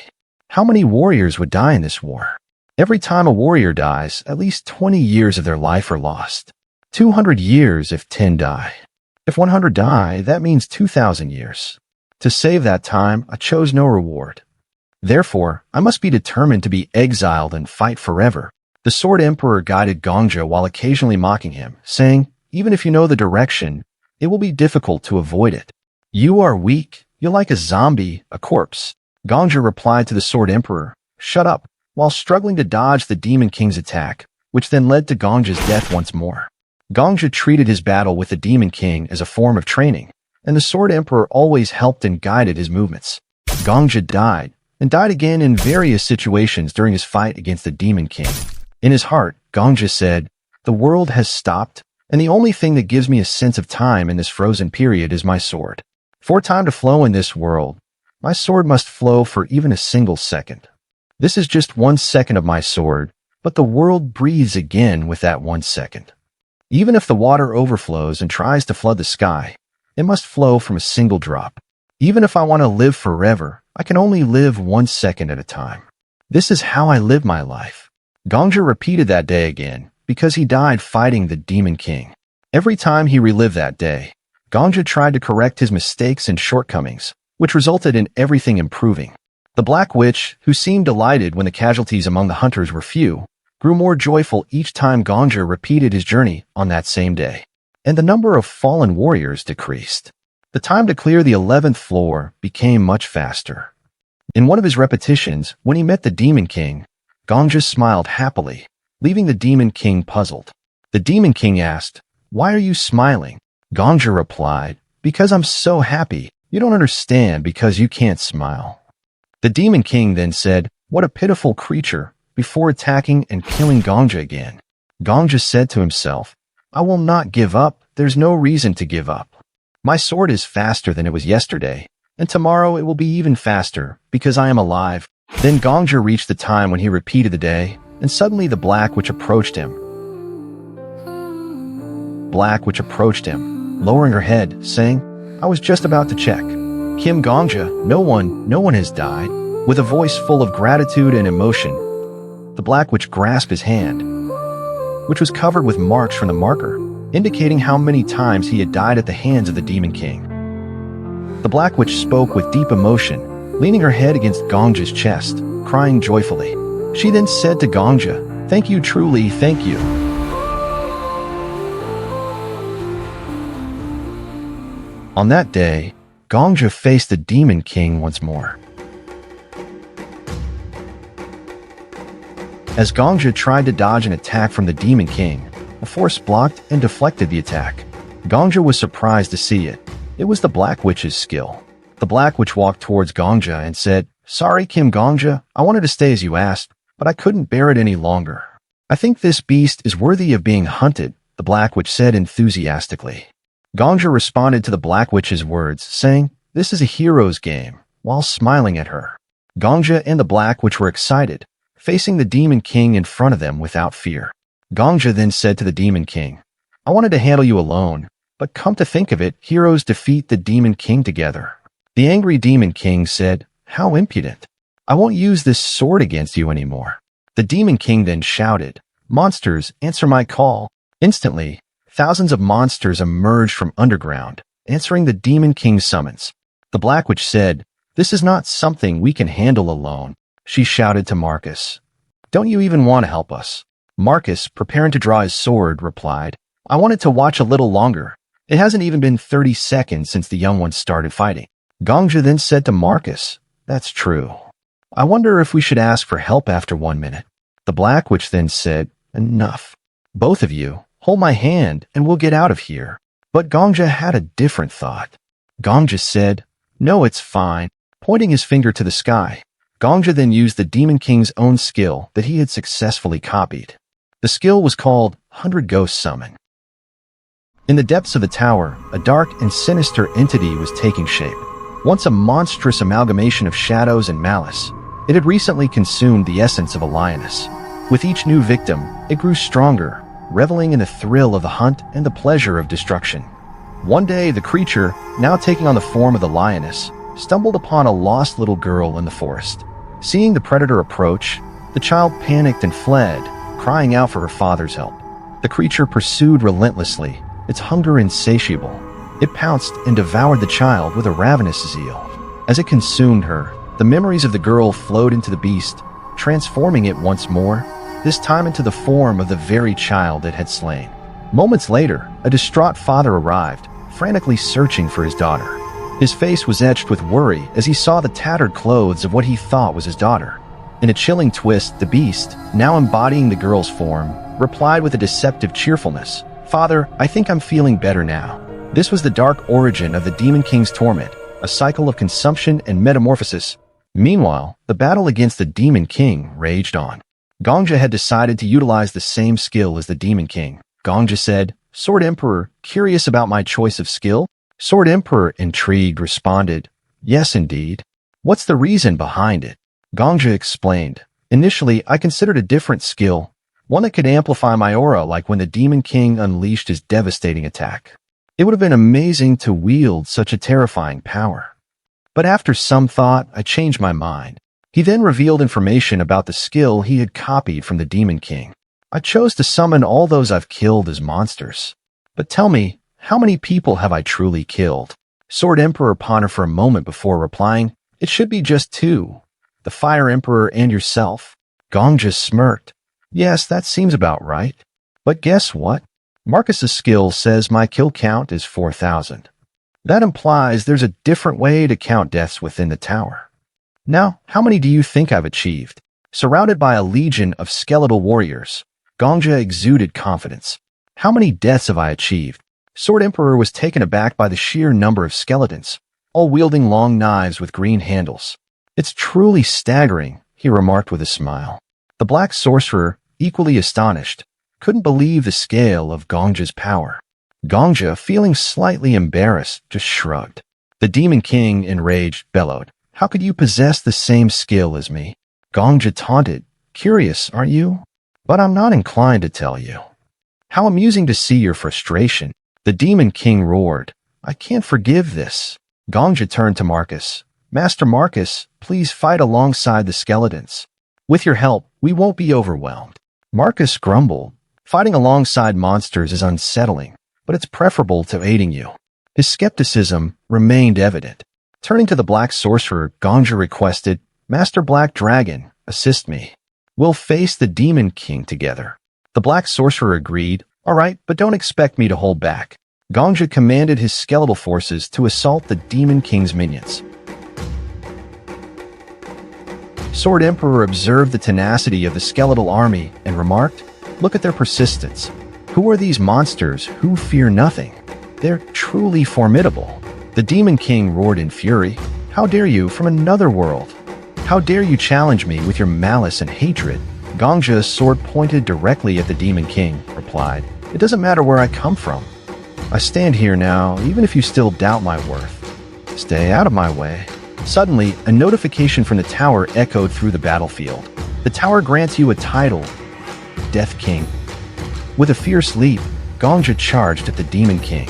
How many warriors would die in this war? Every time a warrior dies, at least 20 years of their life are lost. 200 years if 10 die. If 100 die, that means 2,000 years. To save that time, I chose no reward. Therefore, I must be determined to be exiled and fight forever. The Sword Emperor guided Gongja while occasionally mocking him, saying, "Even if you know the direction, it will be difficult to avoid it. You are weak, you're like a zombie, a corpse." Gongja replied to the Sword Emperor, "Shut up," while struggling to dodge the Demon King's attack, which then led to Gongja's death once more. Gongja treated his battle with the Demon King as a form of training, and the Sword Emperor always helped and guided his movements. Gongja died, and died again in various situations during his fight against the Demon King. In his heart, Gongja said, "The world has stopped, and the only thing that gives me a sense of time in this frozen period is my sword. For time to flow in this world, my sword must flow for even a single second. This is just 1 second of my sword, but the world breathes again with that 1 second. Even if the water overflows and tries to flood the sky, it must flow from a single drop. Even if I want to live forever, I can only live 1 second at a time. This is how I live my life." Gongja repeated that day again, because he died fighting the Demon King. Every time he relived that day, Gongja tried to correct his mistakes and shortcomings, which resulted in everything improving. The Black Witch, who seemed delighted when the casualties among the hunters were few, grew more joyful each time Gongja repeated his journey on that same day, and the number of fallen warriors decreased. The time to clear the 11th floor became much faster. In one of his repetitions, when he met the Demon King, Gongja smiled happily, leaving the Demon King puzzled. The Demon King asked, "Why are you smiling?" Gongja replied, "Because I'm so happy. You don't understand because you can't smile." The Demon King then said, "What a pitiful creature," before attacking and killing Gongja again. Gongja said to himself, "I will not give up. There's no reason to give up. My sword is faster than it was yesterday, and tomorrow it will be even faster because I am alive." Then Gongja reached the time when he repeated the day, and suddenly the Black Witch approached him. Lowering her head, saying, "I was just about to check. Kim Gongja, no one has died." With a voice full of gratitude and emotion, the Black Witch grasped his hand, which was covered with marks from the marker, indicating how many times he had died at the hands of the Demon King. The Black Witch spoke with deep emotion, leaning her head against Gongja's chest, crying joyfully. She then said to Gongja, "Thank you, truly, thank you." On that day, Gongja faced the Demon King once more. As Gongja tried to dodge an attack from the Demon King, a force blocked and deflected the attack. Gongja was surprised to see it. It was the Black Witch's skill. The Black Witch walked towards Gongja and said, "Sorry, Kim Gongja, I wanted to stay as you asked, but I couldn't bear it any longer." "I think this beast is worthy of being hunted," the Black Witch said enthusiastically. Gongja responded to the Black Witch's words, saying, "This is a hero's game," while smiling at her. Gongja and the Black Witch were excited, facing the Demon King in front of them without fear. Gongja then said to the Demon King, "I wanted to handle you alone, but come to think of it, heroes defeat the Demon King together." The angry Demon King said, "How impudent. I won't use this sword against you anymore." The Demon King then shouted, "Monsters, answer my call." Instantly, thousands of monsters emerged from underground, answering the Demon King's summons. The Black Witch said, "This is not something we can handle alone," she shouted to Marcus. "Don't you even want to help us?" Marcus, preparing to draw his sword, replied, "I wanted to watch a little longer. It hasn't even been 30 seconds since the young ones started fighting." Gongja then said to Marcus, "That's true. I wonder if we should ask for help after 1 minute." The Black Witch then said, "Enough. Both of you, hold my hand and we'll get out of here." But Gongja had a different thought. Gongja said, "No, it's fine," pointing his finger to the sky. Gongja then used the Demon King's own skill that he had successfully copied. The skill was called 100 Ghost Summon. In the depths of the tower, a dark and sinister entity was taking shape. Once a monstrous amalgamation of shadows and malice, it had recently consumed the essence of a lioness. With each new victim, it grew stronger, reveling in the thrill of the hunt and the pleasure of destruction. One day, the creature, now taking on the form of the lioness, stumbled upon a lost little girl in the forest. Seeing the predator approach, the child panicked and fled, crying out for her father's help. The creature pursued relentlessly, its hunger insatiable. It pounced and devoured the child with a ravenous zeal. As it consumed her, the memories of the girl flowed into the beast, transforming it once more, this time into the form of the very child it had slain. Moments later, a distraught father arrived, frantically searching for his daughter. His face was etched with worry as he saw the tattered clothes of what he thought was his daughter. In a chilling twist, the beast, now embodying the girl's form, replied with a deceptive cheerfulness, "Father, I think I'm feeling better now." This was the dark origin of the Demon King's torment, a cycle of consumption and metamorphosis. Meanwhile, the battle against the Demon King raged on. Gongja had decided to utilize the same skill as the Demon King. Gongja said, "Sword Emperor, curious about my choice of skill?" Sword Emperor, intrigued, responded, "Yes, indeed. What's the reason behind it?" Gongja explained, "Initially, I considered a different skill, one that could amplify my aura like when the Demon King unleashed his devastating attack. It would have been amazing to wield such a terrifying power. But after some thought, I changed my mind." He then revealed information about the skill he had copied from the Demon King. "I chose to summon all those I've killed as monsters. But tell me, how many people have I truly killed?" Sword Emperor pondered for a moment before replying, "It should be just 2. The Fire Emperor and yourself." Gongja smirked. "Yes, that seems about right. But guess what? Marcus's skill says my kill count is 4,000. That implies there's a different way to count deaths within the tower. Now, how many do you think I've achieved?" Surrounded by a legion of skeletal warriors, Gongja exuded confidence. "How many deaths have I achieved?" Sword Emperor was taken aback by the sheer number of skeletons, all wielding long knives with green handles. "It's truly staggering," he remarked with a smile. The Black Sorcerer, equally astonished, couldn't believe the scale of Gongja's power. Gongja, feeling slightly embarrassed, just shrugged. The Demon King, enraged, bellowed, "How could you possess the same skill as me?" Gongja taunted, "Curious, aren't you? But I'm not inclined to tell you." "How amusing to see your frustration." The Demon King roared, "I can't forgive this." Gongja turned to Marcus. "Master Marcus, please fight alongside the skeletons. With your help, we won't be overwhelmed." Marcus grumbled, "Fighting alongside monsters is unsettling, but it's preferable to aiding you." His skepticism remained evident. Turning to the Black Sorcerer, Gongja requested, "Master Black Dragon, assist me. We'll face the Demon King together." The Black Sorcerer agreed, "All right, but don't expect me to hold back." Gongja commanded his skeletal forces to assault the Demon King's minions. Sword Emperor observed the tenacity of the skeletal army and remarked, "Look at their persistence. Who are these monsters who fear nothing? They're truly formidable." The Demon King roared in fury, "How dare you from another world? How dare you challenge me with your malice and hatred?" Gongja's sword pointed directly at the Demon King, replied, "It doesn't matter where I come from. I stand here now, even if you still doubt my worth. Stay out of my way." Suddenly, a notification from the tower echoed through the battlefield. The tower grants you a title, Death King. With a fierce leap, Gongja charged at the Demon King.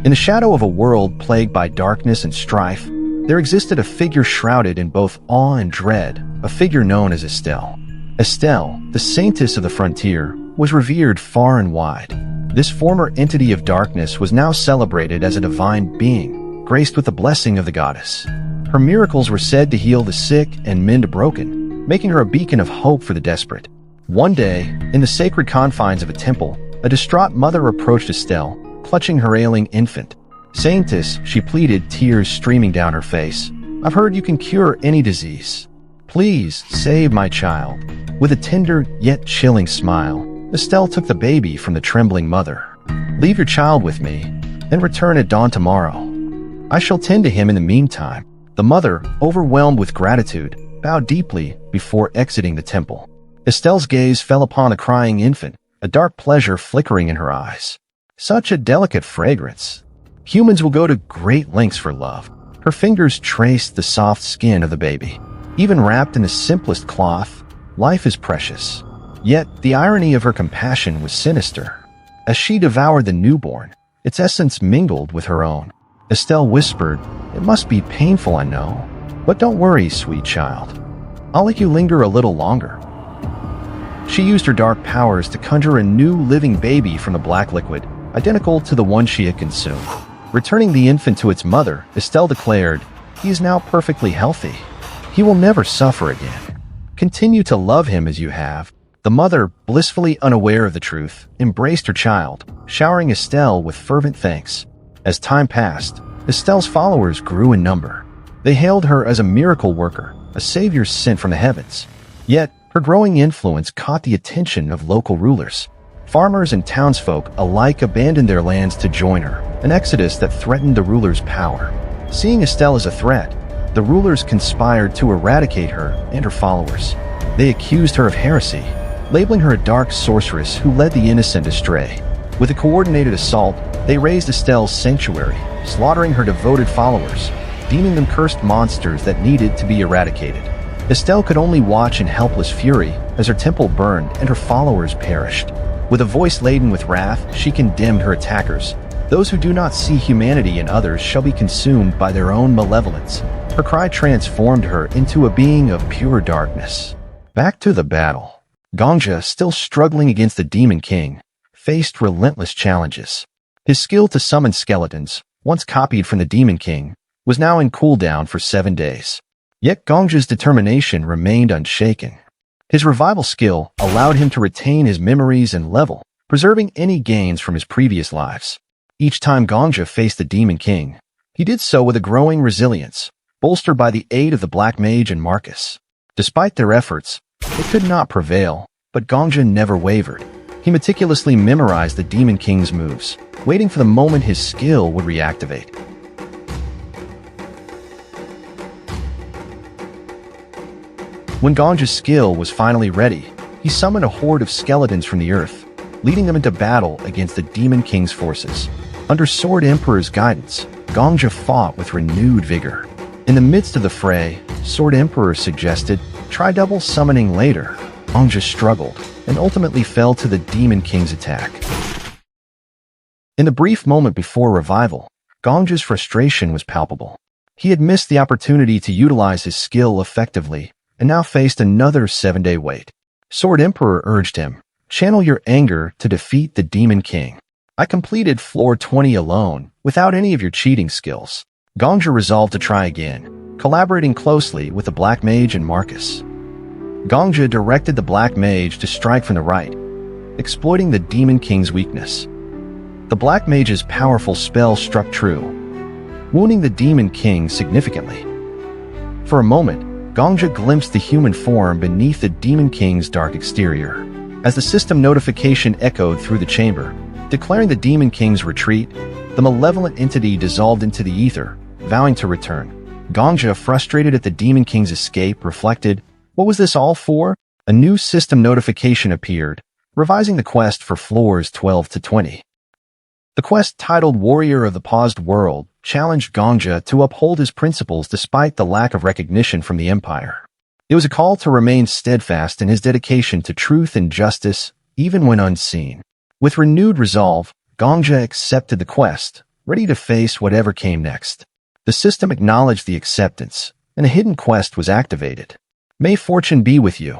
In the shadow of a world plagued by darkness and strife, there existed a figure shrouded in both awe and dread, a figure known as Estelle. Estelle, the saintess of the frontier, was revered far and wide. This former entity of darkness was now celebrated as a divine being, graced with the blessing of the goddess. Her miracles were said to heal the sick and mend the broken, making her a beacon of hope for the desperate. One day, in the sacred confines of a temple, a distraught mother approached Estelle, clutching her ailing infant. "Saintess," she pleaded, tears streaming down her face, "I've heard you can cure any disease. Please, save my child." With a tender yet chilling smile, Estelle took the baby from the trembling mother. "Leave your child with me, and return at dawn tomorrow. I shall tend to him in the meantime." The mother, overwhelmed with gratitude, bowed deeply before exiting the temple. Estelle's gaze fell upon a crying infant, a dark pleasure flickering in her eyes. Such a delicate fragrance. Humans will go to great lengths for love. Her fingers traced the soft skin of the baby. Even wrapped in the simplest cloth, life is precious. Yet, the irony of her compassion was sinister. As she devoured the newborn, its essence mingled with her own. Estelle whispered, "It must be painful, I know. But don't worry, sweet child. I'll let you linger a little longer." She used her dark powers to conjure a new living baby from the black liquid, identical to the one she had consumed. Returning the infant to its mother, Estelle declared, "He is now perfectly healthy. He will never suffer again. Continue to love him as you have." The mother, blissfully unaware of the truth, embraced her child, showering Estelle with fervent thanks. As time passed, Estelle's followers grew in number. They hailed her as a miracle worker, a savior sent from the heavens. Yet, her growing influence caught the attention of local rulers. Farmers and townsfolk alike abandoned their lands to join her, an exodus that threatened the ruler's power. Seeing Estelle as a threat, the rulers conspired to eradicate her and her followers. They accused her of heresy, labeling her a dark sorceress who led the innocent astray. With a coordinated assault, they razed Estelle's sanctuary, slaughtering her devoted followers, deeming them cursed monsters that needed to be eradicated. Estelle could only watch in helpless fury as her temple burned and her followers perished. With a voice laden with wrath, she condemned her attackers. "Those who do not see humanity in others shall be consumed by their own malevolence." Her cry transformed her into a being of pure darkness. Back to the battle. Gongja, still struggling against the Demon King, faced relentless challenges. His skill to summon skeletons, once copied from the Demon King, was now in cooldown for 7 days. Yet Gongja's determination remained unshaken. His revival skill allowed him to retain his memories and level, preserving any gains from his previous lives. Each time Gongja faced the Demon King, he did so with a growing resilience, bolstered by the aid of the Black Mage and Marcus. Despite their efforts, they could not prevail, but Gongja never wavered. He meticulously memorized the Demon King's moves, waiting for the moment his skill would reactivate. When Gongja's skill was finally ready, he summoned a horde of skeletons from the earth, leading them into battle against the Demon King's forces. Under Sword Emperor's guidance, Gongja fought with renewed vigor. In the midst of the fray, Sword Emperor suggested, "Try double summoning later." Gongja struggled, and ultimately fell to the Demon King's attack. In the brief moment before revival, Gongja's frustration was palpable. He had missed the opportunity to utilize his skill effectively, and now faced another 7-day wait. Sword Emperor urged him, "Channel your anger to defeat the Demon King. I completed floor 20 alone, without any of your cheating skills." Gongja resolved to try again, collaborating closely with the Black Mage and Marcus. Gongja directed the Black Mage to strike from the right, exploiting the Demon King's weakness. The Black Mage's powerful spell struck true, wounding the Demon King significantly. For a moment, Gongja glimpsed the human form beneath the Demon King's dark exterior. As the system notification echoed through the chamber, declaring the Demon King's retreat, the malevolent entity dissolved into the ether, vowing to return. Gongja, frustrated at the Demon King's escape, reflected, "What was this all for?" A new system notification appeared, revising the quest for floors 12 to 20. The quest, titled Warrior of the Paused World, challenged Gongja to uphold his principles despite the lack of recognition from the Empire. It was a call to remain steadfast in his dedication to truth and justice, even when unseen. With renewed resolve, Gongja accepted the quest, ready to face whatever came next. The system acknowledged the acceptance, and a hidden quest was activated. May fortune be with you.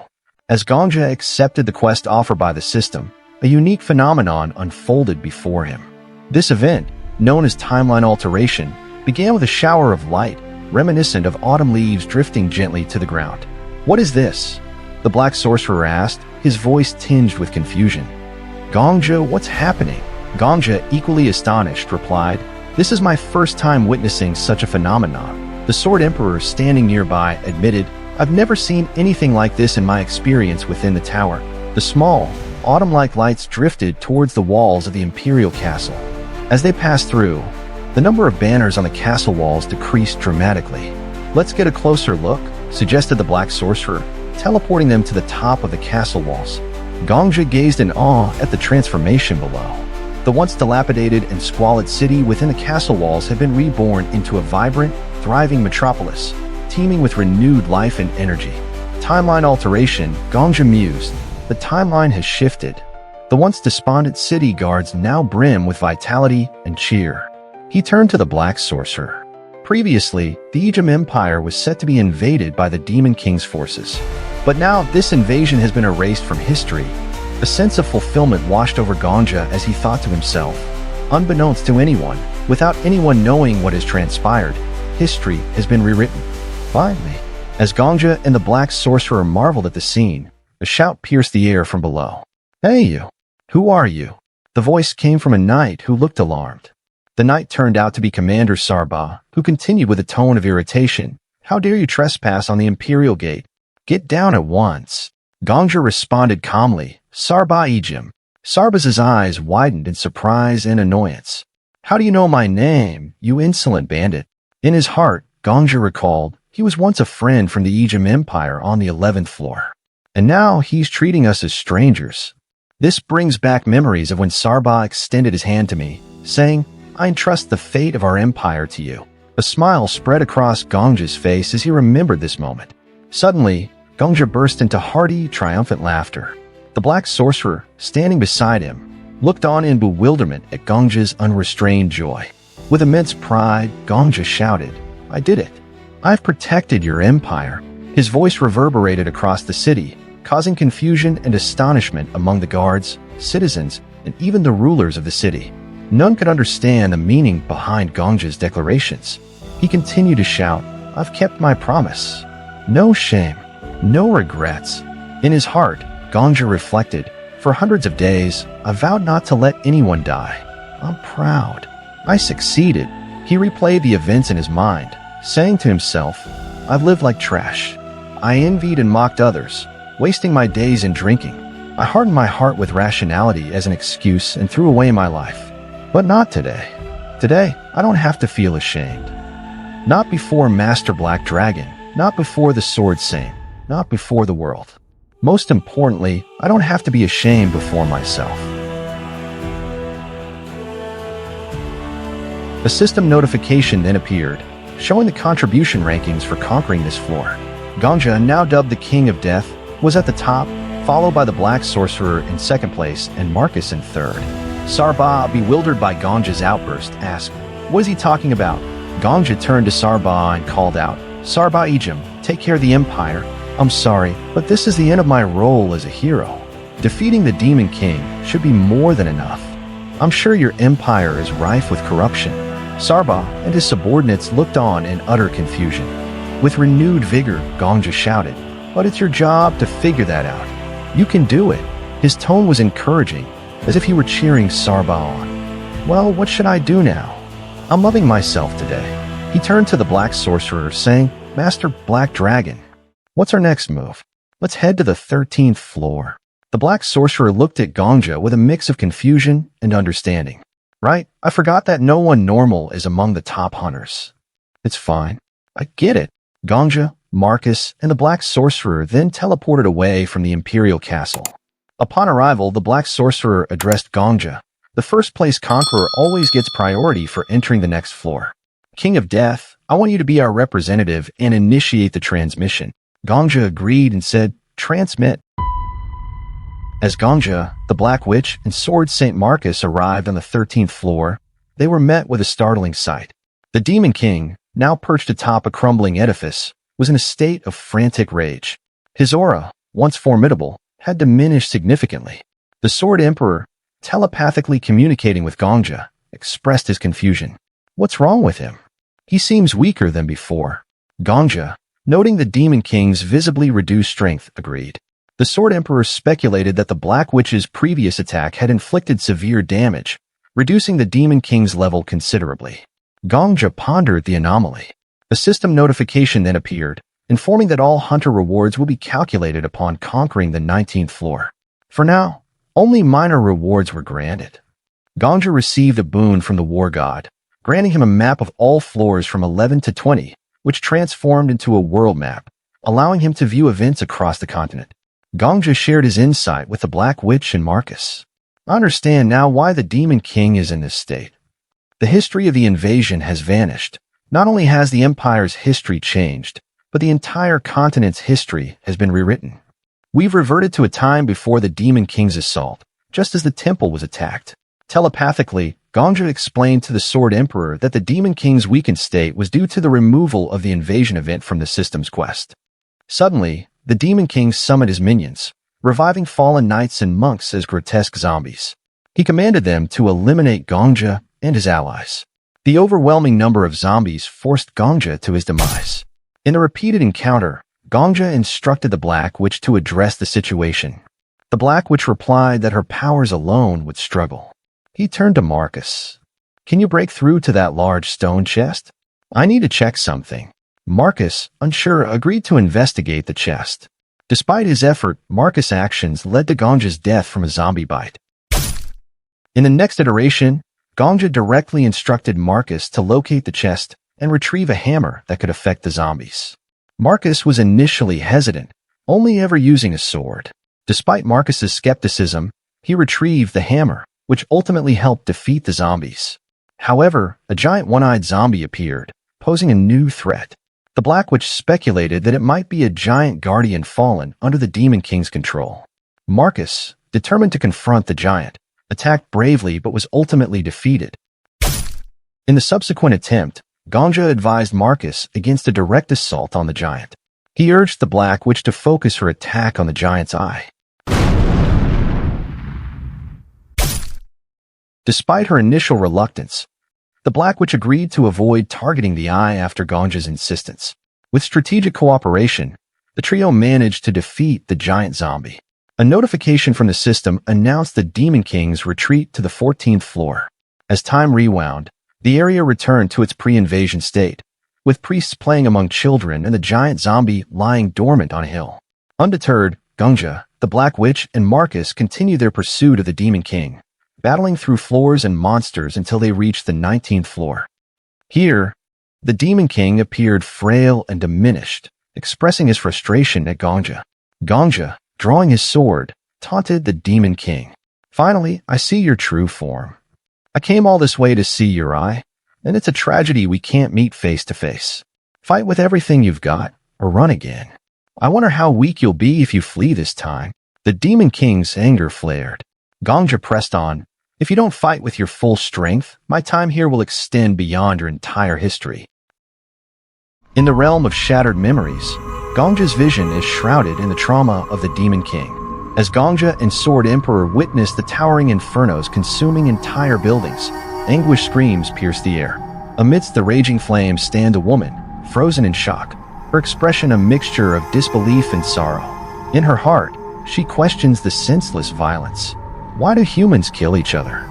As Gongja accepted the quest offered by the system, a unique phenomenon unfolded before him. This event, known as timeline alteration, began with a shower of light, reminiscent of autumn leaves drifting gently to the ground. "What is this?" the Black Sorcerer asked, his voice tinged with confusion. "Gongja, what's happening?" Gongja, equally astonished, replied, "This is my first time witnessing such a phenomenon." The Sword Emperor, standing nearby, admitted, "I've never seen anything like this in my experience within the tower." The small, autumn-like lights drifted towards the walls of the Imperial Castle. As they passed through, the number of banners on the castle walls decreased dramatically. "Let's get a closer look," suggested the Black Sorcerer, teleporting them to the top of the castle walls. Gongja gazed in awe at the transformation below. The once dilapidated and squalid city within the castle walls had been reborn into a vibrant, thriving metropolis, teeming with renewed life and energy. Timeline alteration, Gongja mused. The timeline has shifted. The once despondent city guards now brim with vitality and cheer. He turned to the Black Sorcerer. Previously, the Ejim Empire was set to be invaded by the Demon King's forces. But now this invasion has been erased from history. A sense of fulfillment washed over Gongja as he thought to himself, unbeknownst to anyone, without anyone knowing what has transpired, history has been rewritten. Finally, as Gongja and the Black Sorcerer marveled at the scene, a shout pierced the air from below. "Hey you! Who are you?" The voice came from a knight who looked alarmed. The knight turned out to be Commander Sarba, who continued with a tone of irritation. "How dare you trespass on the Imperial Gate? Get down at once." Gongja responded calmly, "Sarba Ejim." Sarba's eyes widened in surprise and annoyance. "How do you know my name, you insolent bandit?" In his heart, Gongja recalled, he was once a friend from the Ejim Empire on the 11th floor. And now he's treating us as strangers. This brings back memories of when Sarba extended his hand to me, saying, "I entrust the fate of our empire to you." A smile spread across Gongja's face as he remembered this moment. Suddenly, Gongja burst into hearty, triumphant laughter. The Black Sorcerer, standing beside him, looked on in bewilderment at Gongja's unrestrained joy. With immense pride, Gongja shouted, "I did it! I've protected your empire." His voice reverberated across the city, causing confusion and astonishment among the guards, citizens, and even the rulers of the city. None could understand the meaning behind Gongja's declarations. He continued to shout, "I've kept my promise. No shame, no regrets." In his heart, Gongja reflected, "For hundreds of days, I vowed not to let anyone die. I'm proud. I succeeded." He replayed the events in his mind, saying to himself, "I've lived like trash. I envied and mocked others, wasting my days in drinking. I hardened my heart with rationality as an excuse and threw away my life. But not today. Today, I don't have to feel ashamed. Not before Master Black Dragon, not before the Sword Saint, not before the world. Most importantly, I don't have to be ashamed before myself." A system notification then appeared, showing the contribution rankings for conquering this floor. Gongja, now dubbed the King of Death, was at the top, followed by the Black Sorcerer in second place and Marcus in third. Sarba, bewildered by Gongja's outburst, asked, "What is he talking about?" Gongja turned to Sarba and called out, "Sarba Ejim, take care of the Empire. I'm sorry, but this is the end of my role as a hero. Defeating the Demon King should be more than enough. I'm sure your empire is rife with corruption." Sarba and his subordinates looked on in utter confusion. With renewed vigor, Gongja shouted, "But it's your job to figure that out. You can do it." His tone was encouraging, as if he were cheering Sarba on. "Well, what should I do now? I'm loving myself today." He turned to the Black Sorcerer, saying, "Master Black Dragon, what's our next move? Let's head to the 13th floor." The Black Sorcerer looked at Gongja with a mix of confusion and understanding. "Right, I forgot that no one normal is among the top hunters." "It's fine. I get it." Gongja, Marcus, and the Black Sorcerer then teleported away from the Imperial Castle. Upon arrival, the Black Sorcerer addressed Gongja. "The first-place conqueror always gets priority for entering the next floor. King of Death, I want you to be our representative and initiate the transmission." Gongja agreed and said, "Transmit." As Gongja, the Black Witch, and Sword Saint Marcus arrived on the 13th floor, they were met with a startling sight. The Demon King, now perched atop a crumbling edifice, was in a state of frantic rage. His aura, once formidable, had diminished significantly. The Sword Emperor, telepathically communicating with Gongja, expressed his confusion. What's wrong with him? He seems weaker than before. Gongja, noting the Demon King's visibly reduced strength, agreed. The Sword Emperor speculated that the Black Witch's previous attack had inflicted severe damage, reducing the Demon King's level considerably. Gongja pondered the anomaly. A system notification then appeared, informing that all hunter rewards will be calculated upon conquering the 19th floor. For now, only minor rewards were granted. Gongja received a boon from the War God, granting him a map of all floors from 11 to 20, which transformed into a world map, allowing him to view events across the continent. Gongja shared his insight with the Black Witch and Marcus. I understand now why the Demon King is in this state. The history of the invasion has vanished. Not only has the Empire's history changed, but the entire continent's history has been rewritten. We've reverted to a time before the Demon King's assault, just as the temple was attacked. Telepathically, Gongja explained to the Sword Emperor that the Demon King's weakened state was due to the removal of the invasion event from the system's quest. Suddenly, the Demon King summoned his minions, reviving fallen knights and monks as grotesque zombies. He commanded them to eliminate Gongja and his allies. The overwhelming number of zombies forced Gongja to his demise. In the repeated encounter, Gongja instructed the Black Witch to address the situation. The Black Witch replied that her powers alone would struggle. He turned to Marcus. Can you break through to that large stone chest? I need to check something. Marcus, unsure, agreed to investigate the chest. Despite his effort, Marcus' actions led to Gongja's death from a zombie bite. In the next iteration, Gongja directly instructed Marcus to locate the chest and retrieve a hammer that could affect the zombies. Marcus was initially hesitant, only ever using a sword. Despite Marcus's skepticism, he retrieved the hammer, which ultimately helped defeat the zombies. However, a giant one-eyed zombie appeared, posing a new threat. The Black Witch speculated that it might be a giant guardian fallen under the Demon King's control. Marcus, determined to confront the giant, attacked bravely but was ultimately defeated. In the subsequent attempt, Gongja advised Marcus against a direct assault on the giant. He urged the Black Witch to focus her attack on the giant's eye. Despite her initial reluctance, the Black Witch agreed to avoid targeting the eye after Gongja's insistence. With strategic cooperation, the trio managed to defeat the giant zombie. A notification from the system announced the Demon King's retreat to the 14th floor. As time rewound, the area returned to its pre-invasion state, with priests playing among children and the giant zombie lying dormant on a hill. Undeterred, Gongja, the Black Witch, and Marcus continued their pursuit of the Demon King, battling through floors and monsters until they reached the 19th floor. Here, the Demon King appeared frail and diminished, expressing his frustration at Gongja. Gongja, drawing his sword, taunted the Demon King. Finally, I see your true form. I came all this way to see your eye, and it's a tragedy we can't meet face to face. Fight with everything you've got, or run again. I wonder how weak you'll be if you flee this time. The Demon King's anger flared. Gongja pressed on. If you don't fight with your full strength, my time here will extend beyond your entire history. In the realm of shattered memories, Gongja's vision is shrouded in the trauma of the Demon King. As Gongja and Sword Emperor witness the towering infernos consuming entire buildings, anguished screams pierce the air. Amidst the raging flames stand a woman, frozen in shock, her expression a mixture of disbelief and sorrow. In her heart, she questions the senseless violence. Why do humans kill each other?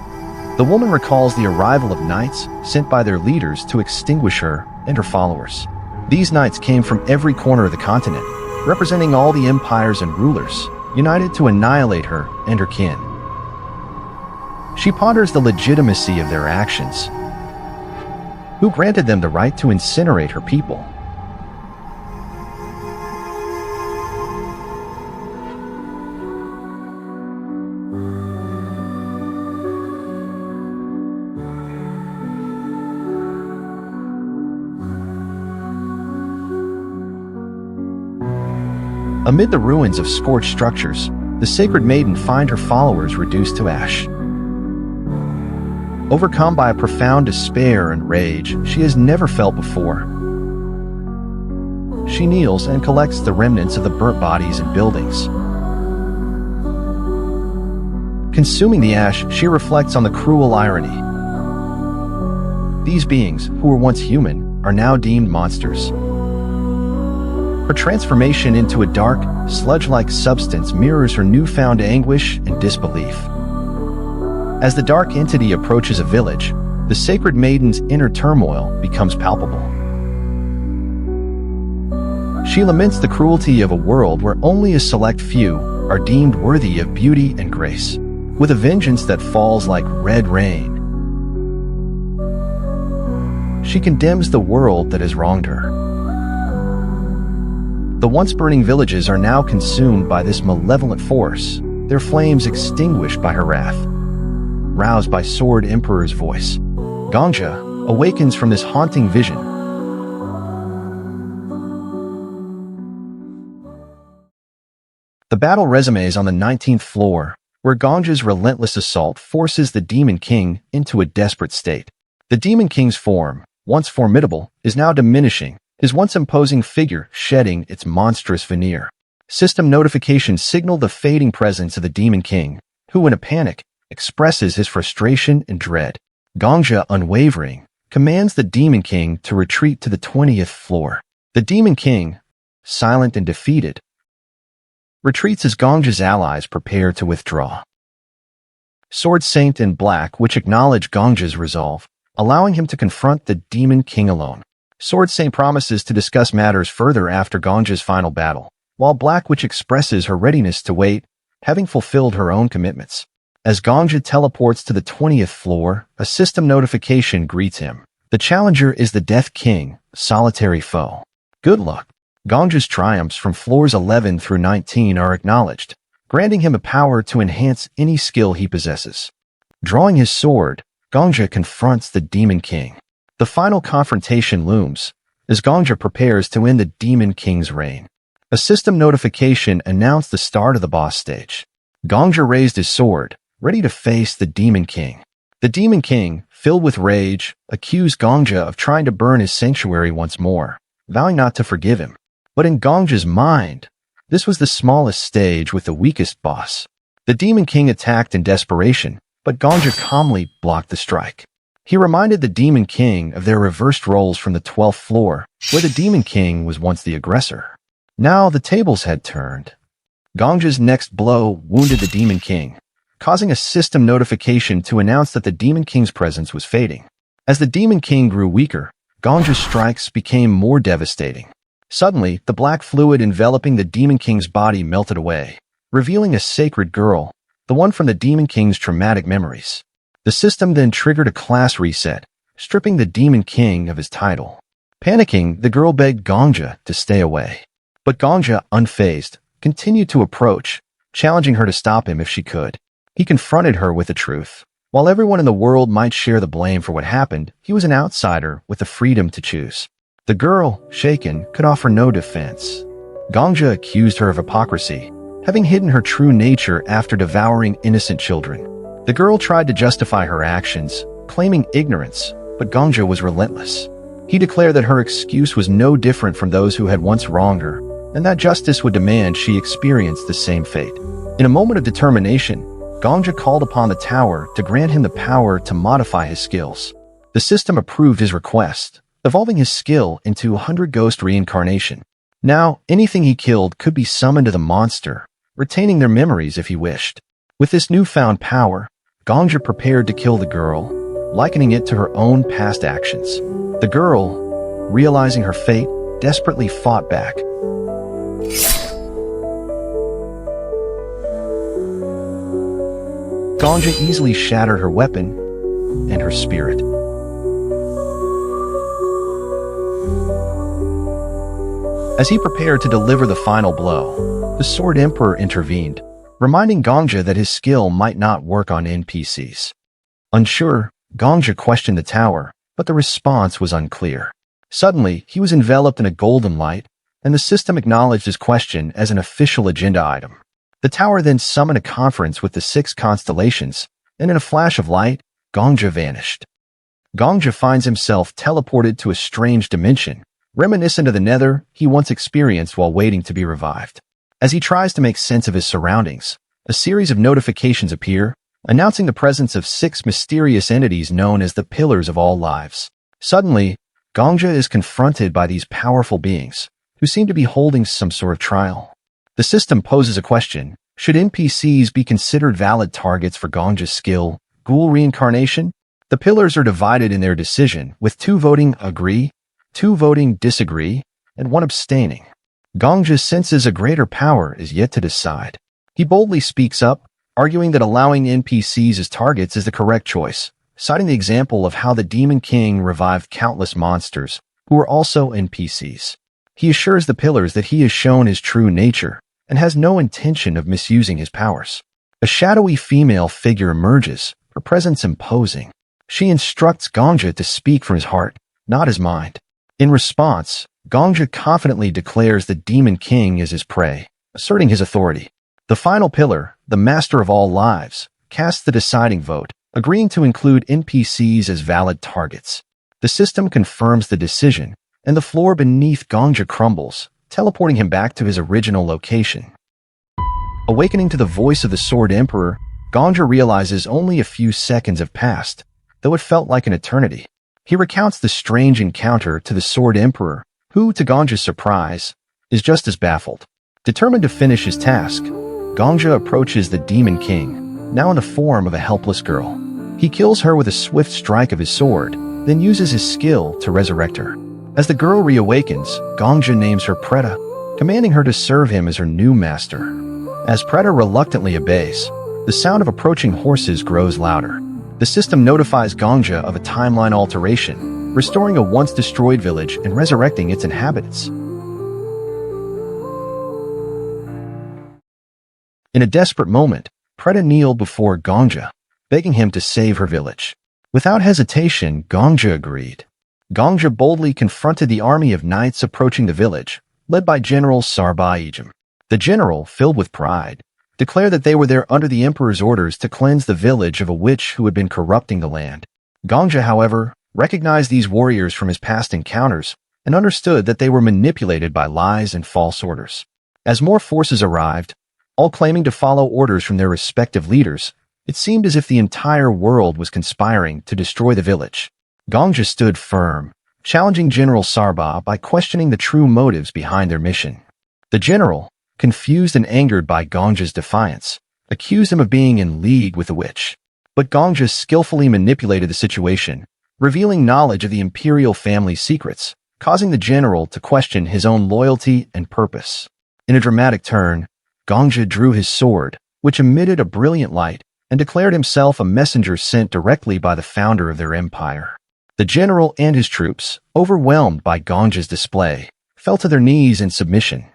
The woman recalls the arrival of knights sent by their leaders to extinguish her and her followers. These knights came from every corner of the continent, representing all the empires and rulers, united to annihilate her and her kin. She ponders the legitimacy of their actions. Who granted them the right to incinerate her people? Amid the ruins of scorched structures, the Sacred Maiden finds her followers reduced to ash. Overcome by a profound despair and rage she has never felt before, She kneels and collects the remnants of the burnt bodies and buildings. Consuming the ash, she reflects on the cruel irony. These beings, who were once human, are now deemed monsters. Her transformation into a dark, sludge-like substance mirrors her newfound anguish and disbelief. As the dark entity approaches a village, the sacred maiden's inner turmoil becomes palpable. She laments the cruelty of a world where only a select few are deemed worthy of beauty and grace, with a vengeance that falls like red rain. She condemns the world that has wronged her. The once burning villages are now consumed by this malevolent force, their flames extinguished by her wrath. Roused by Sword Emperor's voice, Gongja awakens from this haunting vision. The battle resumes on the 19th floor, where Gongja's relentless assault forces the Demon King into a desperate state. The Demon King's form, once formidable, is now diminishing, his once imposing figure shedding its monstrous veneer. System notifications signal the fading presence of the Demon King, who in a panic, expresses his frustration and dread. Gongja, unwavering, commands the Demon King to retreat to the 20th floor. The Demon King, silent and defeated, retreats as Gongja's allies prepare to withdraw. Sword Saint and Black Witch acknowledge Gongja's resolve, allowing him to confront the Demon King alone. Sword Saint promises to discuss matters further after Gongja's final battle, while Black Witch expresses her readiness to wait, having fulfilled her own commitments. As Gongja teleports to the 20th floor, a system notification greets him. The challenger is the Death King, solitary foe. Good luck. Gongja's triumphs from floors 11 through 19 are acknowledged, granting him a power to enhance any skill he possesses. Drawing his sword, Gongja confronts the Demon King. The final confrontation looms, as Gongja prepares to end the Demon King's reign. A system notification announced the start of the boss stage. Gongja raised his sword, ready to face the Demon King. The Demon King, filled with rage, accused Gongja of trying to burn his sanctuary once more, vowing not to forgive him. But in Gongja's mind, this was the smallest stage with the weakest boss. The Demon King attacked in desperation, but Gongja calmly blocked the strike. He reminded the Demon King of their reversed roles from the 12th floor, where the Demon King was once the aggressor. Now the tables had turned. Gongja's next blow wounded the Demon King, causing a system notification to announce that the Demon King's presence was fading. As the Demon King grew weaker, Gongja's strikes became more devastating. Suddenly, the black fluid enveloping the Demon King's body melted away, revealing a sacred girl, the one from the Demon King's traumatic memories. The system then triggered a class reset, stripping the Demon King of his title. Panicking, the girl begged Gongja to stay away. But Gongja, unfazed, continued to approach, challenging her to stop him if she could. He confronted her with the truth. While everyone in the world might share the blame for what happened, he was an outsider with the freedom to choose. The girl, shaken, could offer no defense. Gongja accused her of hypocrisy, having hidden her true nature after devouring innocent children. The girl tried to justify her actions, claiming ignorance, but Gongja was relentless. He declared that her excuse was no different from those who had once wronged her, and that justice would demand she experience the same fate. In a moment of determination, Gongja called upon the tower to grant him the power to modify his skills. The system approved his request, evolving his skill into 100 Ghost Reincarnation. Now, anything he killed could be summoned to the monster, retaining their memories if he wished. With this newfound power, Gongja prepared to kill the girl, likening it to her own past actions. The girl, realizing her fate, desperately fought back. Gongja easily shattered her weapon and her spirit. As he prepared to deliver the final blow, the Sword Emperor intervened, reminding Gongja that his skill might not work on NPCs. Unsure, Gongja questioned the tower, but the response was unclear. Suddenly, he was enveloped in a golden light, and the system acknowledged his question as an official agenda item. The tower then summoned a conference with the 6 constellations, and in a flash of light, Gongja vanished. Gongja finds himself teleported to a strange dimension, reminiscent of the nether he once experienced while waiting to be revived. As he tries to make sense of his surroundings, a series of notifications appear, announcing the presence of 6 mysterious entities known as the Pillars of All Lives. Suddenly, Gongja is confronted by these powerful beings, who seem to be holding some sort of trial. The system poses a question: should NPCs be considered valid targets for Gongja's skill, Ghoul reincarnation? The pillars are divided in their decision, with 2 voting agree, 2 voting disagree, and 1 abstaining. Gongja senses a greater power is yet to decide. He boldly speaks up, arguing that allowing NPCs as targets is the correct choice, citing the example of how the Demon King revived countless monsters, who were also NPCs. He assures the pillars that he has shown his true nature, and has no intention of misusing his powers. A shadowy female figure emerges, her presence imposing. She instructs Gongja to speak from his heart, not his mind. In response, Gongja confidently declares the Demon King is his prey, asserting his authority. The final pillar, the Master of All Lives, casts the deciding vote, agreeing to include NPCs as valid targets. The system confirms the decision, and the floor beneath Gongja crumbles, teleporting him back to his original location. Awakening to the voice of the Sword Emperor, Gongja realizes only a few seconds have passed, though it felt like an eternity. He recounts the strange encounter to the Sword Emperor, who, to Gongja's surprise, is just as baffled. Determined to finish his task, Gongja approaches the Demon King, now in the form of a helpless girl. He kills her with a swift strike of his sword, then uses his skill to resurrect her. As the girl reawakens, Gongja names her Preta, commanding her to serve him as her new master. As Preta reluctantly obeys, the sound of approaching horses grows louder. The system notifies Gongja of a timeline alteration, restoring a once-destroyed village and resurrecting its inhabitants. In a desperate moment, Preta kneeled before Gongja, begging him to save her village. Without hesitation, Gongja agreed. Gongja boldly confronted the army of knights approaching the village, led by General Sarba-Ijim. The general, filled with pride, declared that they were there under the emperor's orders to cleanse the village of a witch who had been corrupting the land. Gongja, however, recognized these warriors from his past encounters and understood that they were manipulated by lies and false orders. As more forces arrived, all claiming to follow orders from their respective leaders, it seemed as if the entire world was conspiring to destroy the village. Gongja stood firm, challenging General Sarba by questioning the true motives behind their mission. The general, confused and angered by Gongja's defiance, accused him of being in league with the witch. But Gongja skillfully manipulated the situation, revealing knowledge of the imperial family's secrets, causing the general to question his own loyalty and purpose. In a dramatic turn, Gongja drew his sword, which emitted a brilliant light, and declared himself a messenger sent directly by the founder of their empire. The general and his troops, overwhelmed by Gongja's display, fell to their knees in submission.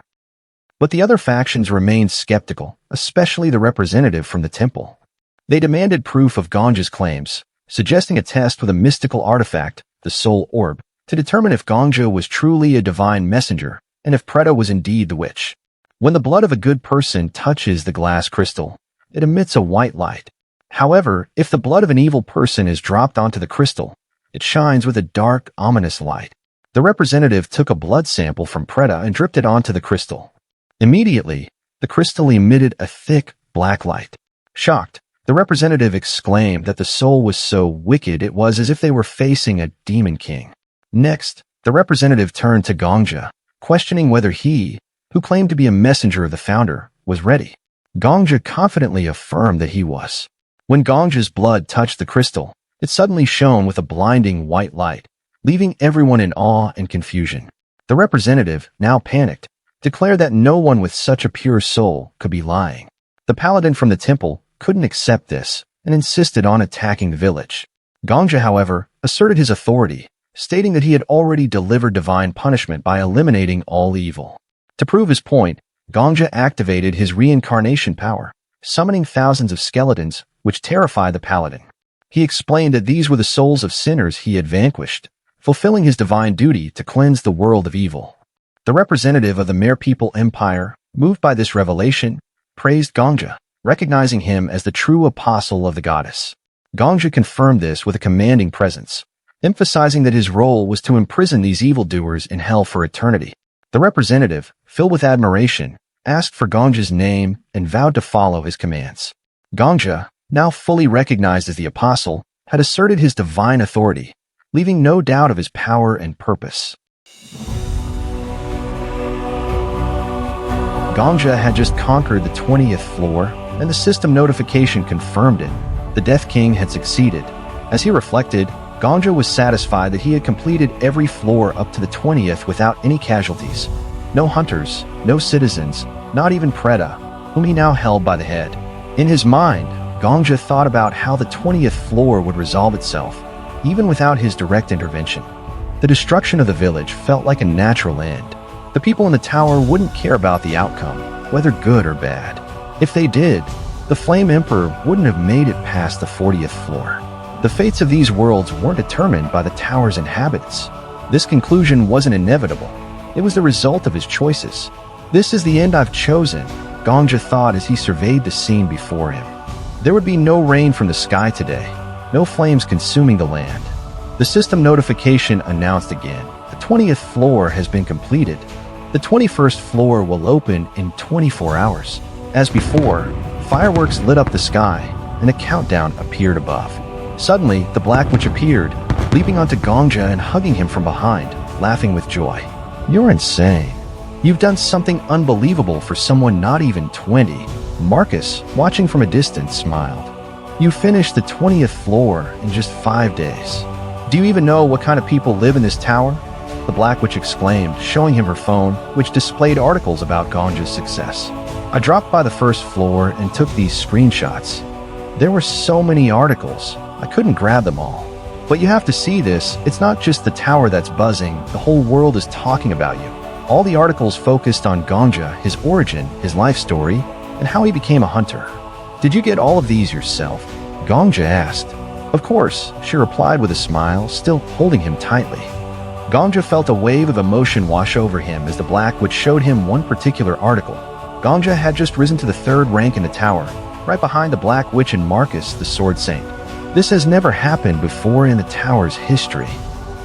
But the other factions remained skeptical, especially the representative from the temple. They demanded proof of Gongja's claims, suggesting a test with a mystical artifact, the Soul Orb, to determine if Gongja was truly a divine messenger and if Preta was indeed the witch. When the blood of a good person touches the glass crystal, it emits a white light. However, if the blood of an evil person is dropped onto the crystal, it shines with a dark, ominous light. The representative took a blood sample from Preta and dripped it onto the crystal. Immediately, the crystal emitted a thick, black light. Shocked, the representative exclaimed that the soul was so wicked it was as if they were facing a demon king. Next, the representative turned to Gongja, questioning whether he, who claimed to be a messenger of the founder, was ready. Gongja confidently affirmed that he was. When Gongja's blood touched the crystal, it suddenly shone with a blinding white light, leaving everyone in awe and confusion. The representative, now panicked, declared that no one with such a pure soul could be lying. The paladin from the temple couldn't accept this and insisted on attacking the village. Gongja, however, asserted his authority, stating that he had already delivered divine punishment by eliminating all evil. To prove his point, Gongja activated his reincarnation power, summoning thousands of skeletons, which terrified the paladin. He explained that these were the souls of sinners he had vanquished, fulfilling his divine duty to cleanse the world of evil. The representative of the Mere People Empire, moved by this revelation, praised Gongja, recognizing him as the true apostle of the goddess. Gongja confirmed this with a commanding presence, emphasizing that his role was to imprison these evildoers in hell for eternity. The representative, filled with admiration, asked for Gongja's name and vowed to follow his commands. Gongja, now fully recognized as the apostle, had asserted his divine authority, leaving no doubt of his power and purpose. Gongja had just conquered the 20th floor, and the system notification confirmed it. The Death King had succeeded. As he reflected, Gongja was satisfied that he had completed every floor up to the 20th without any casualties. No hunters, no citizens, not even Preda, whom he now held by the head. In his mind, Gongja thought about how the 20th floor would resolve itself, even without his direct intervention. The destruction of the village felt like a natural end. The people in the tower wouldn't care about the outcome, whether good or bad. If they did, the Flame Emperor wouldn't have made it past the 40th floor. The fates of these worlds weren't determined by the tower's inhabitants. This conclusion wasn't inevitable. It was the result of his choices. This is the end I've chosen, Gongja thought as he surveyed the scene before him. There would be no rain from the sky today, no flames consuming the land. The system notification announced again, the 20th floor has been completed. The 21st floor will open in 24 hours. As before, fireworks lit up the sky, and a countdown appeared above. Suddenly, the Black Witch appeared, leaping onto Gongja and hugging him from behind, laughing with joy. You're insane. You've done something unbelievable for someone not even 20. Marcus, watching from a distance, smiled. You finished the 20th floor in just 5 days. Do you even know what kind of people live in this tower? The Black Witch exclaimed, showing him her phone, which displayed articles about Gongja's success. I dropped by the first floor and took these screenshots. There were so many articles, I couldn't grab them all. But you have to see this, it's not just the tower that's buzzing, the whole world is talking about you. All the articles focused on Gongja, his origin, his life story, and how he became a hunter. Did you get all of these yourself? Gongja asked. Of course, she replied with a smile, still holding him tightly. Gongja felt a wave of emotion wash over him as the Black Witch showed him one particular article. Gongja had just risen to the 3rd rank in the tower, right behind the Black Witch and Marcus, the Sword Saint. This has never happened before in the tower's history.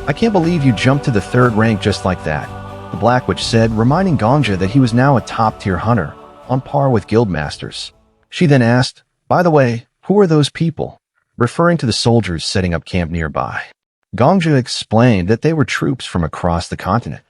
I can't believe you jumped to the 3rd rank just like that, the Black Witch said, reminding Gongja that he was now a top-tier hunter, on par with guildmasters. She then asked, by the way, who are those people? Referring to the soldiers setting up camp nearby. Gongja explained that they were troops from across the continent.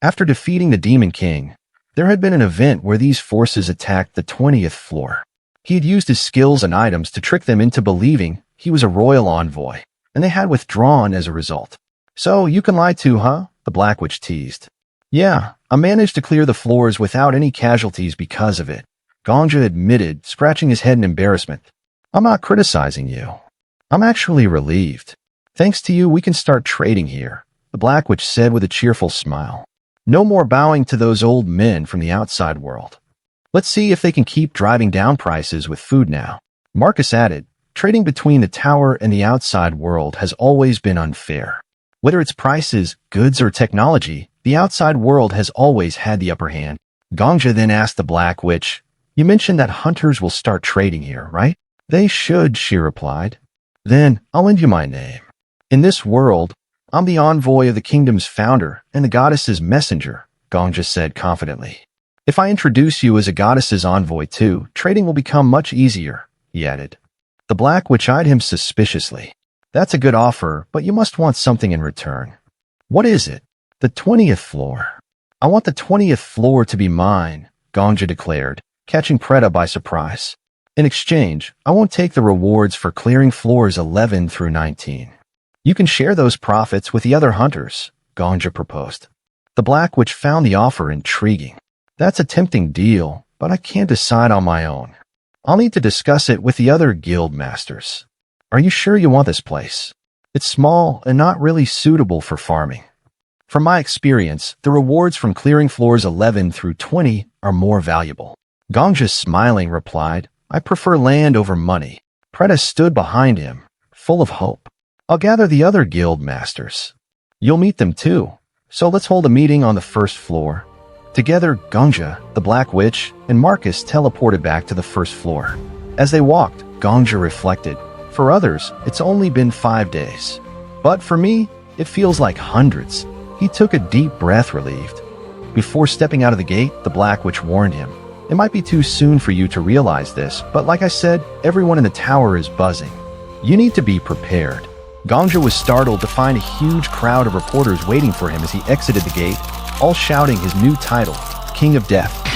After defeating the Demon King, there had been an event where these forces attacked the 20th floor. He had used his skills and items to trick them into believing he was a royal envoy, and they had withdrawn as a result. So you can lie too, huh? The Black Witch teased. Yeah, I managed to clear the floors without any casualties because of it, Gongja admitted, scratching his head in embarrassment. I'm not criticizing you. I'm actually relieved. Thanks to you, we can start trading here, the Black Witch said with a cheerful smile. No more bowing to those old men from the outside world. Let's see if they can keep driving down prices with food now. Marcus added, trading between the tower and the outside world has always been unfair. Whether it's prices, goods, or technology, the outside world has always had the upper hand. Gongja then asked the Black Witch, you mentioned that hunters will start trading here, right? They should, she replied. Then I'll lend you my name. In this world, I'm the envoy of the kingdom's founder and the goddess's messenger, Gongja said confidently. If I introduce you as a goddess's envoy too, trading will become much easier, he added. The Black Witch eyed him suspiciously. That's a good offer, but you must want something in return. What is it? The 20th floor. I want the 20th floor to be mine, Gongja declared, catching Preda by surprise. In exchange, I won't take the rewards for clearing floors 11 through 19. You can share those profits with the other hunters, Gongja proposed. The Black Witch found the offer intriguing. That's a tempting deal, but I can't decide on my own. I'll need to discuss it with the other guild masters. Are you sure you want this place? It's small and not really suitable for farming. From my experience, the rewards from clearing floors 11 through 20 are more valuable. Gongja, smiling, replied, I prefer land over money. Preda stood behind him, full of hope. I'll gather the other guild masters. You'll meet them too, so let's hold a meeting on the first floor. Together, Gongja, the Black Witch, and Marcus teleported back to the first floor. As they walked, Gongja reflected, for others, it's only been 5 days. But for me, it feels like hundreds. He took a deep breath, relieved. Before stepping out of the gate, the Black Witch warned him. It might be too soon for you to realize this, but like I said, everyone in the tower is buzzing. You need to be prepared. Gongja was startled to find a huge crowd of reporters waiting for him as he exited the gate, all shouting his new title, King of Death.